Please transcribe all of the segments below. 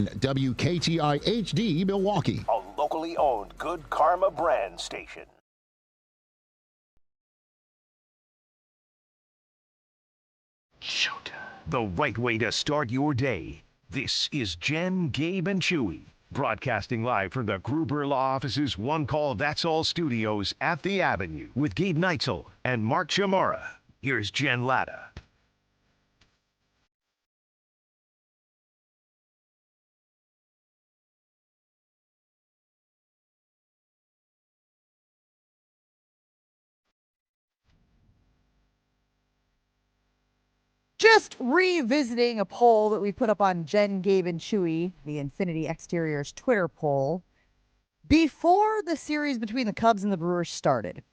WKTI HD Milwaukee. A locally owned Good Karma brand station. Showtime. The right way to start your day. This is Jen, Gabe, and Chewy. Broadcasting live from the Gruber Law Office's One Call That's All studios at the Avenue with Gabe Neitzel and Mark Chamara. Here's Jen Latta. Just revisiting a poll that we put up on Jen, Gabe, and Chewy, the Infinity Exteriors Twitter poll, before the series between the Cubs and the Brewers started.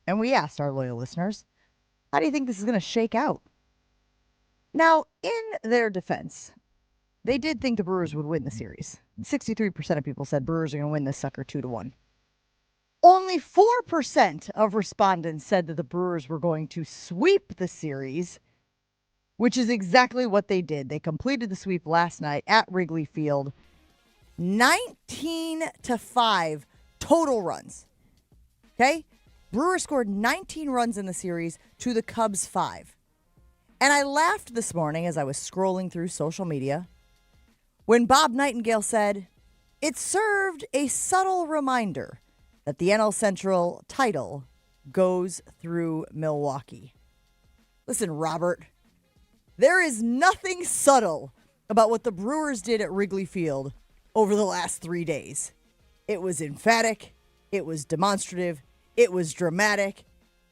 And we asked our loyal listeners, how do you think this is going to shake out? Now, in their defense, they did think the Brewers would win the series. 63% of people said Brewers are going to win this sucker 2-1. Only 4% of respondents said that the Brewers were going to sweep the series, which is exactly what they did. They completed the sweep last night at Wrigley Field. 19-5 total runs. Okay? Brewers scored 19 runs in the series to the Cubs 5. And I laughed this morning as I was scrolling through social media when Bob Nightingale said, it served a subtle reminder that the NL Central title goes through Milwaukee. Listen, Robert, there is nothing subtle about what the Brewers did at Wrigley Field over the last 3 days. It was emphatic, it was demonstrative, it was dramatic,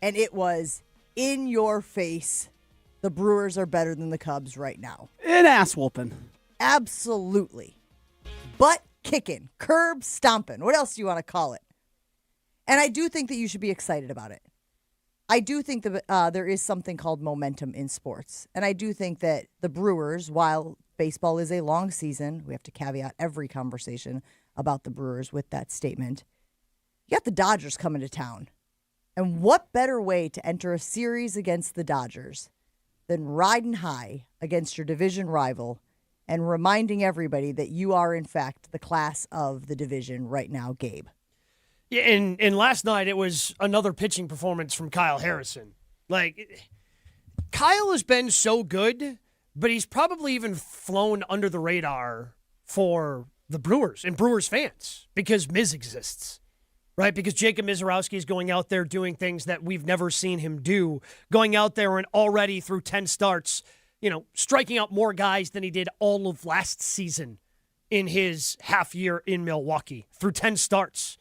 and it was in your face. The Brewers are better than the Cubs right now. An ass whooping. Absolutely. Butt kicking, curb stomping. What else do you want to call it? And I do think that you should be excited about it. I do think that there is something called momentum in sports. And I do think that the Brewers, while baseball is a long season, we have to caveat every conversation about the Brewers with that statement. You got the Dodgers coming to town. And what better way to enter a series against the Dodgers than riding high against your division rival and reminding everybody that you are, in fact, the class of the division right now, Gabe. Yeah, and last night it was another pitching performance from Kyle Harrison. Like, Kyle has been so good, but he's probably even flown under the radar for the Brewers and Brewers fans because Miz exists, right? Because Jacob Mizorowski is going out there doing things that we've never seen him do, going out there and already through 10 starts, striking out more guys than he did all of last season in his half year in Milwaukee through 10 starts.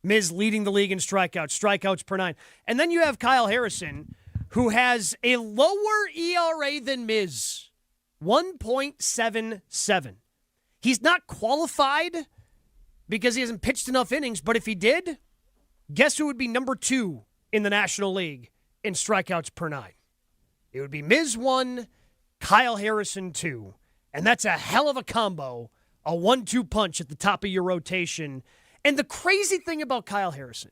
Miz leading the league in strikeouts per 9. And then you have Kyle Harrison, who has a lower ERA than Miz, 1.77. He's not qualified because he hasn't pitched enough innings, but if he did, guess who would be number 2 in the National League in strikeouts per 9? It would be Miz 1, Kyle Harrison 2. And that's a hell of a combo, a 1-2 punch at the top of your rotation. And the crazy thing about Kyle Harrison,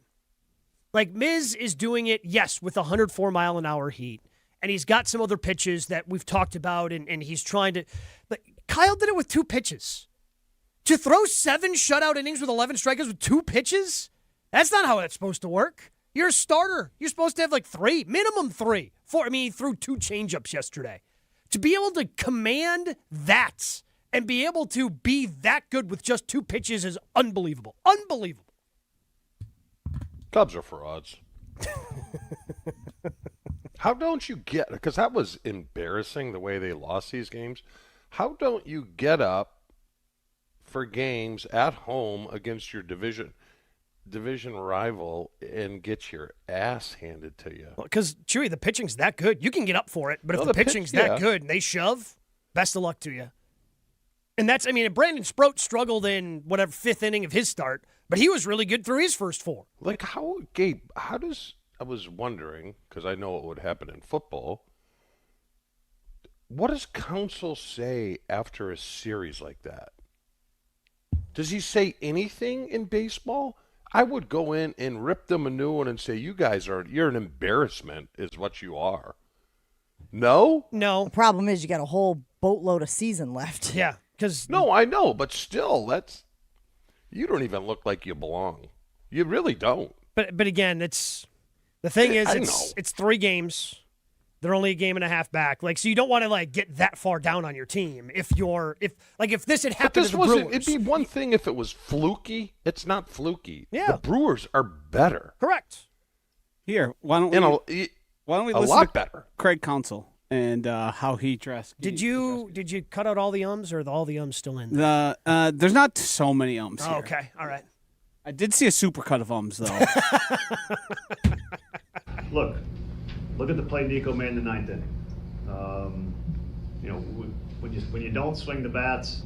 like Miz is doing it, yes, with 104-mile-an-hour heat. And he's got some other pitches that we've talked about, and he's trying to. But Kyle did it with 2 pitches. To throw 7 shutout innings with 11 strikeouts with 2 pitches? That's not how it's supposed to work. You're a starter. You're supposed to have like 3, minimum 3. 4. I mean, he threw 2 changeups yesterday. To be able to command that and be able to be that good with just 2 pitches is unbelievable. Unbelievable. Cubs are frauds. How don't you get, because that was embarrassing the way they lost these games. How don't you get up for games at home against your division rival and get your ass handed to you? Because, Chewy, the pitching's that good. You can get up for it, but if the pitching's that good and they shove, best of luck to you. And that's, Brandon Sproat struggled in whatever 5th inning of his start, but he was really good through his first 4. Like, I was wondering, because I know what would happen in football, what does counsel say after a series like that? Does he say anything in baseball? I would go in and rip them a new one and say, you're an embarrassment is what you are. No? No. The problem is you got a whole boatload of season left. Yeah. No, I know, but still, you don't even look like you belong. You really don't. But again, it's 3 games. They're only a game and a half back. Like, so you don't want to get that far down on your team if this had happened to the Brewers. It'd be one thing if it was fluky. It's not fluky. Yeah. The Brewers are better. Correct. Here, why don't we listen lot to better. Craig Counsell and how he dressed? Did you cut out all the ums, or are all the ums still in? There's not so many ums here. Oh, okay, all right. I did see a supercut of ums though. Look at the play Nico made in the ninth inning. When you don't swing the bats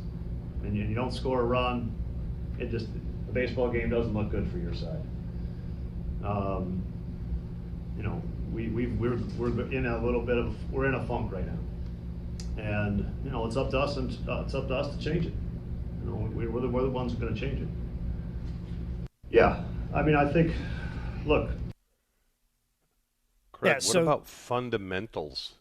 and you don't score a run, the baseball game doesn't look good for your side. We're in a funk right now, and it's up to us to change it. We're the ones who are going to change it. Yeah, I think. Look. Craig, what about fundamentals?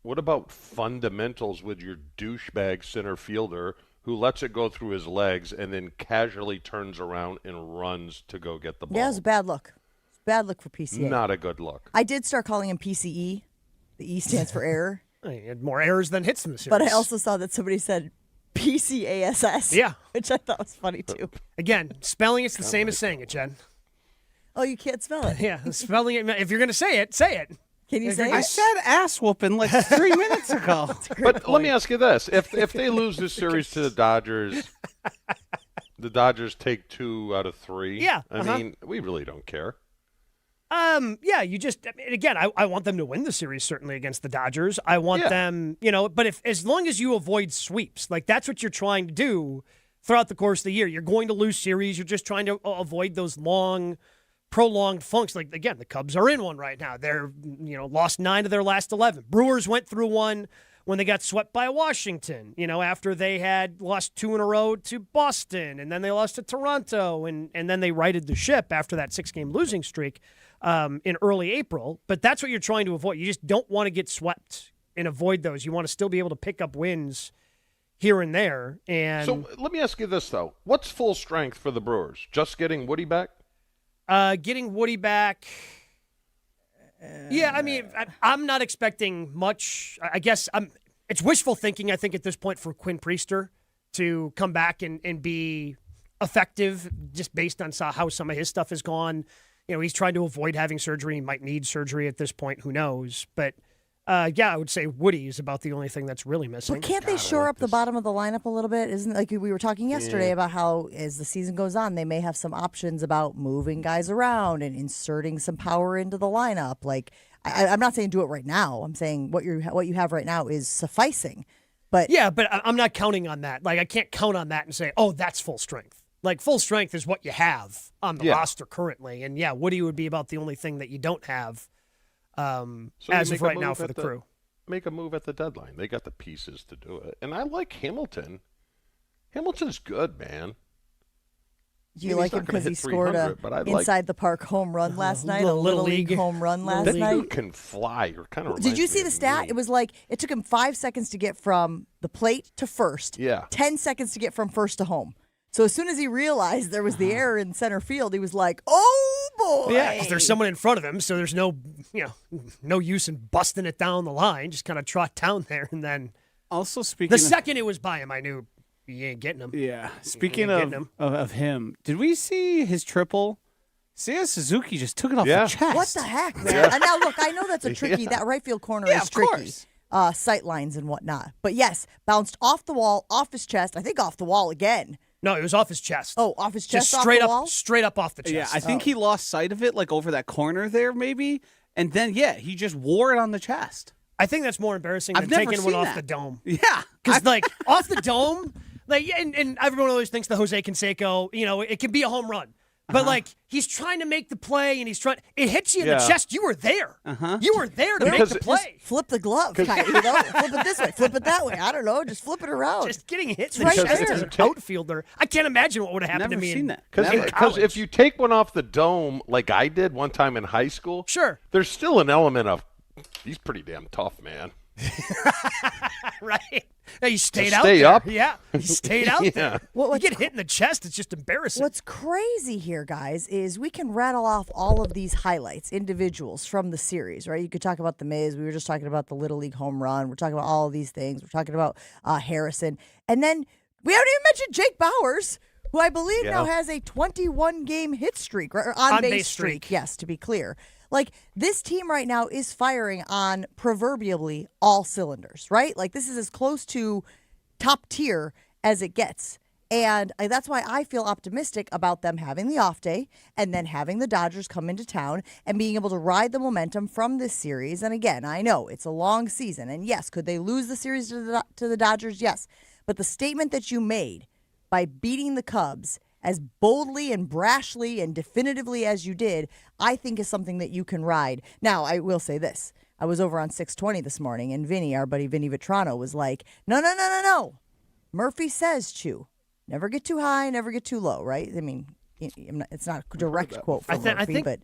What about fundamentals with your douchebag center fielder who lets it go through his legs and then casually turns around and runs to go get the ball? Yeah, it was a bad look. Bad look for PCA. Not a good look. I did start calling him PCE. The E stands for error. He had more errors than hits in the series. But I also saw that somebody said PCASS. Yeah. Which I thought was funny, too. Again, spelling it's the same as saying it, Jen. Oh, you can't spell it. Yeah, spelling it. If you're going to say it, say it. Can you say I it? said ass whooping like 3 minutes ago. But let me ask you this: if they lose this series to the Dodgers take 2 out of 3. Yeah, I mean, we really don't care. Yeah, again, I want them to win the series, certainly against the Dodgers. I want them, but as long as you avoid sweeps, that's what you're trying to do throughout the course of the year. You're going to lose series. You're just trying to avoid those long, prolonged funks. Again, the Cubs are in one right now. They're, lost 9 of their last 11. Brewers went through one when they got swept by Washington, after they had lost 2 in a row to Boston, and then they lost to Toronto, and then they righted the ship after that 6-game losing streak in early April. But that's what you're trying to avoid. You just don't want to get swept and avoid those. You want to still be able to pick up wins here and there. And so let me ask you this, though. What's full strength for the Brewers? Just getting Woody back? Getting Woody back. Yeah, I'm not expecting much. I guess it's wishful thinking, I think, at this point for Quinn Priester to come back and be effective just based on how some of his stuff has gone. He's trying to avoid having surgery. He might need surgery at this point. Who knows? But, I would say Woody is about the only thing that's really missing. But can't they shore up the bottom of the lineup a little bit? Isn't like we were talking yesterday about how as the season goes on, they may have some options about moving guys around and inserting some power into the lineup. I'm not saying do it right now. I'm saying what you have right now is sufficing. But yeah, but I'm not counting on that. I can't count on that and say, oh, that's full strength. Full strength is what you have on the roster currently. And Woody would be about the only thing that you don't have as of right now for the crew. Make a move at the deadline. They got the pieces to do it. And I like Hamilton. Hamilton's good, man. Do you like him because he scored a inside the park home run last night? A little league home run last night? That dude can fly. Did you see the stat? It was it took him 5 seconds to get from the plate to first. Yeah. 10 seconds to get from first to home. So as soon as he realized there was the error in center field, he was like, "Oh boy!" Yeah, because there's someone in front of him, so there's no use in busting it down the line. Just kind of trot down there, and then also the second it was by him, I knew you ain't getting him. Yeah. Speaking of him, did we see his triple? Seiya Suzuki just took it off the chest. What the heck, man? And now look, I know that's a tricky. That right field corner is tricky. Sight lines and whatnot, but yes, bounced off the wall, off his chest. I think off the wall again. No, it was off his chest. Oh, off his chest, just straight off the wall? Straight up off the chest. Yeah, I think he lost sight of it, over that corner there, maybe. And then, he just wore it on the chest. I think that's more embarrassing than taking one off the dome. Yeah. Because, off the dome, and everyone always thinks the Jose Canseco, it can be a home run. But, he's trying to make the play, and it hits you in the chest. You were there. You were there to make the play. Flip the glove, flip it this way, flip it that way. I don't know, just flip it around. Just getting hit in the chest as an outfielder. I can't imagine what would have happened to me. Because if you take one off the dome like I did one time in high school, sure, there's still an element of, he's pretty damn tough, man. Right? Hey, you stayed To out stay there. up? Yeah, you stayed out there. Well, You get hit in the chest, it's just embarrassing. What's crazy here, guys, is we can rattle off all of these highlights, individuals from the series, right? You could talk about the Miz. We were just talking about the Little League home run. We're talking about all of these things. We're talking about Harrison. And then we haven't even mentioned Jake Bowers, who I believe now has a 21-game hit streak, or on-base streak. Yes, to be clear. Like, this team right now is firing on proverbially all cylinders, right? Like, this is as close to top tier as it gets. And that's why I feel optimistic about them having the off day and then having the Dodgers come into town and being able to ride the momentum from this series. And again, I know it's a long season. And yes, could they lose the series to the Dodgers? Yes. But the statement that you made by beating the Cubs as boldly and brashly and definitively as you did, I think is something that you can ride. Now, I will say this. I was over on 620 this morning, and Vinny, our buddy Vinny Vitrano, was like, no. Murphy says, Chew, never get too high, never get too low, right? I mean, it's not a direct quote from Murphy, but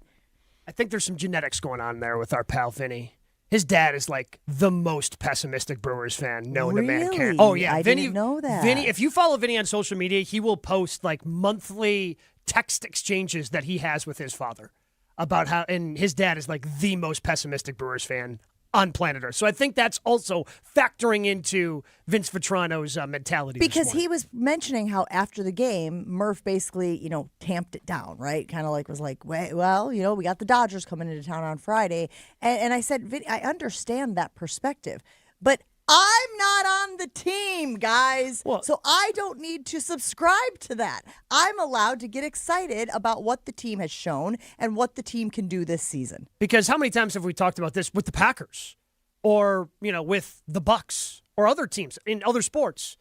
I think there's some genetics going on there with our pal Vinny. His dad is like the most pessimistic Brewers fan known to mankind. Oh yeah, I didn't know that. Vinny, if you follow Vinny on social media, he will post like monthly text exchanges that he has with his father about how, and his dad is like the most pessimistic Brewers fan on planet Earth. So I think that's also factoring into Vince Vitrano's mentality. Because he was mentioning how after the game, Murph basically, tamped it down, right? Kind of like was like, well, we got the Dodgers coming into town on Friday. And I said, Vinny, I understand that perspective, but I'm not on the team, guys. So I don't need to subscribe to that. I'm allowed to get excited about what the team has shown and what the team can do this season. Because how many times have we talked about this with the Packers or, with the Bucks or other teams in other sports?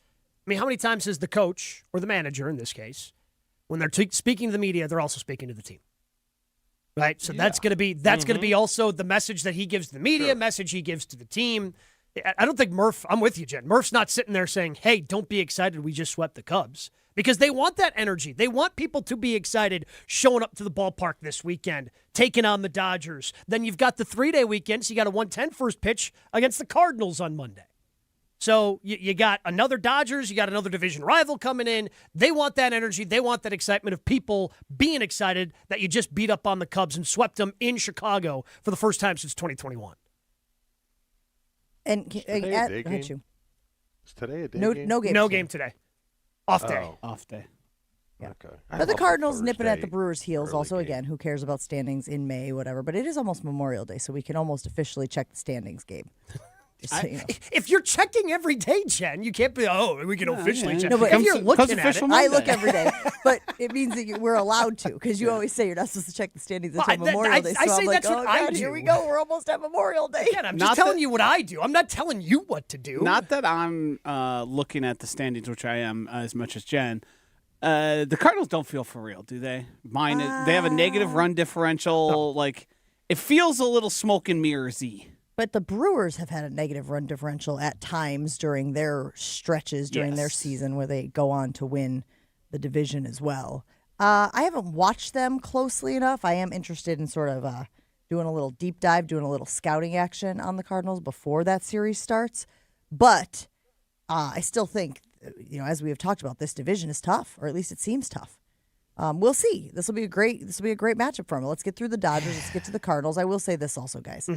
I mean, how many times has the coach or the manager in this case, when they're speaking to the media, they're also speaking to the team? Right? So that's going to be also the message that he gives to the media, message he gives to the team. I don't think Murph, I'm with you, Jen. Murph's not sitting there saying, hey, don't be excited, we just swept the Cubs. Because they want that energy. They want people to be excited showing up to the ballpark this weekend, taking on the Dodgers. Then you've got the 3-day weekend, so you got a 110 first pitch against the Cardinals on Monday. So you got another Dodgers, you got another division rival coming in. They want that energy. They want that excitement of people being excited that you just beat up on the Cubs and swept them in Chicago for the first time since 2021. And Is today a day game? Is today a day game? No game today. Off day. Off day. Yeah. Okay. But the Cardinals nipping at the Brewers' heels early also, game. again, who cares about standings in May, whatever. But it is almost Memorial Day, so we can almost officially check the standings game. Just so you know. If you're checking every day, Jen, you can't be, we can officially check. No, but if you're looking at it, I look every day. But it means that we're allowed to, because you always say you're not supposed to check the standings until Memorial Day. So I say I'm like, that's what I do. Here we go. We're almost at Memorial Day. Again, I'm just telling you what I do. I'm not telling you what to do. Not that I'm looking at the standings, which I am as much as Jen. The Cardinals don't feel for real, do they? They have a negative run differential. No. Like, it feels a little smoke and mirrors-y. But the Brewers have had a negative run differential at times during their stretches during their season where they go on to win the division as well. I haven't watched them closely enough. I am interested in sort of doing a little deep dive, doing a little scouting action on the Cardinals before that series starts. But I still think, as we have talked about, this division is tough, or at least it seems tough. We'll see. This will be a great matchup for them. Let's get through the Dodgers. Let's get to the Cardinals. I will say this also, guys.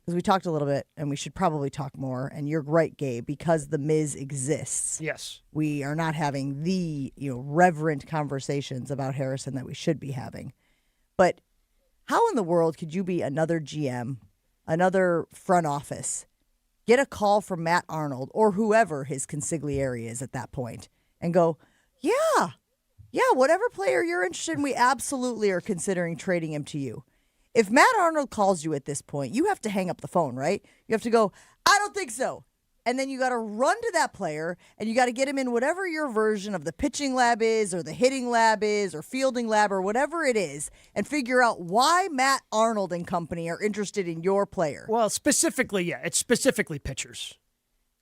Because we talked a little bit, and we should probably talk more. And you're right, Gabe, because the Miz exists. Yes. We are not having the reverent conversations about Harrison that we should be having. But how in the world could you be another GM, another front office, get a call from Matt Arnold or whoever his consigliere is at that point, and go, yeah, whatever player you're interested in, we absolutely are considering trading him to you. If Matt Arnold calls you at this point, you have to hang up the phone, right? You have to go, I don't think so. And then you got to run to that player, and you got to get him in whatever your version of the pitching lab is, or the hitting lab is, or fielding lab, or whatever it is, and figure out why Matt Arnold and company are interested in your player. Well, specifically, it's specifically pitchers.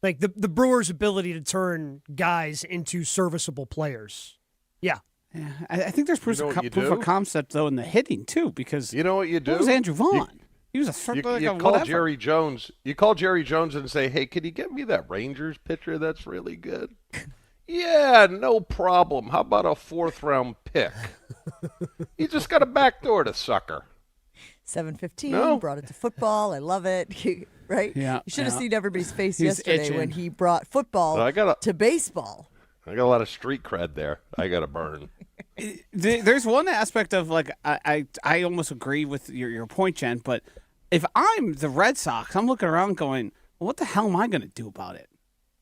Like the Brewers' ability to turn guys into serviceable players. Yeah. Yeah, I think there's proof of concept, though, in the hitting, too, because you know what you do? What was Andrew Vaughn? He was a You whatever. call Jerry Jones. You call Jerry Jones and say, "Hey, can you get me that Rangers pitcher that's really good?" Yeah, no problem. How about a 4th-round pick? You just got to backdoor the sucker. 7:15, No. brought it to football. I love it. Right? Yeah, You should have seen everybody's face He's yesterday itching. when he brought football to baseball. I got a lot of street cred there. I got to burn. There's one aspect of like I almost agree with your point, Jen. But if I'm the Red Sox, I'm looking around going, well, what the hell am I going to do about it?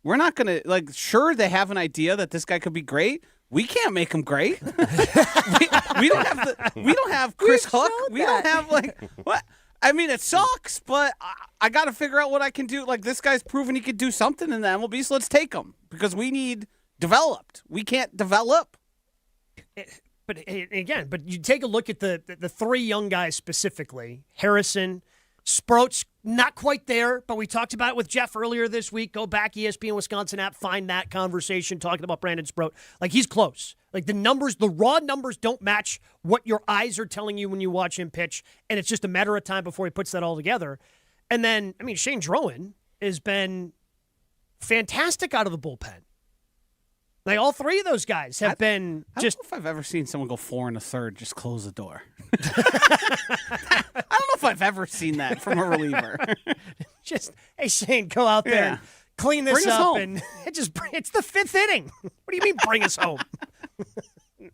We're not going to like. Sure, they have an idea that this guy could be great. We can't make him great. we don't have Chris Hook. We don't have like what. I mean, it sucks, but I got to figure out what I can do. Like, this guy's proven he could do something in the MLB, so let's take him because we need developed. We can't develop. But again, you take a look at the 3 young guys specifically. Harrison, Sproat's not quite there, but we talked about it with Jeff earlier this week. Go back, ESPN Wisconsin app, find that conversation talking about Brandon Sproat. Like, he's close. Like, the raw numbers don't match what your eyes are telling you when you watch him pitch, and it's just a matter of time before he puts that all together. And then, I mean, Shane Drowan has been fantastic out of the bullpen. Like, all 3 of those guys have been just... I don't know if I've ever seen someone go 4 1/3, just close the door. I don't know if I've ever seen that from a reliever. Just, hey, Shane, go out there and clean this up. And it's the 5th inning. What do you mean, bring us home?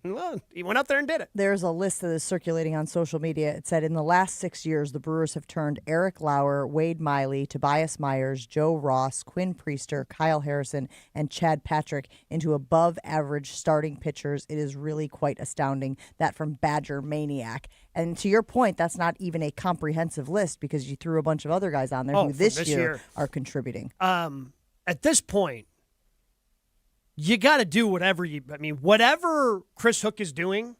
Well, he went out there and did it. There's a list that is circulating on social media. It said in the last 6 years, the Brewers have turned Eric Lauer, Wade Miley, Tobias Myers, Joe Ross, Quinn Priester, Kyle Harrison, and Chad Patrick into above-average starting pitchers. It is really quite astounding. That from Badger Maniac. And to your point, that's not even a comprehensive list because you threw a bunch of other guys on there who this year are contributing. At this point, you got to do whatever Chris Hook is doing,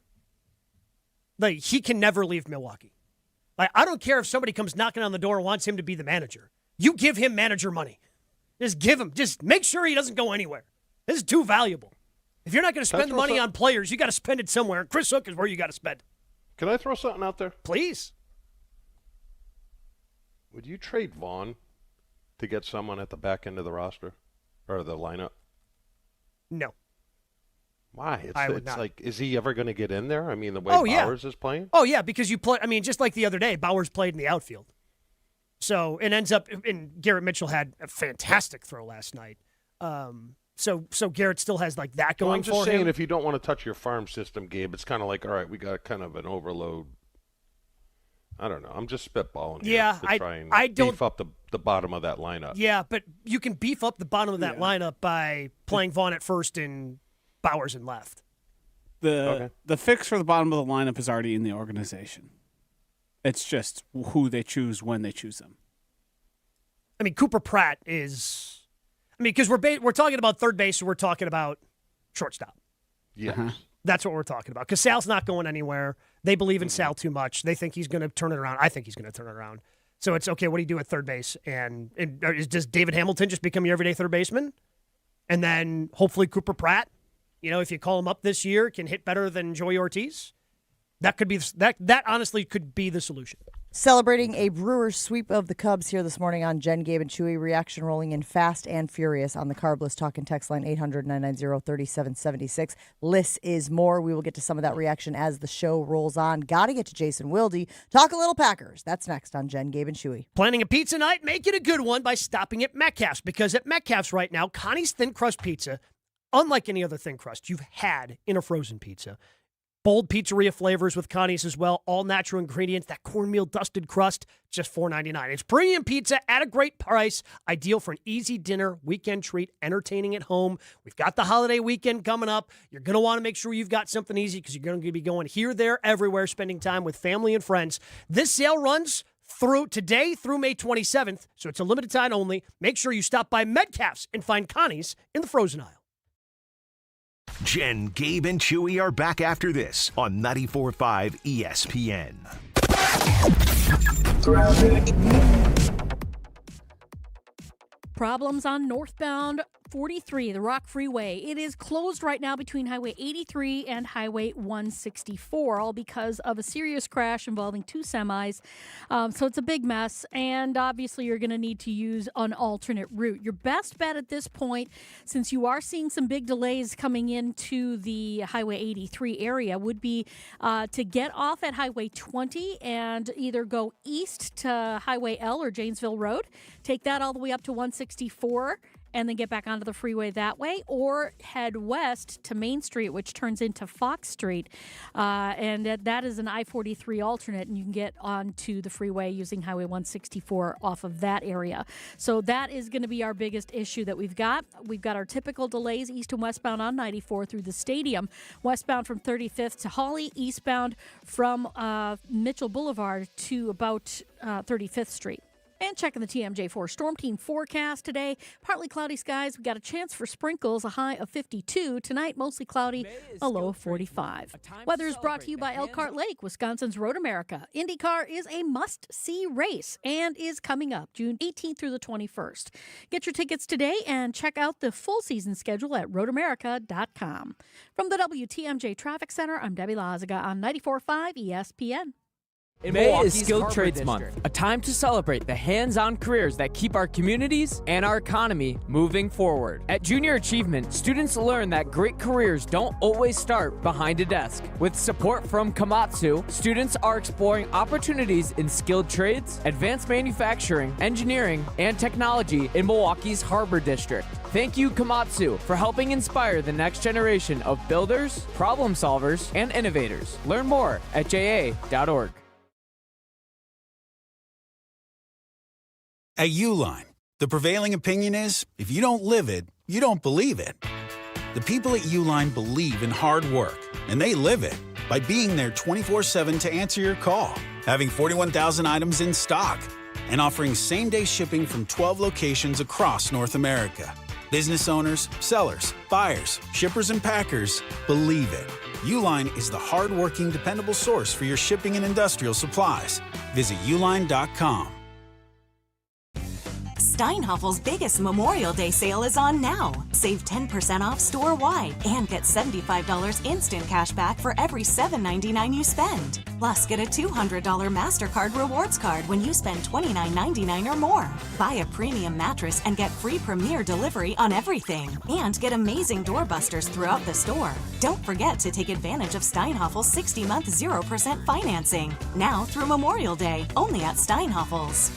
like, he can never leave Milwaukee. Like, I don't care if somebody comes knocking on the door and wants him to be the manager. You give him manager money. Just make sure he doesn't go anywhere. This is too valuable. If you're not going to spend the money on players, you got to spend it somewhere. And Chris Hook is where you got to spend it. Can I throw something out there? Please. Would you trade Vaughn to get someone at the back end of the roster or the lineup? No. Why? I would it's not. Like, is he ever going to get in there? I mean, the way Bowers is playing? Oh, yeah, because you play. I mean, just like the other day, Bowers played in the outfield. So it ends up, and Garrett Mitchell had a fantastic throw last night. So Garrett still has like that going for him. I'm just saying, if you don't want to touch your farm system, Gabe, it's kind of like, all right, we got kind of an overload. I don't know. I'm just spitballing here to try and beef up the bottom of that lineup. Yeah, but you can beef up the bottom of that lineup by playing Vaughn at first and Bowers in left. The fix for the bottom of the lineup is already in the organization. It's just who they choose when they choose them. I mean, Cooper Pratt is... I mean, because we're talking about third base, so we're talking about shortstop. Yes. Uh-huh. That's what we're talking about. Because Sal's not going anywhere. They believe in Sal too much. They think he's going to turn it around. I think he's going to turn it around. So it's, okay, what do you do at third base? And does David Hamilton just become your everyday third baseman? And then hopefully Cooper Pratt, if you call him up this year, can hit better than Joey Ortiz? That could be that honestly could be the solution. Celebrating a Brewers sweep of the Cubs here this morning on Jen, Gabe, and Chewy. Reaction rolling in fast and furious on the Carbless Talk and Text line 800-990-3776. Less is more. We will get to some of that reaction as the show rolls on. Got to get to Jason Wilde. Talk a little Packers. That's next on Jen, Gabe, and Chewy. Planning a pizza night? Make it a good one by stopping at Metcalf's, because at Metcalf's right now, Connie's Thin Crust Pizza, unlike any other thin crust you've had in a frozen pizza. Bold pizzeria flavors with Connie's as well. All natural ingredients. That cornmeal dusted crust, just $4.99. It's premium pizza at a great price. Ideal for an easy dinner, weekend treat, entertaining at home. We've got the holiday weekend coming up. You're going to want to make sure you've got something easy because you're going to be going here, there, everywhere, spending time with family and friends. This sale runs through today through May 27th, so it's a limited time only. Make sure you stop by Metcalf's and find Connie's in the frozen aisle. Jen, Gabe, and Chewy are back after this on 94.5 ESPN. Problems on northbound 43, the Rock Freeway. It is closed right now between Highway 83 and Highway 164, all because of a serious crash involving two semis. So it's a big mess, and obviously you're going to need to use an alternate route. Your best bet at this point, since you are seeing some big delays coming into the Highway 83 area, would be to get off at Highway 20 and either go east to Highway L or Janesville Road, take that all the way up to 164, and then get back onto the freeway that way, or head west to Main Street, which turns into Fox Street. And that is an I-43 alternate, and you can get onto the freeway using Highway 164 off of that area. So that is going to be our biggest issue that we've got. We've got our typical delays east and westbound on 94 through the stadium, westbound from 35th to Hawley, eastbound from Mitchell Boulevard to about 35th Street. And checking the TMJ4 Storm Team forecast today. Partly cloudy skies. We got a chance for sprinkles, a high of 52. Tonight, mostly cloudy, a low of 45. Weather is brought to you by Elkhart Lake, Wisconsin's Road America. IndyCar is a must-see race and is coming up June 18th through the 21st. Get your tickets today and check out the full season schedule at roadamerica.com. From the WTMJ Traffic Center, I'm Debbie Lazaga on 94.5 ESPN. May is Skilled Trades Month, a time to celebrate the hands-on careers that keep our communities and our economy moving forward. At Junior Achievement, students learn that great careers don't always start behind a desk. With support from Komatsu, students are exploring opportunities in skilled trades, advanced manufacturing, engineering, and technology in Milwaukee's Harbor District. Thank you, Komatsu, for helping inspire the next generation of builders, problem solvers, and innovators. Learn more at ja.org. At Uline, the prevailing opinion is, if you don't live it, you don't believe it. The people at Uline believe in hard work, and they live it by being there 24/7 to answer your call, having 41,000 items in stock, and offering same-day shipping from 12 locations across North America. Business owners, sellers, buyers, shippers, and packers believe it. Uline is the hard-working, dependable source for your shipping and industrial supplies. Visit uline.com. Steinhoffel's biggest Memorial Day sale is on now. Save 10% off store-wide and get $75 instant cash back for every $7.99 you spend. Plus, get a $200 MasterCard rewards card when you spend $29.99 or more. Buy a premium mattress and get free Premier delivery on everything. And get amazing doorbusters throughout the store. Don't forget to take advantage of Steinhoffel's 60-month 0% financing. Now through Memorial Day, only at Steinhoffel's.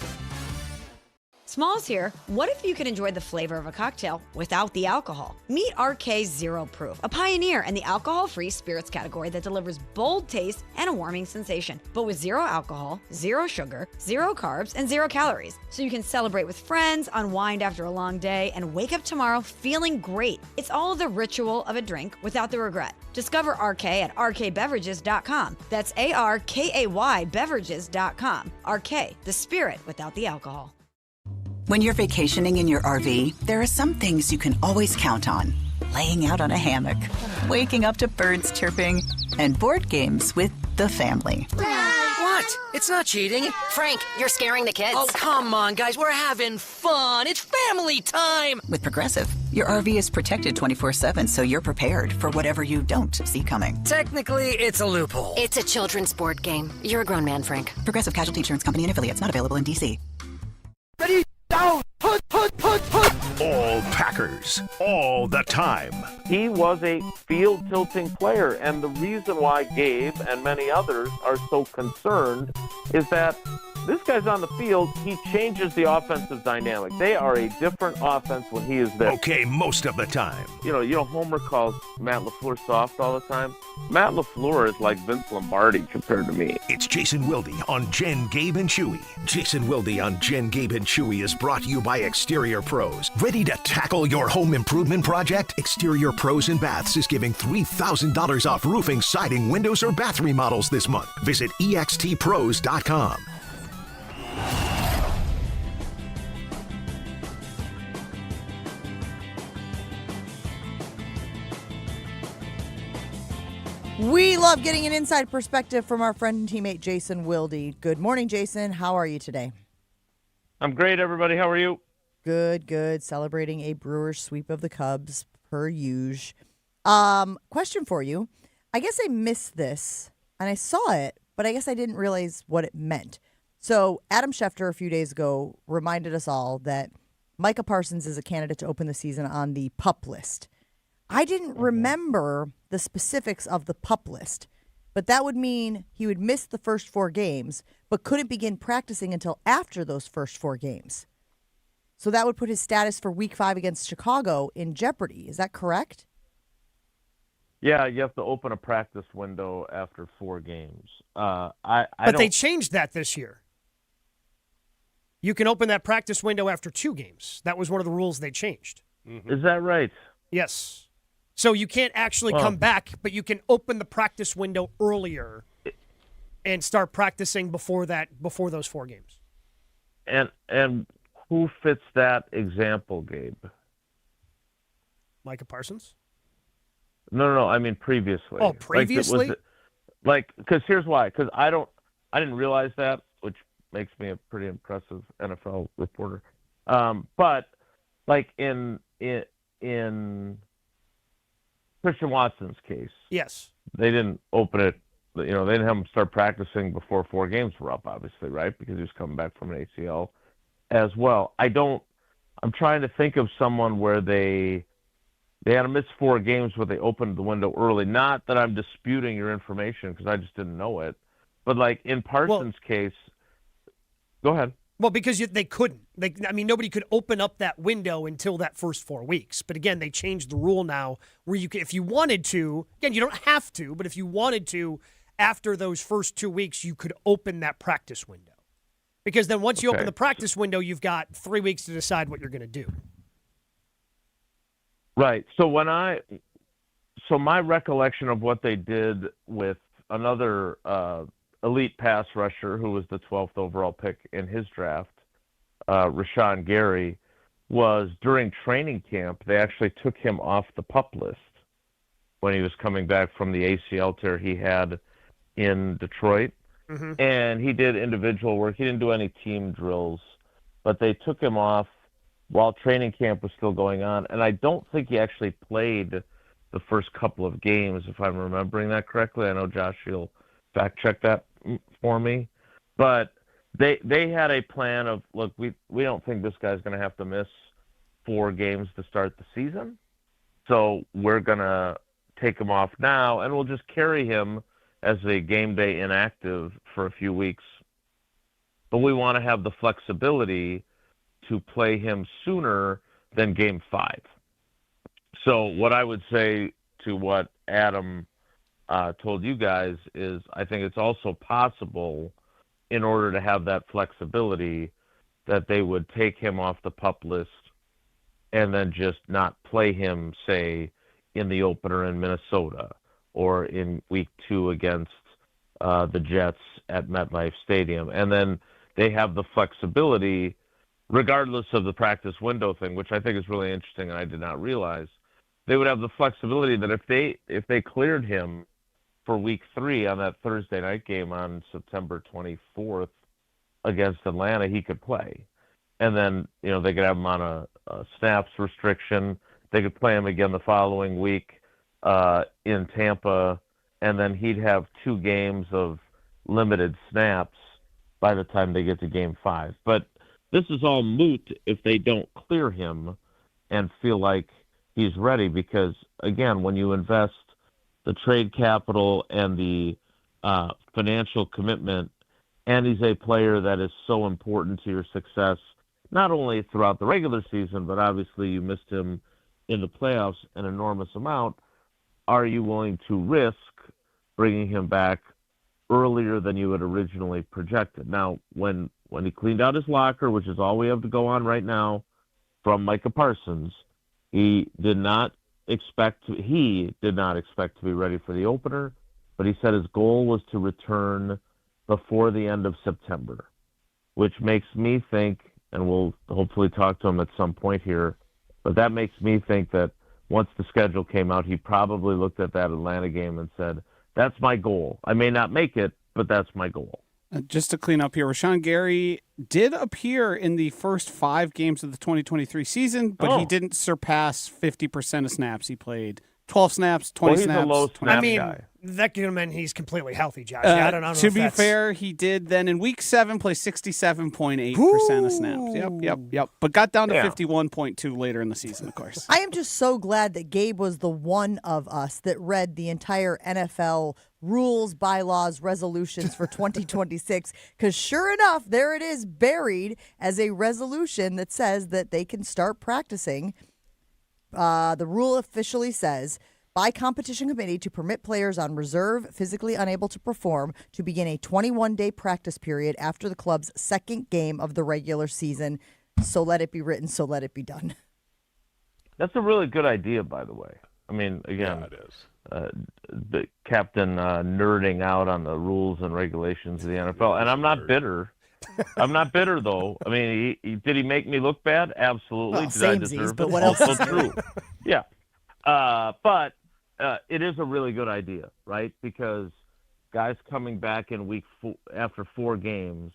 Smalls here. What if you could enjoy the flavor of a cocktail without the alcohol? Meet RK Zero Proof, a pioneer in the alcohol-free spirits category that delivers bold taste and a warming sensation, but with zero alcohol, zero sugar, zero carbs, and zero calories. So you can celebrate with friends, unwind after a long day, and wake up tomorrow feeling great. It's all the ritual of a drink without the regret. Discover RK at rkbeverages.com. That's ARKAY beverages.com. RK, the spirit without the alcohol. When you're vacationing in your RV, there are some things you can always count on. Laying out on a hammock, waking up to birds chirping, and board games with the family. What? It's not cheating. Frank, you're scaring the kids. Oh, come on, guys. We're having fun. It's family time. With Progressive, your RV is protected 24/7, so you're prepared for whatever you don't see coming. Technically, it's a loophole. It's a children's board game. You're a grown man, Frank. Progressive Casualty Insurance Company and affiliates, not available in D.C. Ready, down, put. All Packers, all the time. He was a field tilting player, and the reason why Gabe and many others are so concerned is that this guy's on the field, he changes the offensive dynamic. They are a different offense when he is there. Okay, most of the time. You know, Homer calls Matt LaFleur soft all the time. Matt LaFleur is like Vince Lombardi compared to me. It's Jason Wilde on Jen, Gabe, and Chewy. Jason Wilde on Jen, Gabe, and Chewy is brought to you by Exterior Pros. Ready to tackle your home improvement project? Exterior Pros and Baths is giving $3,000 off roofing, siding, windows, or bath remodels this month. Visit extpros.com. We love getting an inside perspective from our friend and teammate Jason Wilde. Good morning, Jason. How are you today? I'm great, everybody. How are you? Good, good. Celebrating a Brewers sweep of the Cubs, per usual. Question for you. I guess I missed this, and I saw it, but I guess I didn't realize what it meant. So Adam Schefter a few days ago reminded us all that Micah Parsons is a candidate to open the season on the PUP list. I didn't remember the specifics of the PUP list, but that would mean he would miss the first 4 games, but couldn't begin practicing until after those first 4 games. So that would put his status for Week 5 against Chicago in jeopardy. Is that correct? Yeah, you have to open a practice window after 4 games. But they changed that this year. You can open that practice window after 2 games. That was one of the rules they changed. Mm-hmm. Is that right? Yes. So you can't actually come back, but you can open the practice window earlier and start practicing before those 4 games. And who fits that example, Gabe? Micah Parsons? No. I mean previously. Oh, previously? Because here's why. Because I didn't realize that, which makes me a pretty impressive NFL reporter. But like in Christian Watson's case, yes, they didn't open it. They didn't have him start practicing before 4 games were up, obviously, right? Because he was coming back from an ACL as well. I'm trying to think of someone where they had to miss 4 games where they opened the window early. Not that I'm disputing your information because I just didn't know it. But like in Parsons' case, go ahead. Well, because they couldn't. Nobody could open up that window until that first 4 weeks. But again, they changed the rule now where you can, if you wanted to, again, you don't have to, but if you wanted to, after those first 2 weeks, you could open that practice window. Because then once you open the practice window, you've got 3 weeks to decide what you're going to do. Right. So my recollection of what they did with another elite pass rusher who was the 12th overall pick in his draft, Rashawn Gary, was during training camp, they actually took him off the PUP list when he was coming back from the ACL tear he had in Detroit. Mm-hmm. And he did individual work. He didn't do any team drills, but they took him off while training camp was still going on. And I don't think he actually played the first couple of games, if I'm remembering that correctly. I know Josh, you'll fact check that for me. But they had a plan of, look, we don't think this guy's going to have to miss 4 games to start the season. So we're going to take him off now, and we'll just carry him as a game day inactive for a few weeks. But we want to have the flexibility to play him sooner than game 5. So what I would say to what Adam told you guys is I think it's also possible, in order to have that flexibility, that they would take him off the PUP list and then just not play him, say, in the opener in Minnesota or in week 2 against the Jets at MetLife Stadium. And then they have the flexibility, regardless of the practice window thing, which I think is really interesting and I did not realize. They would have the flexibility that if they cleared him for week 3 on that Thursday night game on September 24th against Atlanta, he could play. And then, they could have him on a snaps restriction. They could play him again the following week in Tampa, and then he'd have 2 games of limited snaps by the time they get to game 5. But this is all moot if they don't clear him and feel like he's ready, because, again, when you invest the trade capital and the financial commitment, and he's a player that is so important to your success, not only throughout the regular season, but obviously you missed him in the playoffs an enormous amount, are you willing to risk bringing him back earlier than you had originally projected? Now, when he cleaned out his locker, which is all we have to go on right now from Micah Parsons, he did not expect to be ready for the opener, but he said his goal was to return before the end of September, which makes me think, and we'll hopefully talk to him at some point here, but that makes me think that once the schedule came out, he probably looked at that Atlanta game and said, that's my goal. I may not make it, but that's my goal. Just to clean up here, Rashawn Gary did appear in the first 5 games of the 2023 season, but he didn't surpass 50% of snaps. He played 12 snaps, 20 he's snaps. a low snap I mean, guy. that could mean he's completely healthy, Josh. Yeah, I don't know. To be fair, he did then in week 7 play 67.8% of snaps. Yep. But got down to 51.2 later in the season, of course. I am just so glad that Gabe was the one of us that read the entire NFL rules, bylaws, resolutions for 2026, because sure enough, there it is buried as a resolution that says that they can start practicing. The rule officially says, by competition committee to permit players on reserve physically unable to perform to begin a 21-day practice period after the club's second game of the regular season. So let it be written, so let it be done. That's a really good idea, by the way. I mean, again, it is. The captain nerding out on the rules and regulations of the NFL, and I'm not bitter. I'm not bitter, though. I mean, did he make me look bad? Absolutely. Well, did I deserve it? what else Also true. Yeah. But it is a really good idea, right? Because guys coming back in week 4, after 4 games,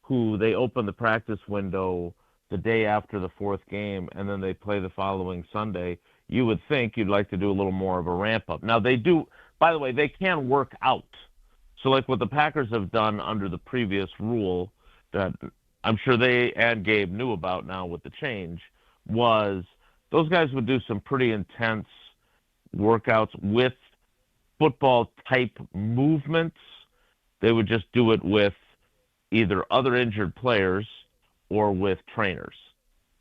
who they open the practice window the day after the 4th game, and then they play the following Sunday, you would think you'd like to do a little more of a ramp-up. Now, they do, by the way, they can work out. So like what the Packers have done under the previous rule that I'm sure they and Gabe knew about now with the change, was those guys would do some pretty intense workouts with football-type movements. They would just do it with either other injured players or with trainers.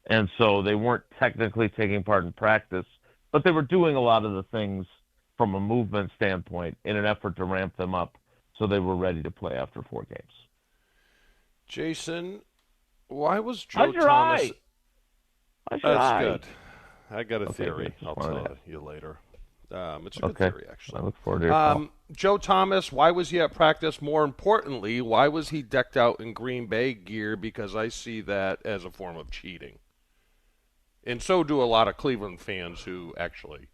And so they weren't technically taking part in practice, but they were doing a lot of the things from a movement standpoint in an effort to ramp them up so they were ready to play after 4 games. Jason, why was Joe How's your Thomas? eye? How's your That's eye? good. I got a theory. good. I'll tell you later. It's a good Okay. theory, actually. I look forward to your call. Joe Thomas, why was he at practice? More importantly, why was he decked out in Green Bay gear? Because I see that as a form of cheating. And so do a lot of Cleveland fans who actually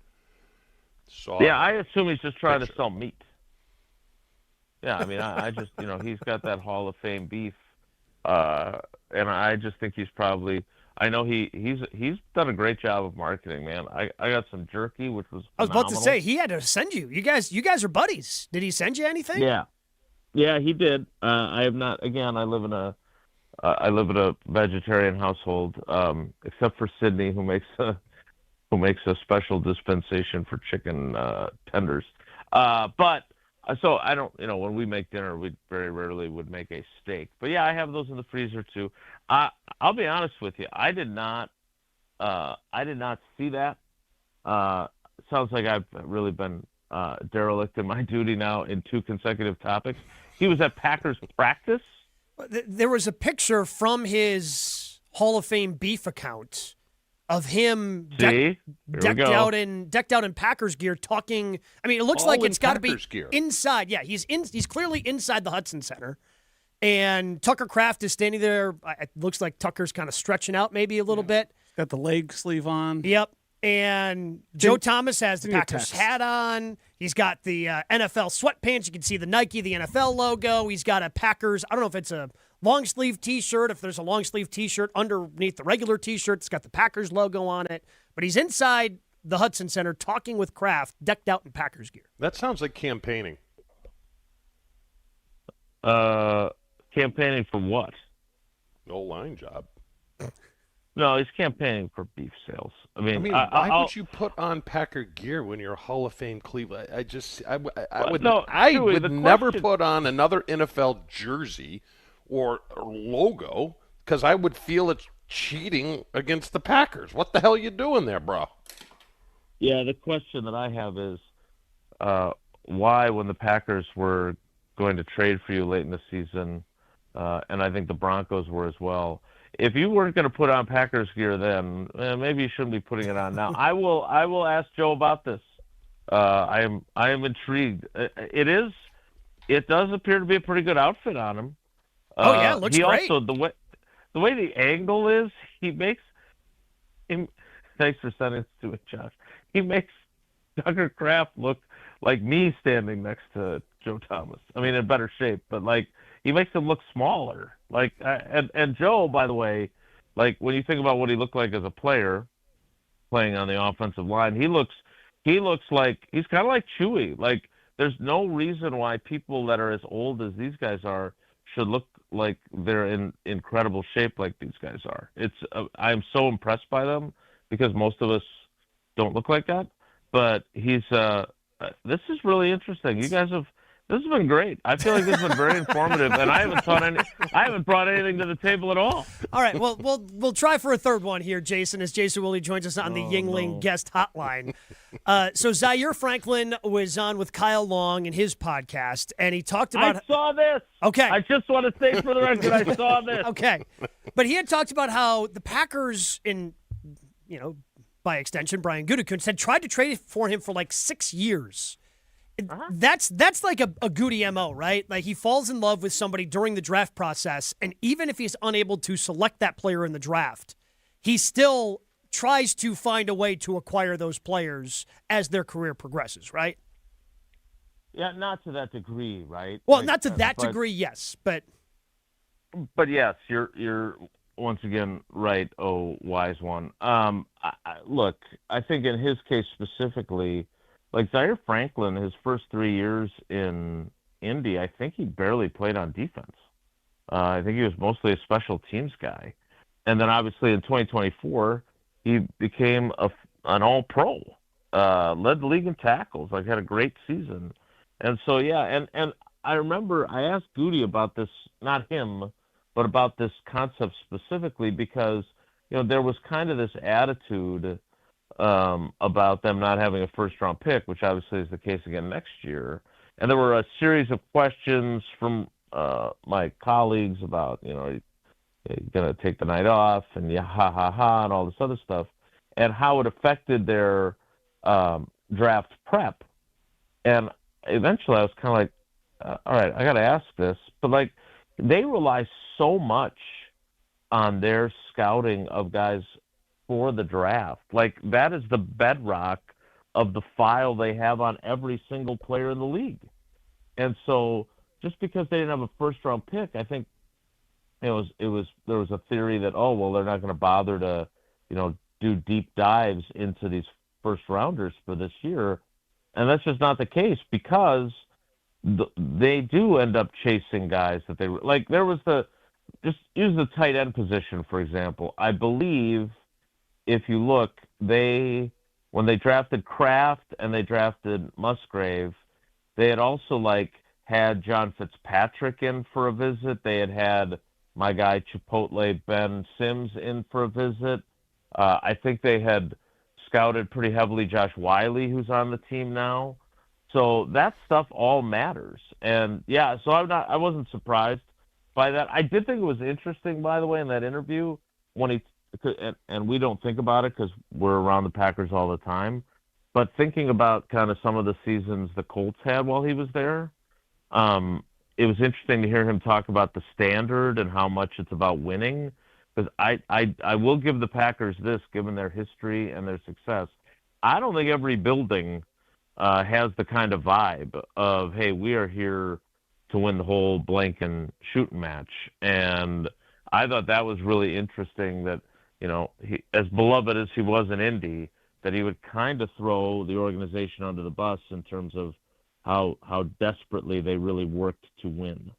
saw Yeah, I assume he's just trying picture. to sell meat. Yeah, I mean, I just, he's got that Hall of Fame beef. And I just think he's probably, I know he's done a great job of marketing, man. I got some jerky, which was I was about to phenomenal. say he had to send you. You guys are buddies. Did he send you anything? Yeah, he did. I have not. Again, I live in a vegetarian household, except for Sydney, who makes a special dispensation for chicken tenders. But so I don't. When we make dinner, we very rarely would make a steak. But yeah, I have those in the freezer too. I'll be honest with you. I did not see that. Sounds like I've really been derelict in my duty now in 2 consecutive topics. He was at Packers practice. There was a picture from his Hall of Fame beef account of him decked out in Packers gear, talking. I mean, it looks like it's got to be inside. Yeah, he's clearly inside the Hudson Center, and Tucker Kraft is standing there. It looks like Tucker's kind of stretching out maybe a little bit. Got the leg sleeve on. Yep. And Joe Thomas has the Packers hat on. He's got the NFL sweatpants. You can see the Nike, the NFL logo. He's got a Packers. I don't know if it's a long sleeve T-shirt. If there's a long sleeve T-shirt underneath the regular T-shirt, it's got the Packers logo on it. But he's inside the Hudson Center talking with Kraft, decked out in Packers gear. That sounds like campaigning. Campaigning for what? No line job. No, he's campaigning for beef sales. I mean, why would you put on Packer gear when you're a Hall of Fame Cleveland? I would never put on another NFL jersey or logo because I would feel it's cheating against the Packers. What the hell are you doing there, bro? Yeah, the question that I have is why, when the Packers were going to trade for you late in the season, and I think the Broncos were as well, if you weren't going to put on Packers gear then, maybe you shouldn't be putting it on now. I will ask Joe about this. I am intrigued. It does appear to be a pretty good outfit on him. Oh yeah, it looks great. Also, the way the angle is, he makes him. Thanks for sending this to it, Josh. He makes Tucker Kraft look like me standing next to Joe Thomas. I mean, in better shape, but like he makes him look smaller. Like and Joe, by the way, like when you think about what he looked like as a player, playing on the offensive line, he looks like he's kind of like Chewy. Like there's no reason why people that are as old as these guys are should look like they're in incredible shape like these guys are. I'm so impressed by them because most of us don't look like that. But this is really interesting. This has been great. I feel like this has been very informative, and I haven't brought anything to the table at all. All right, well, we'll try for a third one here, Jason, as Jason Willie joins us on the Yingling guest hotline. So Zaire Franklin was on with Kyle Long in his podcast, and he talked about. I saw this. Okay. I just want to say for the record, I saw this. Okay, but he had talked about how the Packers, by extension, Brian Gutekunst had tried to trade for him for like 6 years. That's like a Goody MO, right? Like he falls in love with somebody during the draft process, and even if he's unable to select that player in the draft, he still tries to find a way to acquire those players as their career progresses, right? Yeah, not to that degree, right? Well, not to that degree, yes, but yes, you're once again right. Oh, wise one. Look, I think in his case specifically. Like Zaire Franklin, his first 3 years in Indy, I think he barely played on defense. I think he was mostly a special teams guy. And then obviously in 2024, he became an all-pro, led the league in tackles, like had a great season. And so, yeah, and I remember I asked Goody about this, not him, but about this concept specifically because, there was kind of this attitude about them not having a first-round pick, which obviously is the case again next year. And there were a series of questions from my colleagues about, are you going to take the night off and and all this other stuff, and how it affected their draft prep. And eventually I was kind of like, all right, I got to ask this. But, like, they rely so much on their scouting of guys for the draft. Like, that is the bedrock of the file they have on every single player in the league. And so just because they didn't have a first-round pick, I think there was a theory that, they're not going to bother to, do deep dives into these first-rounders for this year. And that's just not the case because they do end up chasing guys that they – like, there was just use the tight end position, for example. I believe – if you look, when they drafted Kraft and they drafted Musgrave, they had also had John Fitzpatrick in for a visit. They had my guy Chipotle Ben Sims in for a visit. I think they had scouted pretty heavily Josh Wiley, who's on the team now. So that stuff all matters. And yeah, so I wasn't surprised by that. I did think it was interesting, by the way, in that interview when he. And we don't think about it because we're around the Packers all the time, but thinking about kind of some of the seasons the Colts had while he was there, it was interesting to hear him talk about the standard and how much it's about winning. Because I will give the Packers this, given their history and their success. I don't think every building has the kind of vibe of, hey, we are here to win the whole blank and shooting match. And I thought that was really interesting that, he, as beloved as he was in Indy, that he would kind of throw the organization under the bus in terms of how desperately they really worked to win.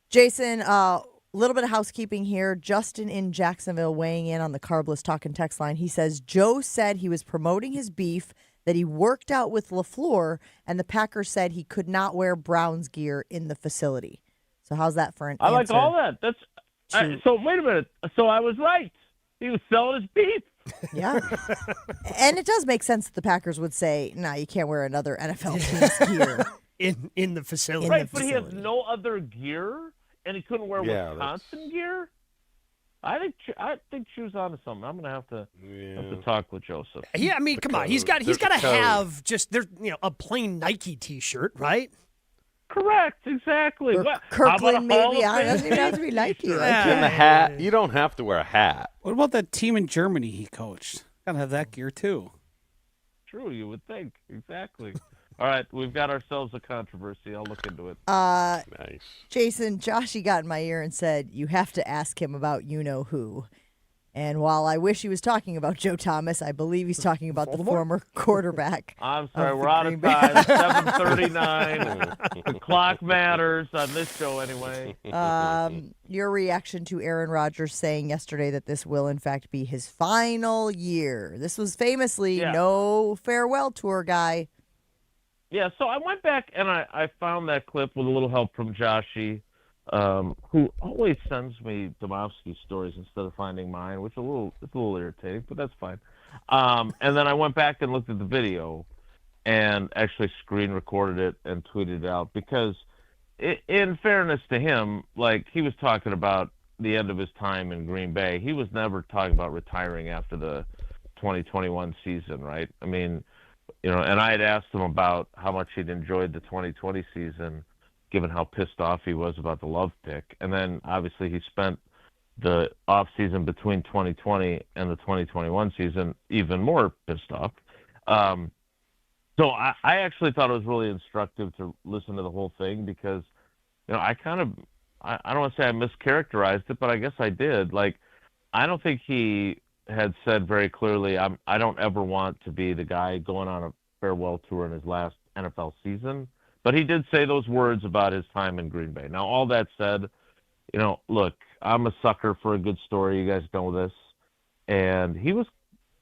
Jason, a little bit of housekeeping here. Justin in Jacksonville weighing in on the Carbless Talk and Text line. He says, Joe said he was promoting his beef, that he worked out with LaFleur, and the Packers said he could not wear Browns gear in the facility. So how's that for an answer? I like all that. So wait a minute. So I was right. He was selling his beef. Yeah. And it does make sense that the Packers would say, no, you can't wear another NFL team's gear. In the facility. Right, but he has no other gear, and he couldn't wear Wisconsin gear? I think Chu's onto something. I'm going to have to talk with Joseph. Yeah, I mean, come on. He's got to have just a plain Nike T-shirt, right? Correct, exactly. Kirkland, maybe. It doesn't even have to be Nike. And the hat. You don't have to wear a hat. What about that team in Germany he coached? Got to have that gear, too. True, you would think. Exactly. All right, we've got ourselves a controversy. I'll look into it. Nice. Jason, Joshy got in my ear and said, you have to ask him about you-know-who. And while I wish he was talking about Joe Thomas, I believe he's talking about the former quarterback. I'm sorry, of we're the out Green of Bay- time. 7:39. The clock matters on this show anyway. Your reaction to Aaron Rodgers saying yesterday that this will, in fact, be his final year. This was famously no farewell tour guy. Yeah, so I went back and I found that clip with a little help from Joshy, who always sends me Domofsky stories instead of finding mine, which it's a little irritating, but that's fine. And then I went back and looked at the video and actually screen recorded it and tweeted it out because, in fairness to him, like he was talking about the end of his time in Green Bay. He was never talking about retiring after the 2021 season, right? I mean, and I had asked him about how much he'd enjoyed the 2020 season, given how pissed off he was about the Love pick. And then, obviously, he spent the offseason between 2020 and the 2021 season even more pissed off. So I actually thought it was really instructive to listen to the whole thing because, I don't want to say I mischaracterized it, but I guess I did. Like, I don't think he had said very clearly, I don't ever want to be the guy going on a farewell tour in his last NFL season. But he did say those words about his time in Green Bay. Now, all that said, look, I'm a sucker for a good story. You guys know this. And he was,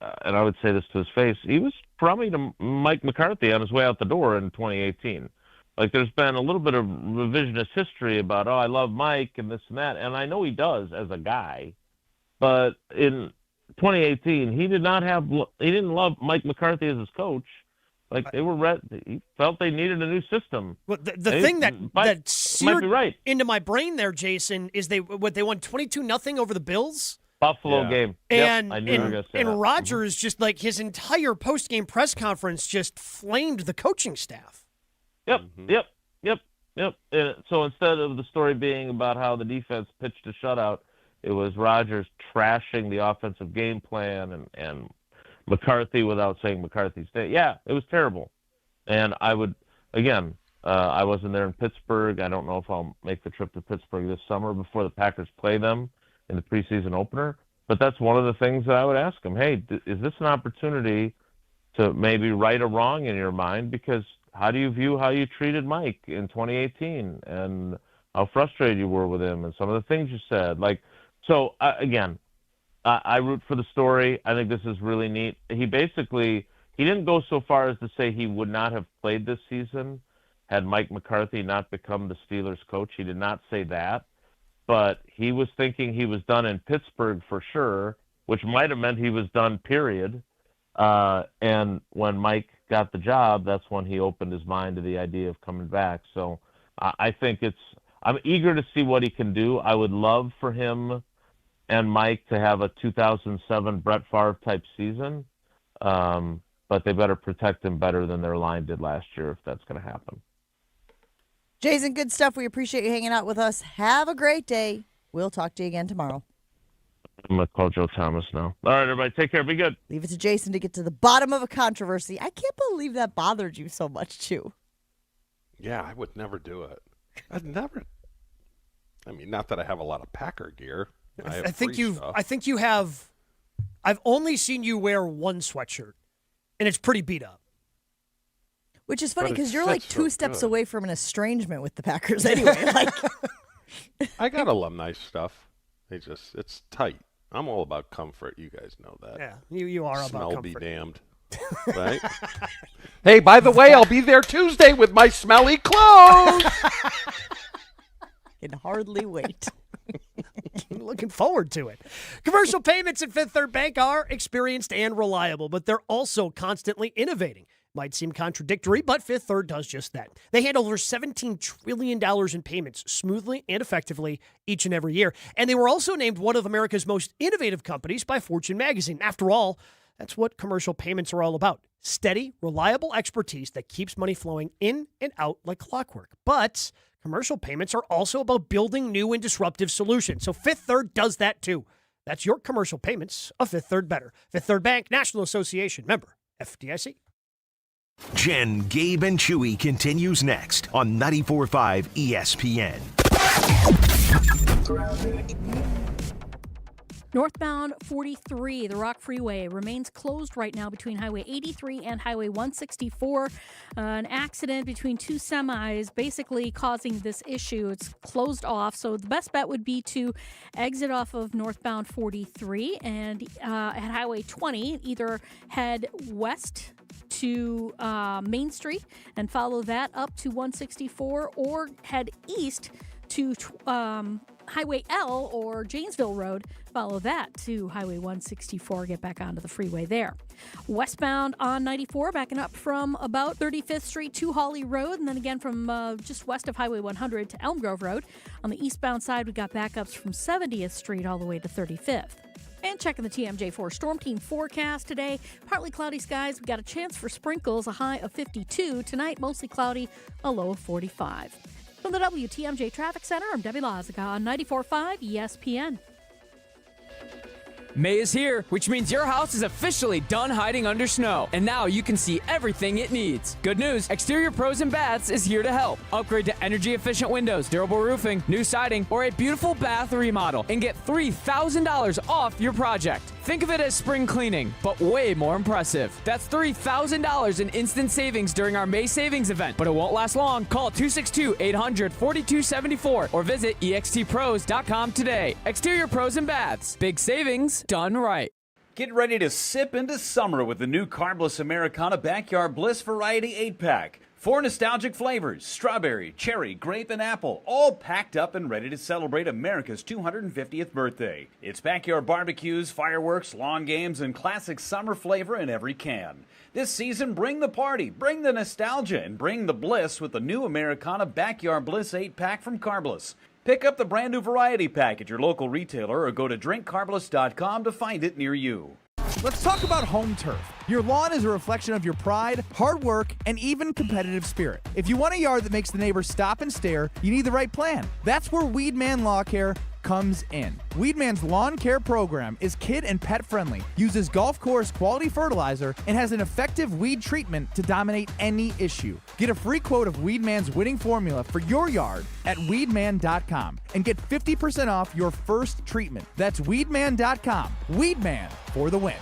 and I would say this to his face, he was crummy to Mike McCarthy on his way out the door in 2018. Like, there's been a little bit of revisionist history about, I love Mike and this and that. And I know he does as a guy. But in 2018, he didn't love Mike McCarthy as his coach. Like he felt they needed a new system. Well, the thing that seared might be right. into my brain there, Jason, is they won 22-0 over the Bills. Buffalo game. And, I knew you were going to say that. Rodgers just like his entire post-game press conference just flamed the coaching staff. Yep. And so instead of the story being about how the defense pitched a shutout, it was Rodgers trashing the offensive game plan and McCarthy without saying McCarthy's day. Yeah, it was terrible. And I would, again, I wasn't there in Pittsburgh. I don't know if I'll make the trip to Pittsburgh this summer before the Packers play them in the preseason opener. But that's one of the things that I would ask him. Hey, is this an opportunity to maybe right a wrong in your mind? Because how do you view how you treated Mike in 2018 and how frustrated you were with him and some of the things you said? So, again, I root for the story. I think this is really neat. He didn't go so far as to say he would not have played this season had Mike McCarthy not become the Steelers coach. He did not say that. But he was thinking he was done in Pittsburgh for sure, which might have meant he was done, period. And when Mike got the job, that's when he opened his mind to the idea of coming back. So I think I'm eager to see what he can do. I would love for him and Mike to have a 2007 Brett Favre type season, but they better protect him better than their line did last year if that's going to happen. Jason, good stuff. We appreciate you hanging out with us. Have a great day. We'll talk to you again tomorrow. I'm going to call Joe Thomas now. All right, everybody, take care. Be good. Leave it to Jason to get to the bottom of a controversy. I can't believe that bothered you so much, too. Yeah, I would never do it. I'd never. I mean, not that I have a lot of Packer gear. I think you have. I've only seen you wear one sweatshirt, and it's pretty beat up. Which is funny because you're like two steps away from an estrangement with the Packers anyway. I got alumni stuff. It's tight. I'm all about comfort. You guys know that. Yeah, you are Smell about comfort. Be damned. Right? Hey, by the way, I'll be there Tuesday with my smelly clothes. Can hardly wait. Looking forward to it. Commercial payments at Fifth Third Bank are experienced and reliable, but they're also constantly innovating. Might seem contradictory, but Fifth Third does just that. They handle over $17 trillion in payments smoothly and effectively each and every year. And they were also named one of America's most innovative companies by Fortune magazine. After all, that's what commercial payments are all about. Steady, reliable expertise that keeps money flowing in and out like clockwork. But commercial payments are also about building new and disruptive solutions. So Fifth Third does that too. That's your commercial payments of Fifth Third better. Fifth Third Bank, National Association, member FDIC. Jen, Gabe, and Chewy continues next on 94.5 ESPN. Northbound 43, the Rock Freeway, remains closed right now between Highway 83 and Highway 164. An accident between two semis basically causing this issue. It's closed off, so the best bet would be to exit off of northbound 43 and at Highway 20, either head west to Main Street and follow that up to 164, or head east to Highway L or Janesville Road, follow that to Highway 164, get back onto the freeway there. Westbound on 94, backing up from about 35th Street to Hawley Road, and then again from just west of Highway 100 to Elm Grove Road. On the eastbound side, we got backups from 70th Street all the way to 35th. And checking the TMJ4 Storm Team forecast today. Partly cloudy skies. We got a chance for sprinkles, a high of 52. Tonight, mostly cloudy, a low of 45. From the WTMJ Traffic Center, I'm Debbie Lazaga on 94.5 ESPN. May is here, which means your house is officially done hiding under snow. And now you can see everything it needs. Good news, Exterior Pros and Baths is here to help. Upgrade to energy-efficient windows, durable roofing, new siding, or a beautiful bath remodel and get $3,000 off your project. Think of it as spring cleaning, but way more impressive. That's $3,000 in instant savings during our May savings event, but it won't last long. Call 262-800-4274 or visit extpros.com today. Exterior Pros and Baths. Big savings done right. Get ready to sip into summer with the new Carbless Americana Backyard Bliss Variety 8-pack. 4 nostalgic flavors, strawberry, cherry, grape, and apple, all packed up and ready to celebrate America's 250th birthday. It's backyard barbecues, fireworks, lawn games, and classic summer flavor in every can. This season, bring the party, bring the nostalgia, and bring the bliss with the new Americana Backyard Bliss 8-pack from Carbless. Pick up the brand new variety pack at your local retailer or go to drinkcarbless.com to find it near you. Let's talk about home turf. Your lawn is a reflection of your pride, hard work, and even competitive spirit. If you want a yard that makes the neighbors stop and stare, you need the right plan. That's where Weedman Lawn Care comes in. Weedman's lawn care program is kid and pet friendly, uses golf course quality fertilizer, and has an effective weed treatment to dominate any issue. Get a free quote of Weedman's winning formula for your yard at weedman.com and get 50% off your first treatment. That's weedman.com. Weedman for the win.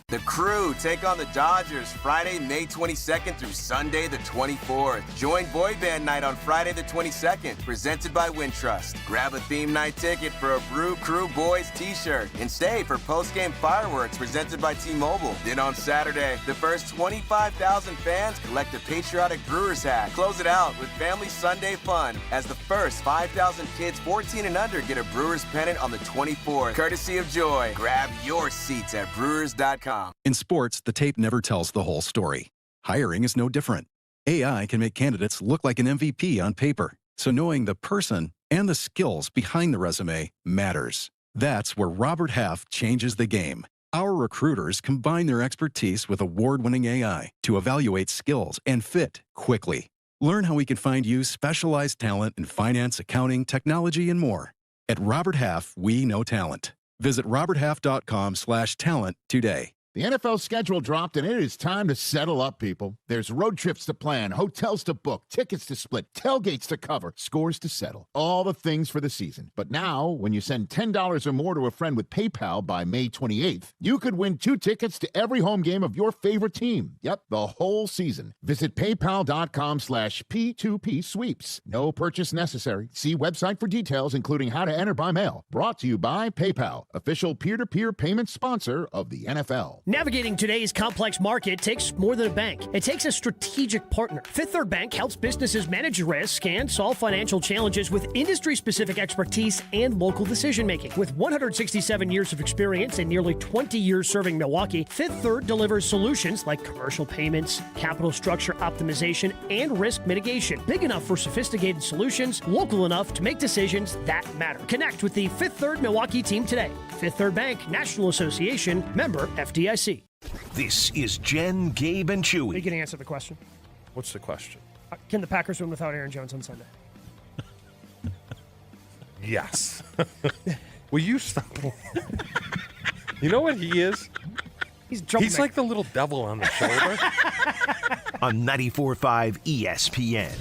The Crew take on the Dodgers Friday, May 22nd through Sunday the 24th. Join Boy Band Night on Friday the 22nd, presented by Wintrust. Grab a theme night ticket for a Brew Crew Boys t-shirt and stay for post-game fireworks presented by T-Mobile. Then on Saturday, the first 25,000 fans collect a patriotic Brewers hat. Close it out with Family Sunday fun as the first 5,000 kids 14 and under get a Brewers pennant on the 24th, courtesy of Joy. Grab your seats at brewers.com. In sports, the tape never tells the whole story. Hiring is no different. AI can make candidates look like an MVP on paper, so knowing the person and the skills behind the resume matters. That's where Robert Half changes the game. Our recruiters combine their expertise with award-winning AI to evaluate skills and fit quickly. Learn how we can find you specialized talent in finance, accounting, technology, and more. At Robert Half, we know talent. Visit roberthalf.com/talent today. The NFL schedule dropped, and it is time to settle up, people. There's road trips to plan, hotels to book, tickets to split, tailgates to cover, scores to settle. All the things for the season. But now, when you send $10 or more to a friend with PayPal by May 28th, you could win 2 tickets to every home game of your favorite team. Yep, the whole season. Visit paypal.com/P2P sweeps. No purchase necessary. See website for details, including how to enter by mail. Brought to you by PayPal, official peer-to-peer payment sponsor of the NFL. Navigating today's complex market takes more than a bank. It takes a strategic partner. Fifth Third Bank helps businesses manage risk and solve financial challenges with industry-specific expertise and local decision-making. With 167 years of experience and nearly 20 years serving Milwaukee, Fifth Third delivers solutions like commercial payments, capital structure optimization, and risk mitigation. Big enough for sophisticated solutions, local enough to make decisions that matter. Connect with the Fifth Third Milwaukee team today. Fifth Third Bank, National Association, member FDIC. This is Jen, Gabe, and Chewy. You can answer the question. What's the question? Can the Packers win without Aaron Jones on Sunday? Yes. Will you stop? You know what he is? He's like the little devil on the shoulder. on 94.5 ESPN.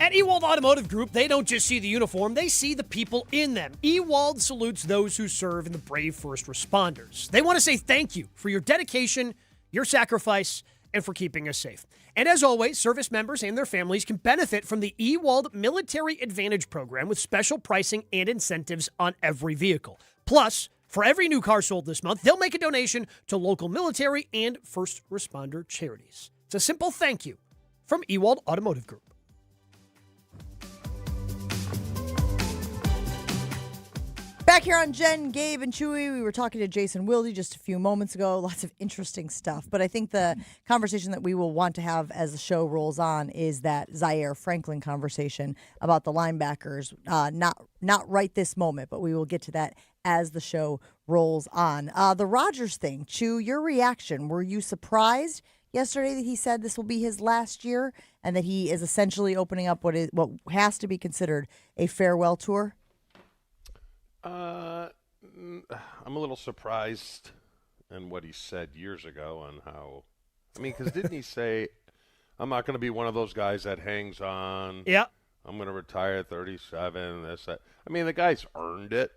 At Ewald Automotive Group, they don't just see the uniform, they see the people in them. Ewald salutes those who serve in the brave first responders. They want to say thank you for your dedication, your sacrifice, and for keeping us safe. And as always, service members and their families can benefit from the Ewald Military Advantage Program with special pricing and incentives on every vehicle. Plus, for every new car sold this month, they'll make a donation to local military and first responder charities. It's a simple thank you from Ewald Automotive Group. Back here on Jen, Gabe, and Chewy, we were talking to Jason Wilde just a few moments ago. Lots of interesting stuff. But I think the conversation that we will want to have as the show rolls on is that Zaire Franklin conversation about the linebackers. Not right this moment, but we will get to that as the show rolls on. The Rodgers thing, Chew, your reaction. Were you surprised yesterday that he said this will be his last year and that he is essentially opening up what has to be considered a farewell tour? I'm a little surprised in what he said years ago on how, because didn't he say, I'm not going to be one of those guys that hangs on. Yeah. I'm going to retire at 37, this, that. The guy's earned it,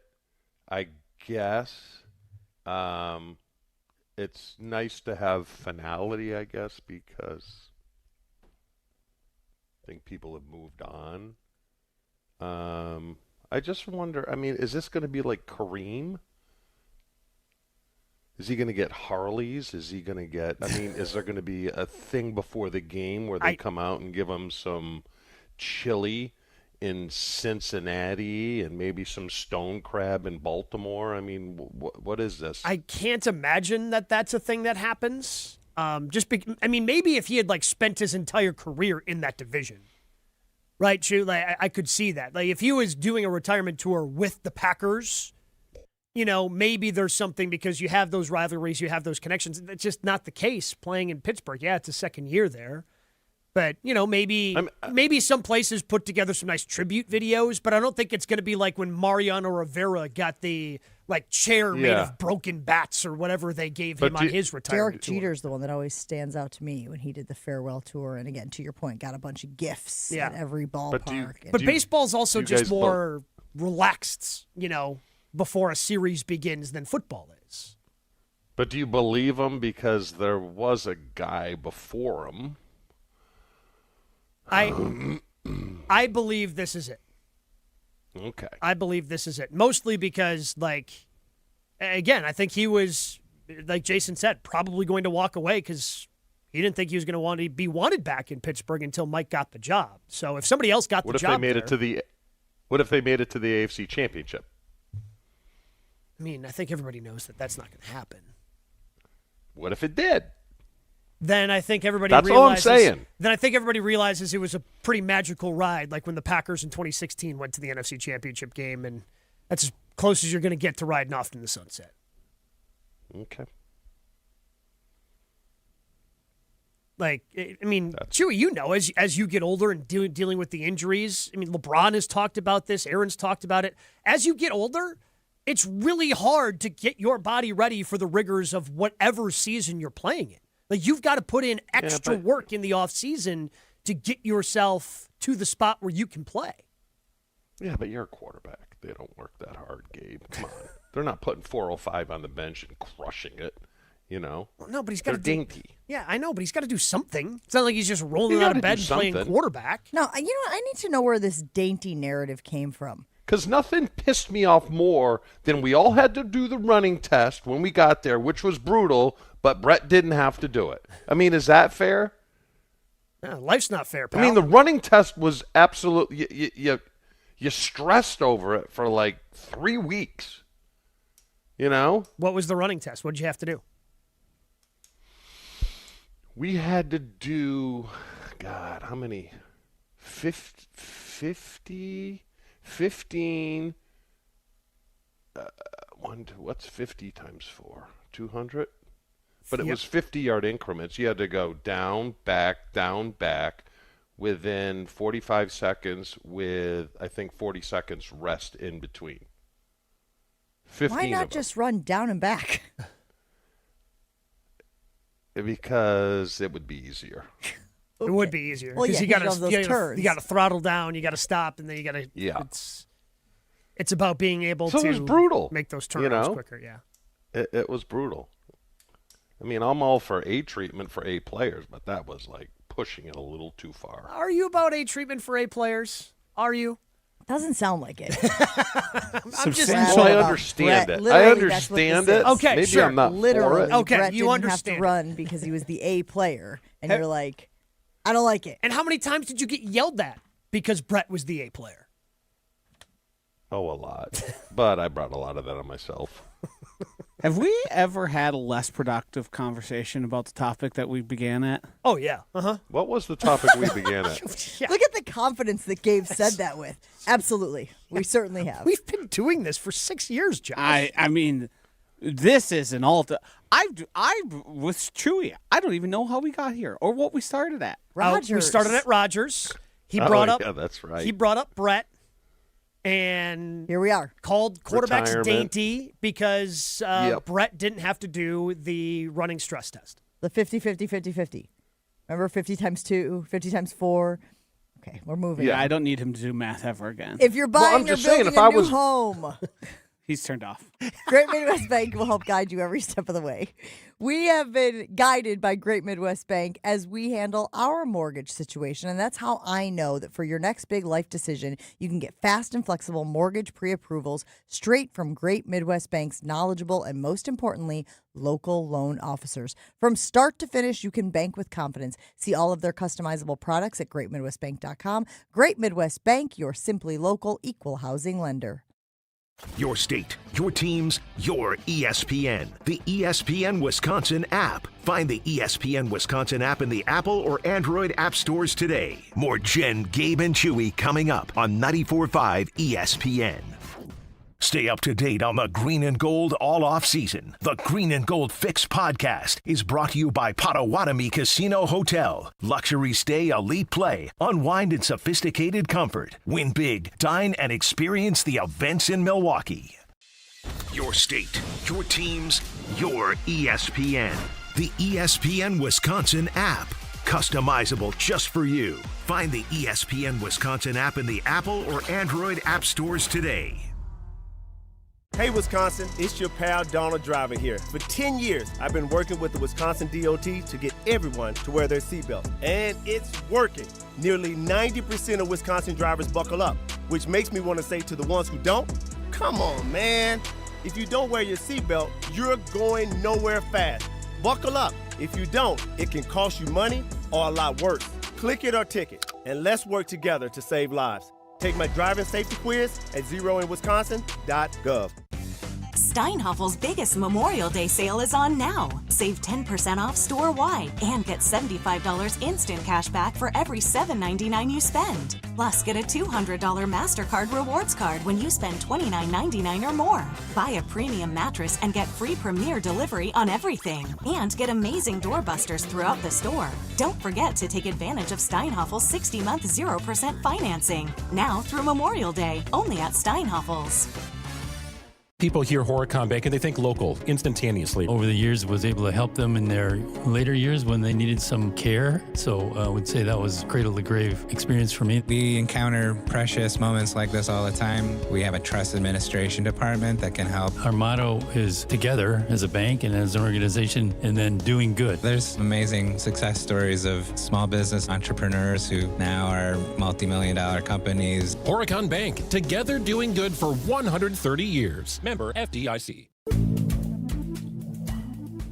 I guess. It's nice to have finality, I guess, because I think people have moved on. I just wonder, is this going to be like Kareem? Is he going to get Harleys? Is he going to get, is there going to be a thing before the game where they come out and give him some chili in Cincinnati and maybe some stone crab in Baltimore? What is this? I can't imagine that that's a thing that happens. Maybe if he had spent his entire career in that division. Right, Chew? I could see that. If he was doing a retirement tour with the Packers, maybe there's something because you have those rivalries, you have those connections. That's just not the case playing in Pittsburgh. Yeah, it's a second year there. But, maybe some places put together some nice tribute videos, but I don't think it's going to be like when Mariano Rivera got the chair made of broken bats or whatever they gave him on his retirement tour. Derek Jeter's the one that always stands out to me when he did the farewell tour. And again, to your point, got a bunch of gifts at every ballpark. But baseball's also just more relaxed, before a series begins than football is. But do you believe him because there was a guy before him? I believe this is it. Okay. I believe this is it. Mostly because, again, I think he was, like Jason said, probably going to walk away because he didn't think he was going to want to be wanted back in Pittsburgh until Mike got the job. So if somebody else got the job what if they made it to the AFC Championship? I think everybody knows that that's not going to happen. What if it did? Then I think everybody That's realizes. all I'm saying. Then I think everybody realizes it was a pretty magical ride, like when the Packers in 2016 went to the NFC Championship game, and that's as close as you're going to get to riding off in the sunset. Okay. Chewy, as you get older and dealing with the injuries, LeBron has talked about this, Aaron's talked about it. As you get older, it's really hard to get your body ready for the rigors of whatever season you're playing in. You've got to put in extra work in the offseason to get yourself to the spot where you can play. Yeah, but you're a quarterback. They don't work that hard, Gabe. Come on. They're not putting 405 on the bench and crushing it, No, but he's got to dainty. Yeah, I know, but he's got to do something. It's not like he's just rolling out of bed and playing quarterback. No, I need to know where this dainty narrative came from. Because nothing pissed me off more than we all had to do the running test when we got there, which was brutal, but Brett didn't have to do it. Is that fair? Yeah, life's not fair, pal. The running test was absolutely you stressed over it for 3 weeks. What was the running test? What did you have to do? We had to do, God, how many? 50? 15. What's 50 times 4? 200? But it was 50-yard increments. You had to go down, back, within 45 seconds with, I think, 40 seconds rest in between. 15 Why not just run down and back? Because it would be easier. It would be easier. Well, because yeah, you got to throttle down, you got to stop, and then you got to. Yeah. It's about being able So to it was brutal, make those turnarounds quicker. Yeah. It was brutal. I mean, I'm all for A treatment for A players, but that was like pushing it a little too far. Are you about A treatment for A players? Are you? Doesn't sound like it. I'm just. Well, I understand Brett, it. I literally, understand that's it. what this is. Okay, Maybe sure. I'm not Literally, for it. Okay, Brett you didn't understand have it. to run because he was the A player, and you're like, I don't like it. And how many times did you get yelled at because Brett was the A player? Oh, a lot. But I brought a lot of that on myself. Have we ever had a less productive conversation about the topic that we began at? Oh, yeah. Uh-huh. What was the topic we began at? Look at the confidence that Gabe said that with. Absolutely. We certainly have. We've been doing this for 6 years, Josh. I mean, this is an all. I with Chewy. I don't even know how we got here or what we started at. Rodgers. We started at Rodgers. He Oh, brought up. yeah, that's right. He brought up Brett, and here we are. Called quarterbacks Retirement. dainty because Brett didn't have to do the running stress test. The 50-50-50-50. Remember 50 times 2, 50 times 4. Okay, we're moving. Yeah, I don't need him to do math ever again. If you're buying or building a new home, He's turned off. Great Midwest Bank will help guide you every step of the way. We have been guided by Great Midwest Bank as we handle our mortgage situation, and that's how I know that for your next big life decision, you can get fast and flexible mortgage pre-approvals straight from Great Midwest Bank's knowledgeable and, most importantly, local loan officers. From start to finish, you can bank with confidence. See all of their customizable products at greatmidwestbank.com. Great Midwest Bank, your simply local equal housing lender. Your state, your teams, your ESPN. The ESPN Wisconsin app. Find the ESPN Wisconsin app in the Apple or Android app stores today. More Jen, Gabe, and Chewy coming up on 94.5 ESPN. Stay up to date on the Green and Gold all off season. The Green and Gold Fix podcast is brought to you by Potawatomi Casino Hotel. Luxury stay, elite play, unwind in sophisticated comfort. Win big, dine, and experience the events in Milwaukee. Your state, your teams, your ESPN. The ESPN Wisconsin app. Customizable just for you. Find the ESPN Wisconsin app in the Apple or Android app stores today. Hey Wisconsin, it's your pal Donald Driver here. For 10 years, I've been working with the Wisconsin DOT to get everyone to wear their seatbelt. And it's working. Nearly 90% of Wisconsin drivers buckle up, which makes me want to say to the ones who don't, come on, man. If you don't wear your seatbelt, you're going nowhere fast. Buckle up. If you don't, it can cost you money or a lot worse. Click it or ticket, and let's work together to save lives. Take my driving safety quiz at zeroinwisconsin.gov. Steinhaffel's biggest Memorial Day sale is on now. Save 10% off store-wide and get $75 instant cash back for every $7.99 you spend. Plus, get a $200 MasterCard rewards card when you spend $29.99 or more. Buy a premium mattress and get free Premier delivery on everything. And get amazing doorbusters throughout the store. Don't forget to take advantage of Steinhaffel's 60-month 0% financing. Now through Memorial Day, only at Steinhaffel's. People hear Horicon Bank and they think local instantaneously. Over the years, was able to help them in their later years when they needed some care. So I would say that was cradle to grave experience for me. We encounter precious moments like this all the time. We have a trust administration department that can help. Our motto is together as a bank and as an organization, and then doing good. There's amazing success stories of small business entrepreneurs who now are multi-million-dollar companies. Horicon Bank, together doing good for 130 years. Member FDIC.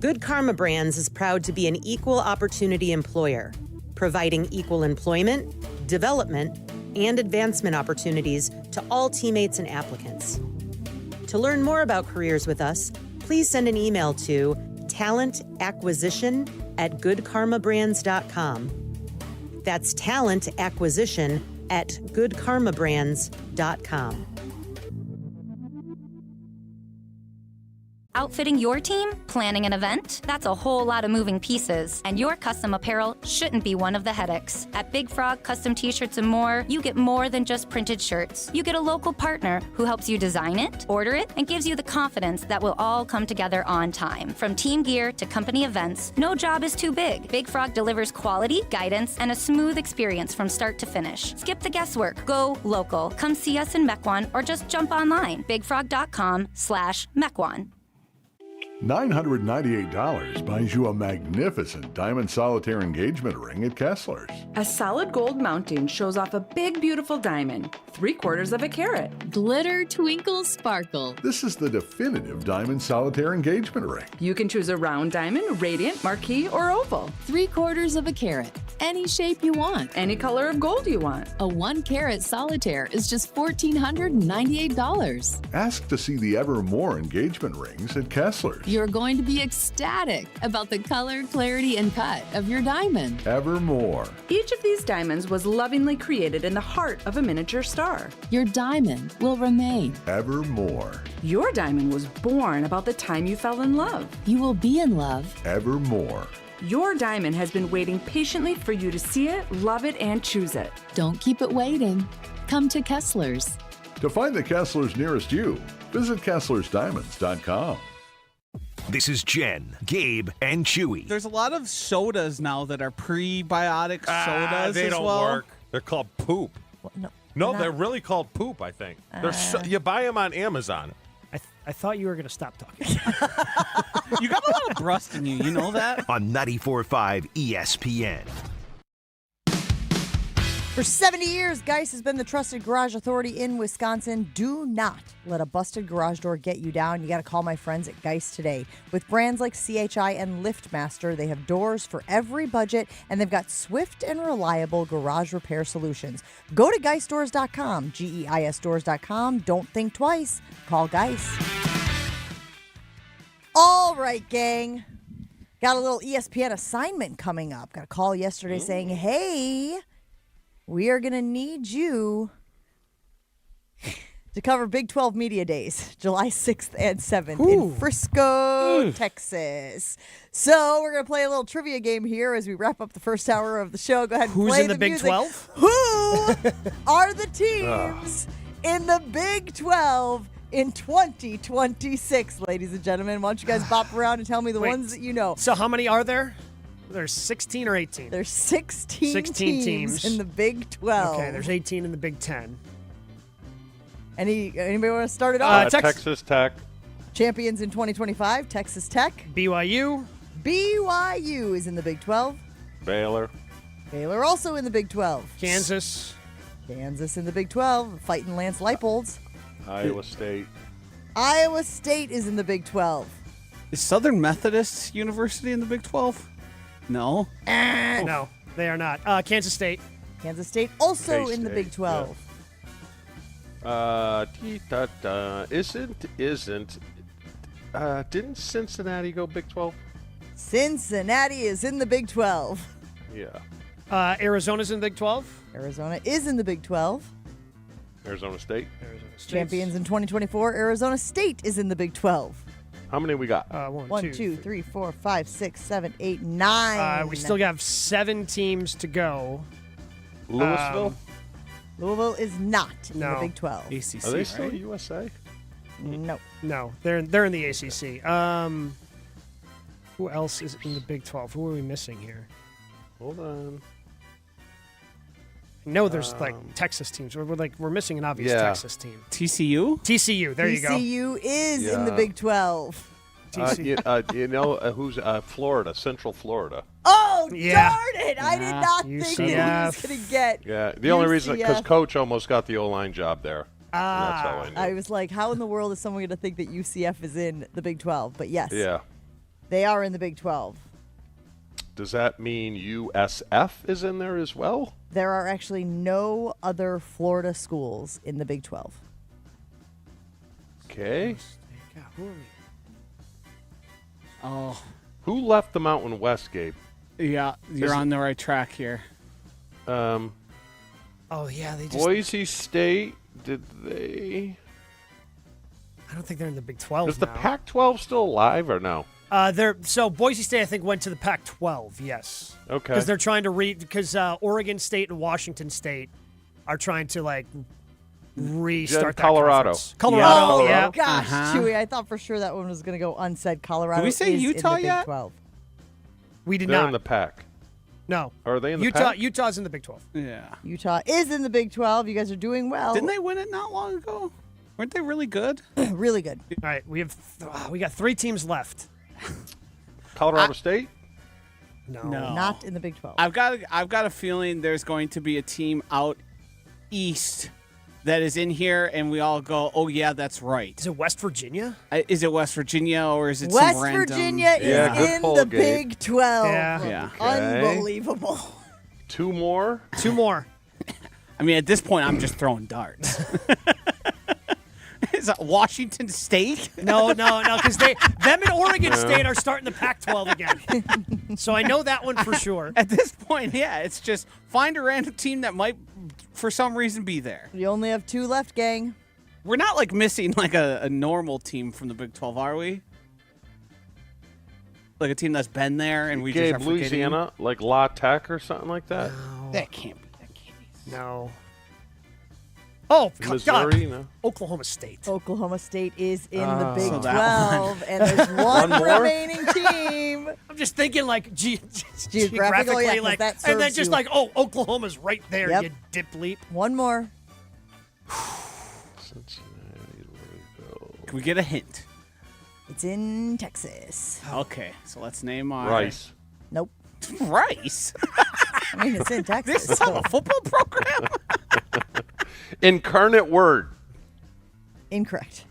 Good Karma Brands is proud to be an equal opportunity employer, providing equal employment, development, and advancement opportunities to all teammates and applicants. To learn more about careers with us, please send an email to talentacquisition@goodkarmabrands.com. That's talentacquisition@goodkarmabrands.com. Outfitting your team? Planning an event? That's a whole lot of moving pieces, and your custom apparel shouldn't be one of the headaches. At Big Frog Custom T-Shirts and more, you get more than just printed shirts. You get a local partner who helps you design it, order it, and gives you the confidence that will all come together on time. From team gear to company events, no job is too big. Big Frog delivers quality, guidance, and a smooth experience from start to finish. Skip the guesswork. Go local. Come see us in Mequon or just jump online. bigfrog.com/Mequon. $998 buys you a magnificent diamond solitaire engagement ring at Kessler's. A solid gold mounting shows off a big, beautiful diamond, 3/4 of a carat. Glitter, twinkle, sparkle. This is the definitive diamond solitaire engagement ring. You can choose a round diamond, radiant, marquise, or oval. 3/4 of a carat. Any shape you want. Any color of gold you want. A 1-carat solitaire is just $1,498. Ask to see the Evermore engagement rings at Kessler's. You're going to be ecstatic about the color, clarity, and cut of your diamond. Evermore. Each of these diamonds was lovingly created in the heart of a miniature star. Your diamond will remain. Evermore. Your diamond was born about the time you fell in love. You will be in love. Evermore. Your diamond has been waiting patiently for you to see it, love it, and choose it. Don't keep it waiting. Come to Kessler's. To find the Kessler's nearest you, visit KesslersDiamonds.com. This is Jen, Gabe, and Chewy. There's a lot of sodas now that are prebiotic sodas They as don't well. work. They're called poop. No, they're really called poop, I think. You buy them on Amazon. I thought you were going to stop talking. You got a lot of rust in you. You know that? On 94.5 ESPN. For 70 years, Geist has been the trusted garage authority in Wisconsin. Do not let a busted garage door get you down. You got to call my friends at Geist today. With brands like CHI and LiftMaster, they have doors for every budget, and they've got swift and reliable garage repair solutions. Go to geistdoors.com, GEISdoors.com. Don't think twice. Call Geist. All right, gang. Got a little ESPN assignment coming up. Got a call yesterday saying, hey, we are going to need you to cover Big 12 Media Days, July 6th and 7th in Frisco, Texas. So we're going to play a little trivia game here as we wrap up the first hour of the show. Go ahead and Who's play in the Big music. 12? Who are the teams in the Big 12 in 2026, ladies and gentlemen? Why don't you guys bop around and tell me the ones that you know. So how many are there? There's 16 or 18? There's 16 teams in the Big 12. Okay, there's 18 in the Big 10. Anybody want to start it off? Texas Tech. Champions in 2025, Texas Tech. BYU. BYU is in the Big 12. Baylor. Baylor also in the Big 12. Kansas. Kansas in the Big 12, fighting Lance Leipold's. Iowa State. Iowa State is in the Big 12. Is Southern Methodist University in the Big 12? No. No, they are not. Kansas State. Kansas State also in the K-State, Big 12. Didn't Cincinnati go Big 12? Cincinnati is in the Big 12. Yeah. Arizona's in the Big 12. Arizona is in the Big 12. Arizona State. Champions in 2024, Arizona State is in the Big 12. How many we got? 1, 2, 3, 4, 5, 6, 7, 8, 9. We still got 7 teams to go. Louisville? Louisville is not in the No. Big 12. ACC, Are they still USA? No. They're in the ACC. Who else is in the Big 12? Who are we missing here? Hold on. I know there's Texas teams. We're missing an obvious Texas team. TCU? TCU. There you go. TCU is in the Big 12. You know who's Florida, Central Florida. Oh, Yeah. darn it. I did not think that he was going to get Yeah, the only reason, because UCF. Coach almost got the O-line job there. That's how I knew. I was like, how in the world is someone going to think that UCF is in the Big 12? But yes, Yeah. they are in the Big 12. Does that mean USF is in there as well? There are actually no other Florida schools in the Big 12. Okay. God, who are we? Oh. Who left the Mountain West, Gabe? Yeah, you're on the right track here. Oh, yeah. They just. Boise State, did they? I don't think they're in the Big 12 Is the Pac-12 still alive or no? So Boise State, I think, went to the Pac-12, yes. Okay. Because they're trying to because Oregon State and Washington State are trying to, like, restart that Colorado. conference. Colorado, yeah. Oh, gosh, Chewy, I thought for sure that one was going to go unsaid. Colorado Did we say is Utah in the yet? Big 12. We did They're not. in the Pac. No. Are they in the Utah? Pac? Utah's in the Big 12. Yeah. Utah is in the Big 12. You guys are doing well. Didn't they win it not long ago? Weren't they really good? Really good. All right, we got 3 teams left. Colorado State? No. Not in the Big 12. I've got a feeling there's going to be a team out east that is in here, and we all go, "Oh yeah, that's right." Is it West Virginia? Is it West Virginia or is it West some random? Virginia is in the Big 12. Yeah. Unbelievable. 2 more? 2 more. I mean, at this point, I'm just throwing darts. Is that Washington State? No, because them and Oregon State are starting the Pac-12 again. So I know that one for sure. At this point, yeah, it's just find a random team that might, for some reason, be there. You only have 2 left, gang. We're not like missing like a normal team from the Big 12, are we? Like a team that's been there and we just are forgetting? Louisiana, like La Tech or something like that? That can't be. No. Oh, Missouri, God. no. Oklahoma State. Oklahoma State is in the Big So 12, and there's one remaining team. I'm just thinking like Geographically, geographically, yeah, 'cause like, that and then serves just you. like, oh, Oklahoma's right there, Yep. you dip leap. One more. Can we get a hint? It's in Texas. Okay, so let's name our Rice. Nope. Rice. I mean, it's in Texas. This is not a football program. Incarnate Word. Incorrect.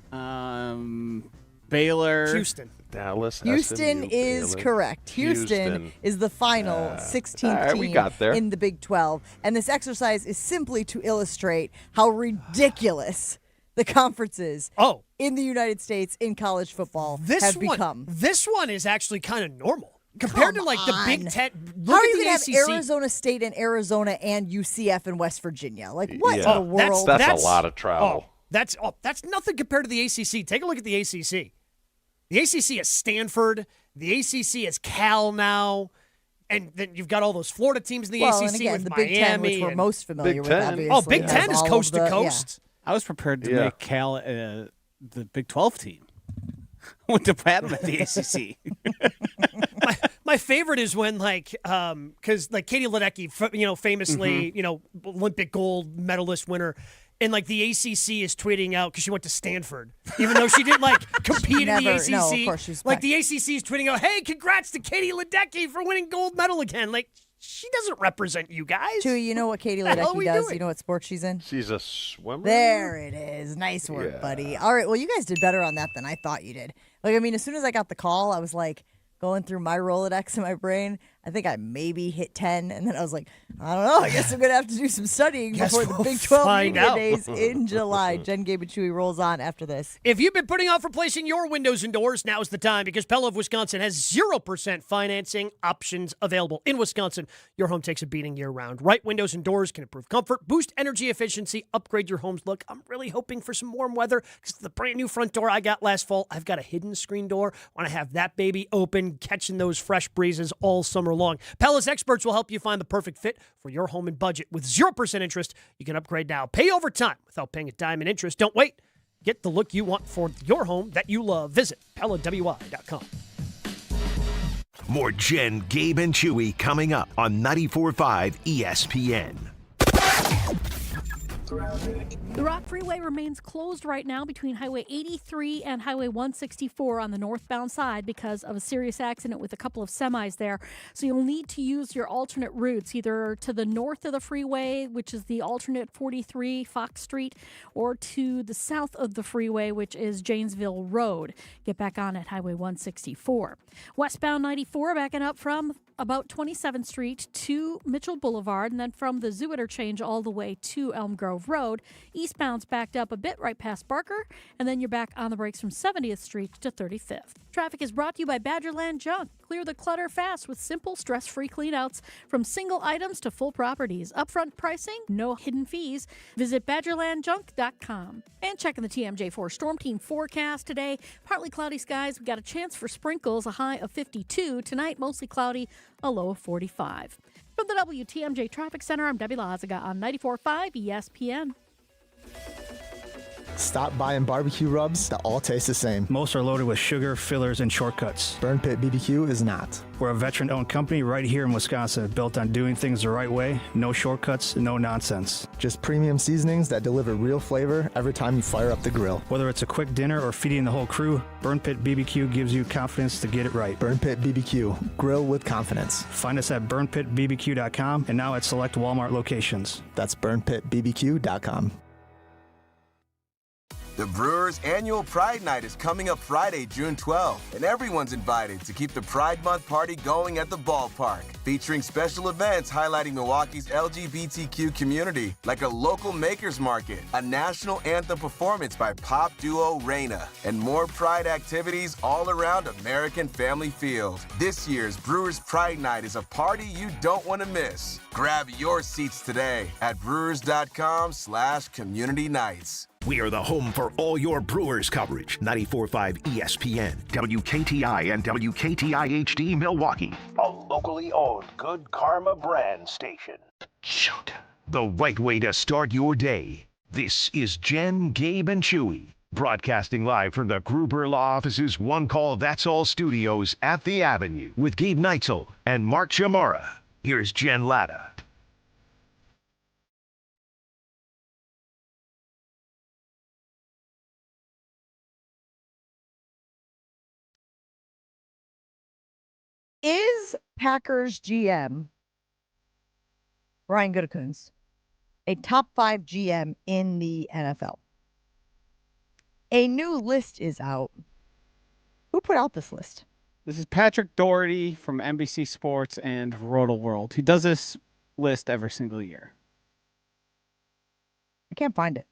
Baylor. Houston. Dallas. Houston SMU, is Baylor. correct. Houston is the final 16th all right, we team got there. in the Big 12. And this exercise is simply to illustrate how ridiculous the conferences in the United States in college football have become. This one is actually kind of normal. Compared to like the Big Ten, How are you going going to to have Arizona State and Arizona and UCF and West Virginia? Like, what in the world? That's a lot of travel. That's nothing compared to the ACC. Take a look at the ACC. The ACC is Stanford. The ACC is Cal now. And then you've got all those Florida teams in the ACC and again, with the Miami. Big Ten, which we're most familiar with, obviously. Oh, Big Ten is all coast of to the- coast. I was prepared to make Cal the Big 12 team. Went to battle at the ACC. My favorite is when because Katie Ledecky, famously, Olympic gold medalist winner, and the ACC is tweeting out because she went to Stanford, even though she didn't compete in the ACC. No, of course she's the ACC is tweeting out, "Hey, congrats to Katie Ledecky for winning gold medal again." She doesn't represent you guys. Chewy, you know what Katie What the hell are Ledecky we does? doing? You know what sport she's in? She's a swimmer. There it is. Nice work, Yeah. buddy. All right, well, you guys did better on that than I thought you did. As soon as I got the call, I was going through my Rolodex in my brain. I think I maybe hit 10, and then I was like, I don't know. I guess I'm going to have to do some studying before the Big 12 find media out. days in July. Jen, Gabe, and Chewy rolls on after this. If you've been putting off replacing your windows and doors, now's the time because Pella of Wisconsin has 0% financing options available. In Wisconsin, your home takes a beating year-round. Right windows and doors can improve comfort, boost energy efficiency, upgrade your home's look. I'm really hoping for some warm weather because the brand new front door I got last fall, I've got a hidden screen door. I want to have that baby open, catching those fresh breezes all summer long. Pella's experts will help you find the perfect fit for your home and budget. With 0% interest, you can upgrade now. Pay over time without paying a dime in interest. Don't wait. Get the look you want for your home that you love. Visit PellaWI.com. More Jen, Gabe, and Chewy coming up on 94.5 ESPN. The Rock Freeway remains closed right now between Highway 83 and Highway 164 on the northbound side because of a serious accident with a couple of semis there. So you'll need to use your alternate routes, either to the north of the freeway, which is the alternate 43 Fox Street, or to the south of the freeway, which is Janesville Road. Get back on at Highway 164. Westbound 94 backing up from about 27th Street to Mitchell Boulevard, and then from the Zoo Interchange all the way to Elm Grove Road. Eastbound's backed up a bit right past Barker, and then you're back on the brakes from 70th Street to 35th. Traffic is brought to you by Badgerland Junk. Clear the clutter fast with simple, stress-free cleanouts from single items to full properties. Upfront pricing, no hidden fees. Visit BadgerlandJunk.com. And checking the TMJ4 Storm Team forecast today. Partly cloudy skies. We got a chance for sprinkles, a high of 52. Tonight, mostly cloudy, a low of 45. From the WTMJ Traffic Center, I'm Debbie Lazaga on 94.5 ESPN. Stop by and barbecue rubs that all taste the same. Most are loaded with sugar, fillers, and shortcuts. Burn Pit BBQ is not. We're a veteran-owned company right here in Wisconsin, built on doing things the right way, no shortcuts, no nonsense. Just premium seasonings that deliver real flavor every time you fire up the grill. Whether it's a quick dinner or feeding the whole crew, Burn Pit BBQ gives you confidence to get it right. Burn Pit BBQ, grill with confidence. Find us at burnpitbbq.com and now at select Walmart locations. That's burnpitbbq.com. The Brewers' annual Pride Night is coming up Friday, June 12th, and everyone's invited to keep the Pride Month party going at the ballpark, featuring special events highlighting Milwaukee's LGBTQ community, like a local makers market, a national anthem performance by pop duo Reina, and more Pride activities all around American Family Field. This year's Brewers' Pride Night is a party you don't want to miss. Grab your seats today at brewers.com/community nights. We are the home for all your Brewers coverage. 94.5 ESPN, WKTI and WKTI HD Milwaukee. A locally owned Good Karma brand station. Shoot. The right way to start your day. This is Jen, Gabe, and Chewy. Broadcasting live from the Gruber Law Office's One Call That's All studios at the Avenue with Gabe Neitzel and Mark Chamara. Here's Jen Latta. Is Packers GM Brian Gutekunst a top 5 GM in the NFL? A new list is out. Who put out this list? This is Patrick Doherty from NBC Sports and Roto World. He does this list every single year. I can't find it.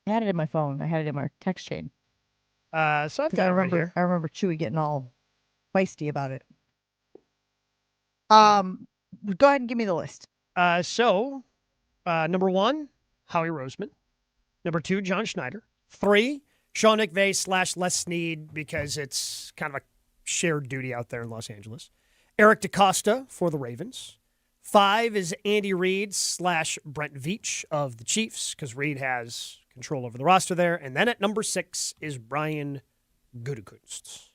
I had it in my phone. I had it in my text chain. So I've got I it right remember. here. I remember Chewy getting all feisty about it. Go ahead and give me the list. Number 1, Howie Roseman. Number 2, John Schneider. 3, Sean McVay / Les Snead, because it's kind of a shared duty out there in Los Angeles. Eric DeCosta for the Ravens. 5 is Andy Reid / Brent Veach of the Chiefs, because Reid has control over the roster there. And then at number 6 is Brian Gutekunst.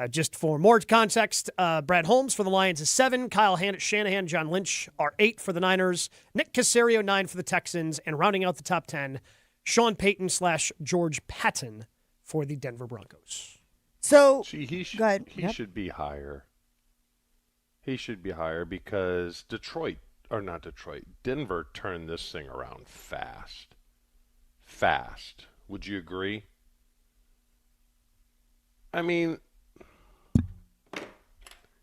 Just for more context, Brad Holmes for the Lions is 7, Kyle Shanahan, John Lynch are 8 for the Niners, Nick Caserio 9 for the Texans, and rounding out the top 10, Sean Payton / George Patton for the Denver Broncos. So he Yep. should be higher. He should be higher because Denver turned this thing around fast. Fast. Would you agree? I mean,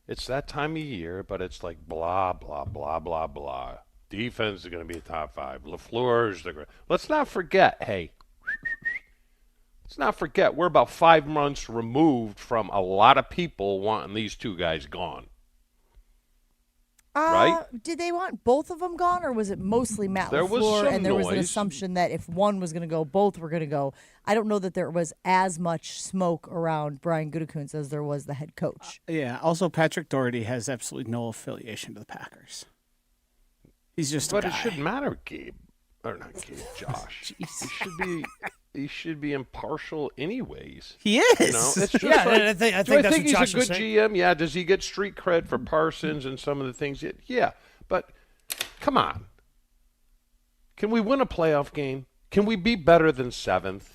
it's that time of year, but it's like blah, blah, blah, blah, blah. Defense is going to be a top 5. LaFleur's the great. Let's not forget, we're about 5 months removed from a lot of people wanting these two guys gone. Right? Did they want both of them gone, or was it mostly Matt There was LaFleur, some and there was an noise. assumption that if one was going to go, both were going to go? I don't know that there was as much smoke around Brian Gutekunst as there was the head coach. Yeah. Also, Patrick Doherty has absolutely no affiliation to the Packers. He's just But a it guy. shouldn't matter, Gabe. Or not Gabe, Josh. He should be impartial anyways. He is. You know, it's just Yeah, like, I think do I that's think what he's Josh a was good saying. GM? Yeah. Does he get street cred for Parsons and some of the things? Yeah. But come on. Can we win a playoff game? Can we be better than 7th?